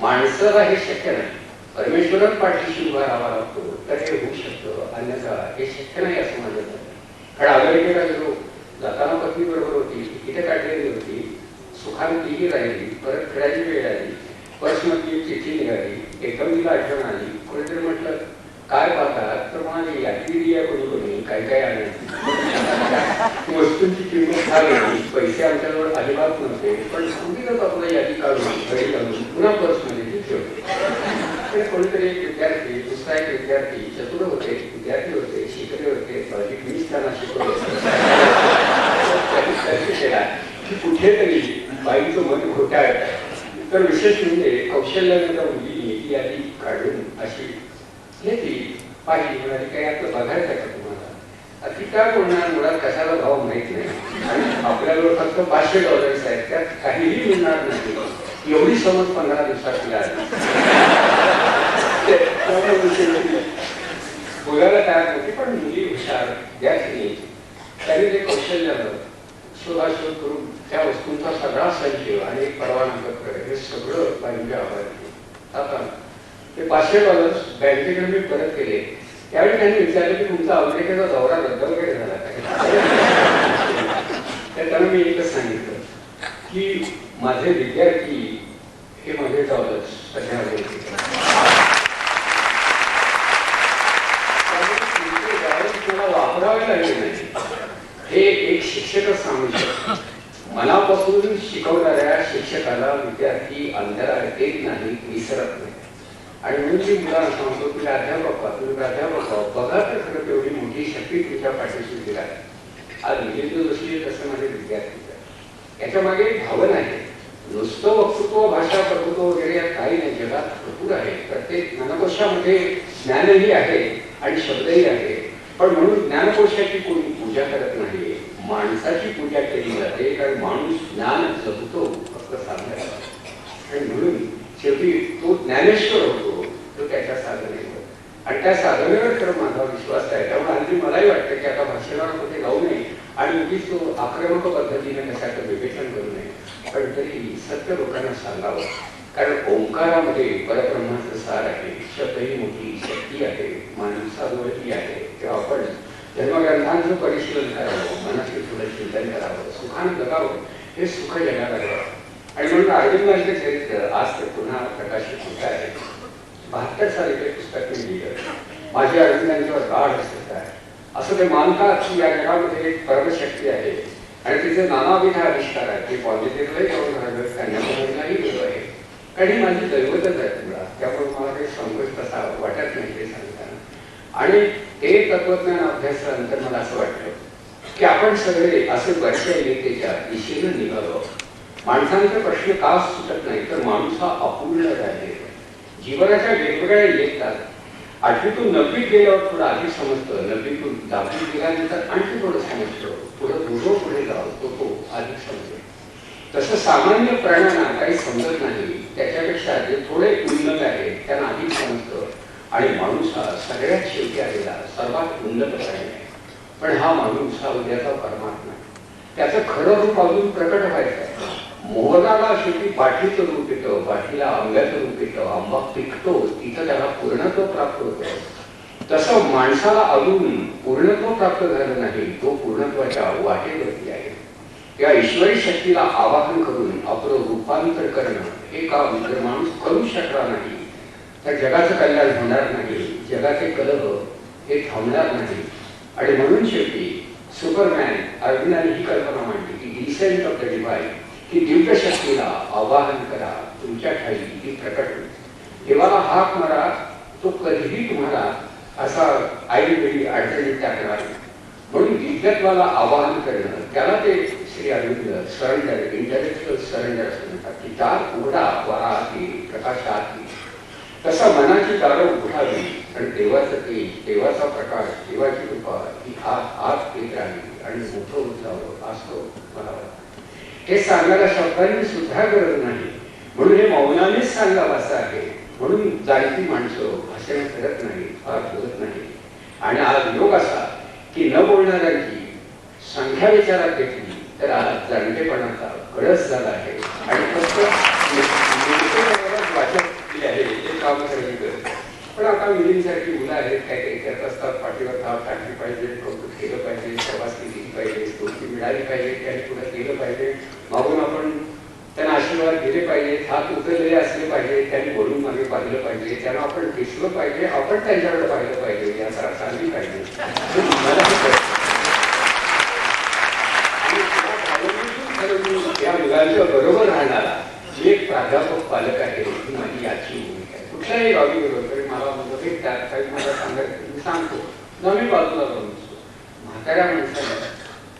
Speaker 5: माणसाला हे शक्य नाही. परमेश्वरच पाठीशी उभा राहावा लागतो तर हे होऊ शकतं, अन्यथा हे शक्य नाही असं माझं म्हणणं. कारण अमेरिकेला गेलो, जाताना पत्नी बरोबर होती, तिकीट काढलेली होती, सुखाने तीही राहिली, परत फिरायची वेळ आली, पर्समधली चिठ्ठी निघाली, एकदम तिला आठवण आली. कोणीतरी म्हटलं काय पाहतात, तर म्हणाली यादी दिया कोणी काय काय आणायची, वस्तूंची किंमत फार होती, पैसे आमच्याजवळ अजिबात नव्हते, पण सांगितलं आपलं यादी काढून घरी घालून पुन्हा पर्समध्ये ती ठेवली. कोणीतरी एक विद्यार्थी, दुसरा एक विद्यार्थी, चतुर होते, विद्यार्थी होते, शिकले होते, मीच त्यांना शिकवले केला की कुठेतरी बाईचं मन घोटाळत. तर विशेष म्हणजे कौशल्यानंतर मुलीने ती यादी काढून अशी घेतली, पाहिली, म्हणाली काय आपलं बघायचं का तुम्हाला? ती काय बोलणार, मुळात कशाला भाव माहित नाही आणि आपल्याजवळ फक्त $500 आहेत, त्यात काहीही मिळणार नाही, एवढी समज 15 दिवसात तिला आली. बोलायला तयार होती, पण मुली हुशार द्यायची. त्यांनी ते कौशल्य शोधाशोध करून त्या वस्तूंचा सगळा संचय आणि एक परवाना पत्र हे सगळं पाहिजे आभार. आता ते $500 बँकेकडे मी परत केले. त्यावेळी त्यांनी विचारलं की तुमचा अमेरिकेचा दौरा रद्द वगैरे झाला काय? तर त्यांना मी एकच सांगितलं की माझे विद्यार्थी हे माझे डॉलर्स सध्या वापरावे लागले नाही. हे एक शिक्षकच सांगू शकतो. मनापासून शिकवणाऱ्या शिक्षकाला विद्यार्थी अंधारात येत नाही, विसरत नाही. आणि म्हणून मी मुलांना सांगतो की तुम्ही प्राध्यापक बघा तर खरं तेवढी मोठी शक्ती तुमच्या पाठीशी दिला आहे. आज मिलिंद जोशी तसं माझे विद्यार्थी. याच्या मागे भावना आहे. नुसतं वक्तृत्व, भाषा, प्रभुत्व वगैरे काही नाही, जगात भरपूर आहे. प्रत्येक ज्ञानकोशामध्ये ज्ञानही आहे आणि शब्दही आहे. पण म्हणून ज्ञानकोशाची कोणी पूजा करत नाही, माणसाची पूजा केली जाते. कारण माणूस ज्ञान जगतो फक्त सांगायला. आणि म्हणून शेवटी तो ज्ञानेश्वर होतो. त्याच्या साधनेवर, आणि त्या साधनेवर खरं माझा विश्वास आहे. त्यामुळे हल्ली मलाही वाटतं की आता भाषणामध्ये जाऊ नये आणि उगीच तो आक्रमक पद्धतीने कशाचं विवेचन करू नये, पण तरी सत्य लोकांना सांगावं. कारण ओंकारामध्ये परब्रह्माचं सार आहे, शतही मोठी शक्ती आहे, माणसाजवळ ती आहे. तेव्हा आपण धर्मग्रंथांचं परिशीलन करावं, मनाशी थोडं चिंतन करावं, सुखानं जगावं, हे सुख जगाला द्यावं. आणि म्हणून अरविंदांचे चरित्र आज ते पुन्हा प्रकाशित होत आहे. 72 साली ते पुस्तक मी लिहिलं. माझ्या अरविंदांच्यावर गाढ असत आहे. असं ते मानतात की या जगामध्ये एक परमशक्ती आहे आणि तिचे नानाविध आविष्कार आहेत. ते पॉझिटिव्हलाही करून राहिलं, कन्याकुमारीलाही गेलो आहे. कारण ही माझी दैवतच आहे तुला, त्यामुळे मला काही संकोच तसा वाटत नाही ते सांगताना. आणि ते तत्वज्ञान अभ्यासानंतर मला असं वाटलं की आपण सगळे असे वर्षा एकेच्या दिशेनं निघालो. माणसांचे प्रश्न का सुटत नाही तर माणूस हा अपूर्ण राहिले. जीवनाच्या वेगवेगळ्या येतात. 8वीतून 9वीत गेल्यावर थोडं अधिक समजतं, 9वीतून 10वीत गेल्यानंतर आणखी थोडं समजतं, पुढे जावं तो अधिक समजेल. तसं सामान्य प्राण्यांना काही समजत नाही, त्याच्यापेक्षा जे थोडे उन्नत आहे त्यांना अधिक समजतं. आणि माणूस हा सगळ्यात शेवटी आलेला सर्वात उन्नत प्राणी आहे. पण हा माणूस हा उद्याचा परमात्मा, त्याचं खरं रूप अजून प्रकट व्हायचं आहे. मोहनाला शेवटी बाटलीचं रूप येतं, बाटलीला आंब्याचं रूप येतं, आंबा पिकतो, तिथं त्याला पूर्णत्व प्राप्त होतं. तसं माणसाला अजून पूर्णत्व प्राप्त झालं नाही, तो पूर्णत्वाच्या वाटेवरती आहे. या ईश्वरी शक्तीला आवाहन करून आपलं रूपांतर करणं हे काम जर माणूस करू शकला नाही तर जगाचं कल्याण होणार नाही, जगाचे कलह हे थांबणार नाही. आणि म्हणून शेवटी सुपरमॅन अरविंदांनी ही कल्पना मांडली की डिसेंट ऑफ द डिवाइन, की दिव्य शक्तीला आवाहन करा, तुमच्या ठाई ती प्रकट होईल. देवाला हाक मारा, तो कधीही तुम्हाला असा ऐनवेळी अडचणीत टाकणार. म्हणून दिव्यत्वाला आवाहन करणं त्याला ते Shri Aurobindo surrender, intellectual surrender असं म्हणतात की दार उघडा वरात येईल, प्रकाशात येईल. तसं मनाची दारं उघडावी आणि देवाचं तेज, देवाचा प्रकाश, देवाची कृपा ही आत येत राहिली आणि मोठं होत जावं असं मला वाटतं. हे सांगायला शब्दांनी सुद्धा गरज नाही, म्हणून हे मौनानेच सांगावं असं आहे. म्हणून जाणती माणसं भाषण करत नाही, फार बोलत नाही. आणि आज योग असा की न बोलणाऱ्यांची संख्या विचारात घेतली तर आज जाणतेपणाचा कळस झाला आहे. आणि फक्त वाचक आहे हे काम करायचं. पण आता मुलींसारखी मुलं आहेत, काय काही करत असतात, पाठीवर धाव टाकली पाहिजे, कौतुक केलं पाहिजे, शबासकी दिली पाहिजे, स्तोत्री मिळाली पाहिजे, त्यांनी पुढे केलं पाहिजे, मागून आपण त्यांना आशीर्वाद दिले पाहिजे, हात उचललेले असले पाहिजे, त्यांनी बोलून मागे पाहिलं पाहिजे, त्यांना आपण दिसलं पाहिजे, आपण त्यांच्याकडे पाहिलं पाहिजे, याचा अर्थ आली पाहिजे. या मुलांच्या बरोबर राहणारा मी एक प्राध्यापक पालक आहे, ही माझी याची भूमिका आहे. कुठल्याही गावी गेलो तरी मला मुलं भेटतात, काही मला सांगायचं मी सांगतो ना, मी बाजूला जाऊन बसतो. म्हाताऱ्या माणसाला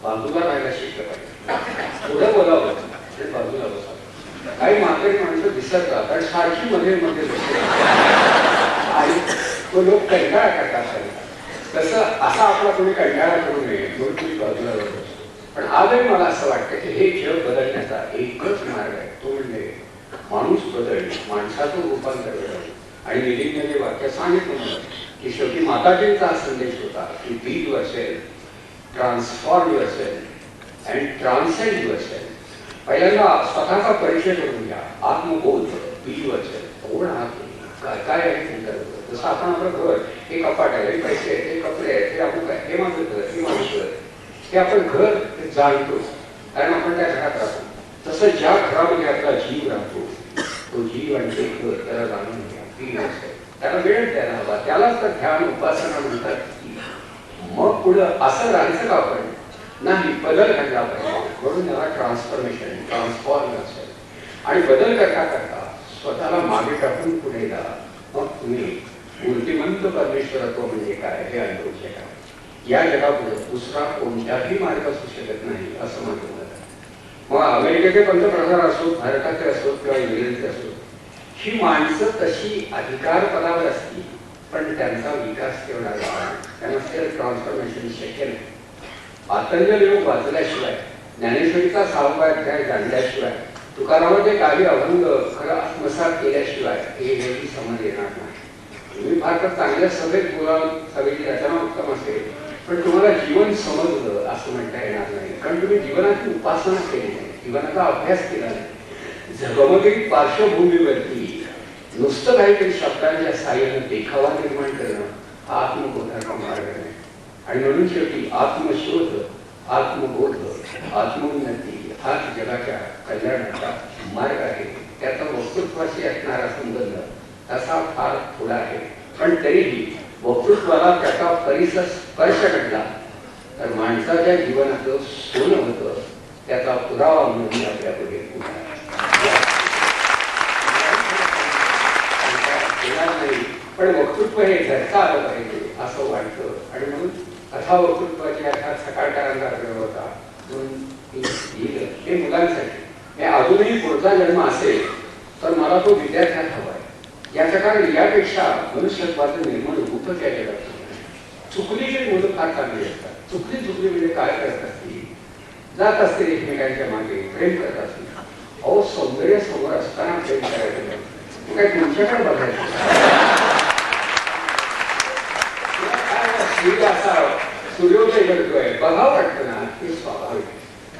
Speaker 5: बाजूला राहायला शिकलं पाहिजे, पुढं बोलावं आणि बाजूला बसावं. काही म्हातारी माणसं दिसतात आणि सारखी मध्ये मध्ये आणि तो लोक कंटाळा करतात. तसं असा आपला कोणी कंटाळा करू नये म्हणून तुम्ही बाजूला जाऊ. पण आजही मला असं वाटतं की हे जग बदलण्याचा एकच मार्ग आहे, तो म्हणजे माणूस बदल, माणसाचं रूपांतर घडवणं. आणि मिलिंदने वाक्य सांगितलं मला की शेवटी माताजींचा संदेश होता की be yourself, transform yourself and transcend yourself. पहिल्यांदा स्वतःचा परिचय करून घ्या, आत्मबोध, बी युअरसेल्फ. कोण आहात, काय आहे तुमचं. जसं आपण आपलं घर, हे कपाट आहे, हे पैसे आहेत, हे कपडे आहेत, हे आपण काय, हे माझं घर, हे माझं घर, हे आपण घर जाणतो कारण आपण त्या घरात राहतो. तसं ज्या घरामध्ये आपला जीव राहतो तो जीव आणि ते घर त्याला जाणून घ्या, त्याला वेळ द्यायला हवा. त्यालाच तर ध्यान उपासना म्हणतात. मग पुढं असं राहायचं का आपण नाही, बदल घडला पाहिजे. म्हणून त्याला ट्रान्सफॉर्मेशन, ट्रान्सफॉर्म असेल. आणि बदल करता करता स्वतःला मागे टाकून पुढे जा, मग तुम्ही मूर्तिमंत परमेश्वरत्व म्हणजे काय हे अनुभवू शकाल. या जगापुढे दुसरा कोणताही मार्ग असू शकत नाही असं म्हटलं जातं. मग अमेरिकेचे पंतप्रधान असो, भारताचे असो किंवा इंग्लंडचे असो, ही माणसं तशी अधिकार पदावर असतील पण त्यांचा विकास तेवढा झाला, त्यांना सेल्फ ट्रान्सफॉर्मेशन शक्य नाही. पातंजल योग वाचल्याशिवाय, ज्ञानेश्वरीचा 6वा अध्याय जाणल्याशिवाय, तुकारामाचे काही अभंग खरं आत्मसात केल्याशिवाय हे वेगळी समज येणार नाही. तुम्ही फार तर चांगल्या सभेत बोला, सभेची रचना उत्तम असेल, पण तुम्हाला जीवन समजलं असं म्हणता येणार नाही, कारण तुम्ही जीवनाची उपासना केली नाही, जीवनाचा अभ्यास केला नाही. जगमगिरी पार्श्वभूमीवरती नुसतं काहीतरी शब्दांच्या साह्याने देखावा निर्माण करणं हा आत्मबोधाचा मार्ग नाही. आणि म्हणून शेवटी आत्मशोध, आत्मबोध, आत्मोन्नती हाच जगाच्या कल्याणाचा मार्ग आहे. त्याचा वक्तृत्वाशी असणारा संबंध तसा फार थोडा आहे, पण तरीही वक्तृत्वाला त्याचा परिसर स्पर्श घडला तर माणसाच्या जीवनाचं सोनं होतं, त्याचा पुरावा म्हणून आपल्यापुढे नाही. पण वक्तृत्व हे घडता आलं पाहिजे असं वाटतं. आणि म्हणून कथा वक्तृत्वाची अर्थात सकाळकारांचा आग्रह होता, म्हणून ते मुलांसाठी अजूनही पुढचा जन्म असेल तर मला तो विद्यार्थ्यात हवा आहे. याचं कारण यापेक्षा मनुष्यत्वाचं निर्माण रूप त्या जगात चुकलेली मुलं फार चांगली असतात. चुकली म्हणजे काय करत असतील, जात असतील एकमेकांच्या मागे, प्रेम करत असतील. अहो सौंदर्य समोर असताना प्रेम करायचं काय तुमच्याकडे बघायचं असा सूर्योदय घडतोय बघावं वाटतं ना, हे स्वाभाविक.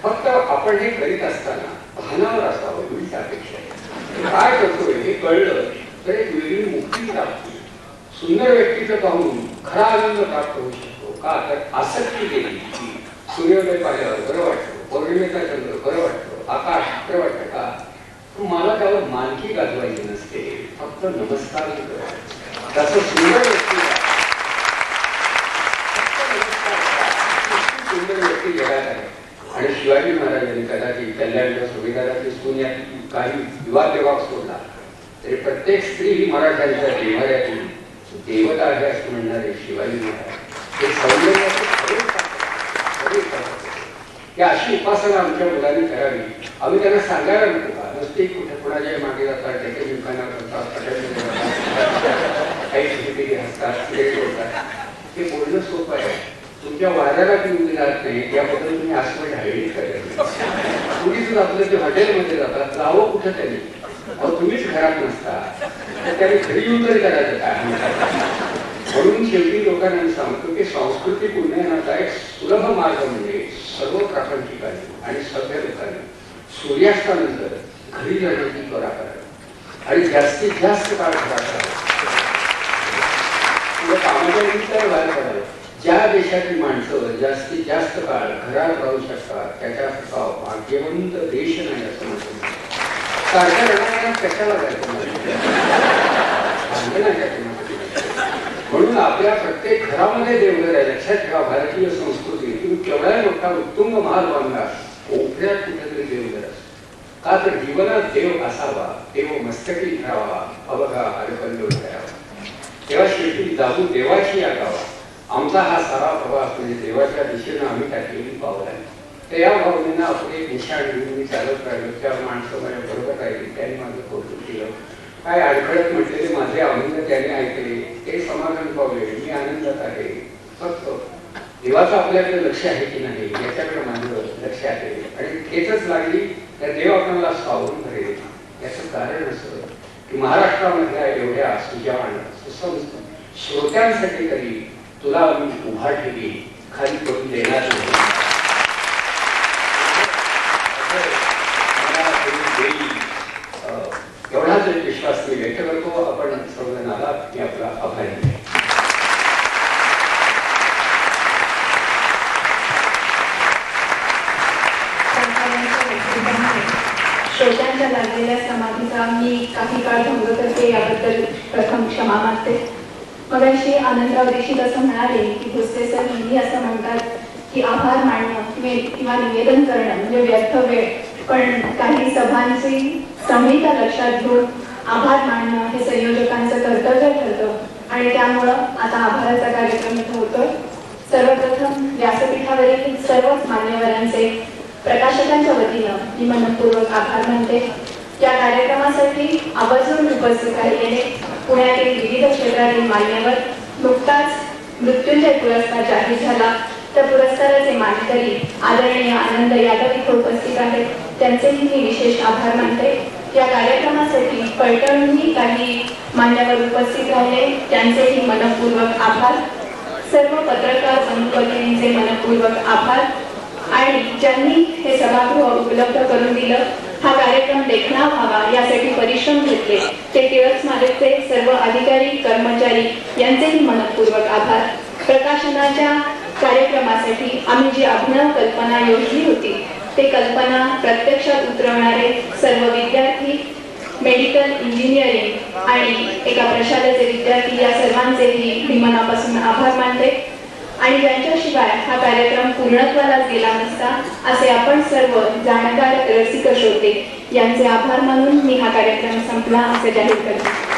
Speaker 5: फक्त आपण हे करीत असताना भानावर असावं एवढीच अपेक्षा. काय करतोय हे कळलं तर एक वेगळी मुक्ती प्राप्त, सुंदर व्यक्तीचं पाहून खरा आनंद प्राप्त होऊ शकतो. का तर आसक्ती केली की सूर्योदय पाहिल्यावर बरं वाटतं, पौर्णिमेचा चंद्र बरं वाटतं, आकाश बरं वाटतं का, मला त्यावर मानकी गाजवायची नसते, फक्त नमस्कार तसं सुंदर व्यक्ती सुंदर व्यक्ती जगात आहे. आणि शिवाजी महाराजांनी कदाचित कल्याणच्या सुभेदाराची सून काही विवाद विभाग सोडला तरी प्रत्येक स्त्री ही मराठ्यांच्या देवाऱ्यातील देवता आहे असं म्हणणारे शिवाजी महाराज हे सौंदर्याचे अशी उपासना आमच्या मुलांनी करावी. आम्ही त्यांना सांगायला नको का नुसते कुठे कुणाच्या मागे जातात, त्याच्या दुकाना करतात, काही कुठेतरी हसतात, हे बोलणं सोपं आहे. तुमच्या वाऱ्याला पिऊन जात नाही याबद्दल तुम्ही आसवड ढाळी करायला. तुम्हीच आपलं ते हॉटेलमध्ये जातात, जावं कुठं तरी, तुम्हीच घरात नसता तर त्याने घरी येऊन तरी करायचं काय. म्हणून शेवटी लोकांना मी सांगतो की सांस्कृतिक उन्नयनाचा एक सुलभ मार्ग म्हणजे सर्व प्रापंचिकांनी आणि सभ्य लोकांनी सूर्यास्तानंतर घरी जाण्याची त्वरा करावी आणि जास्तीत जास्त काळ घरात राहावं. कामाच्या निमित्ताने बाहेर पडावं. ज्या देशातील माणसं जास्तीत जास्त काळ घरात राहू शकतात त्याच्या भाग्यवंत देश नाही असं म्हणतो. सारख्या रणांना कशाला जायचं म्हणून आपल्या प्रत्येक घरामध्ये देवघर आहे. लक्षात ठेवा, भारतीय संस्कृती तुम्ही केवढा मोठा उत्तुंग महाल बांधला, कोपऱ्यात कुठेतरी देवघर असतो. का तर जीवनात देव असावा, देव मस्तकी ठरावा, अवघा हरपल्लोळ करावा. तेव्हा शेवटी जाऊ देवाची यागावा. आमचा हा सारा प्रवास म्हणजे देवाच्या दिशेनं आम्ही टाकलेली पावलं आहे. तर या भावनेनं आपले निशाण घेऊन चालत राहिलो. त्या माणसं माझ्या बरोबर राहिली, त्यांनी माझं कौतुक केलं. काय अडखळत म्हटलेले माझे आनंद त्याने ऐकले, ते समाधान पावले, मी आनंदात आहे. फक्त देवाचं आपल्याकडे लक्ष आहे की नाही याच्याकडे माझं लक्ष आहे. आणि खेचच लागली तर देव आपल्याला सावरून करेल. याचं कारण असं की महाराष्ट्रामधल्या एवढ्या सुजाण सुसंस्थ श्रोत्यांसाठी तरी तुला मी उभा ठेवी, खाली करून देणार नाही. एवढाच एक विश्वास मी व्यक्त करतो. आपण सर्वजणाला मी आपला आभारी आहे.
Speaker 1: श्रोत्यांच्या लागलेल्या समाधीचा मी काही काळ भंग करते याबद्दल प्रथम क्षमा मागते. मगाशी आनंदराव दीक्षित असं म्हणाले की भोसले सर नेहमी असं म्हणतात की आभार मानणं किंवा निवेदन करणं म्हणजे व्यर्थ वेळ, पण काही सभांची संहिता लक्षात घेऊन आभार मानणं हे संयोजकांचं कर्तव्य ठरतं आणि त्यामुळं आता आभाराचा कार्यक्रम इथं होतोय. सर्वप्रथम व्यासपीठावरील सर्वच मान्यवरांचे प्रकाशकांच्या वतीनं मी मनपूर्वक आभार मानते. या कार्यक्रमासाठी आवर्जून उपस्थित राहिलेले पुण्यातील विविध क्षेत्रातील मान्यवर. नुकताच मृत्युंजय पुरस्कार जाहीर झाला, त्या पुरस्काराचे मानकरी आदरणीय आनंद यादव इथे उपस्थित आहेत, त्यांचेही मी विशेष आभार मानते. या कार्यक्रमासाठी पैठणहूनही काही मान्यवर उपस्थित राहिले, त्यांचेही मनपूर्वक आभार. सर्व पत्रकार बंधू भगिनींचे मनपूर्वक आभार. आणि ज्यांनी हे सभागृह उपलब्ध करून दिलं, हा कार्यक्रम देखणा व्हावा यासाठी परिश्रम घेतले, ते टिळक स्मारकचे सर्व अधिकारी कर्मचारी यांचेही मनपूर्वक आभार. प्रकाशनाच्या कार्यक्रमासाठी आम्ही जी अभिनव कल्पना योजली होती, ते कल्पना प्रत्यक्षात उतरवणारे सर्व विद्यार्थी, मेडिकल इंजिनिअरिंग आणि एका प्रशालेचे विद्यार्थी या सर्वांचेही मी मनापासून आभार मानते. आणि ज्यांच्याशिवाय हा कार्यक्रम पूर्णत्वालाच गेला नसता असे आपण सर्व जाणकार रसिक श्रोते यांचे आभार मानून मी हा कार्यक्रम संपला असे जाहीर करते.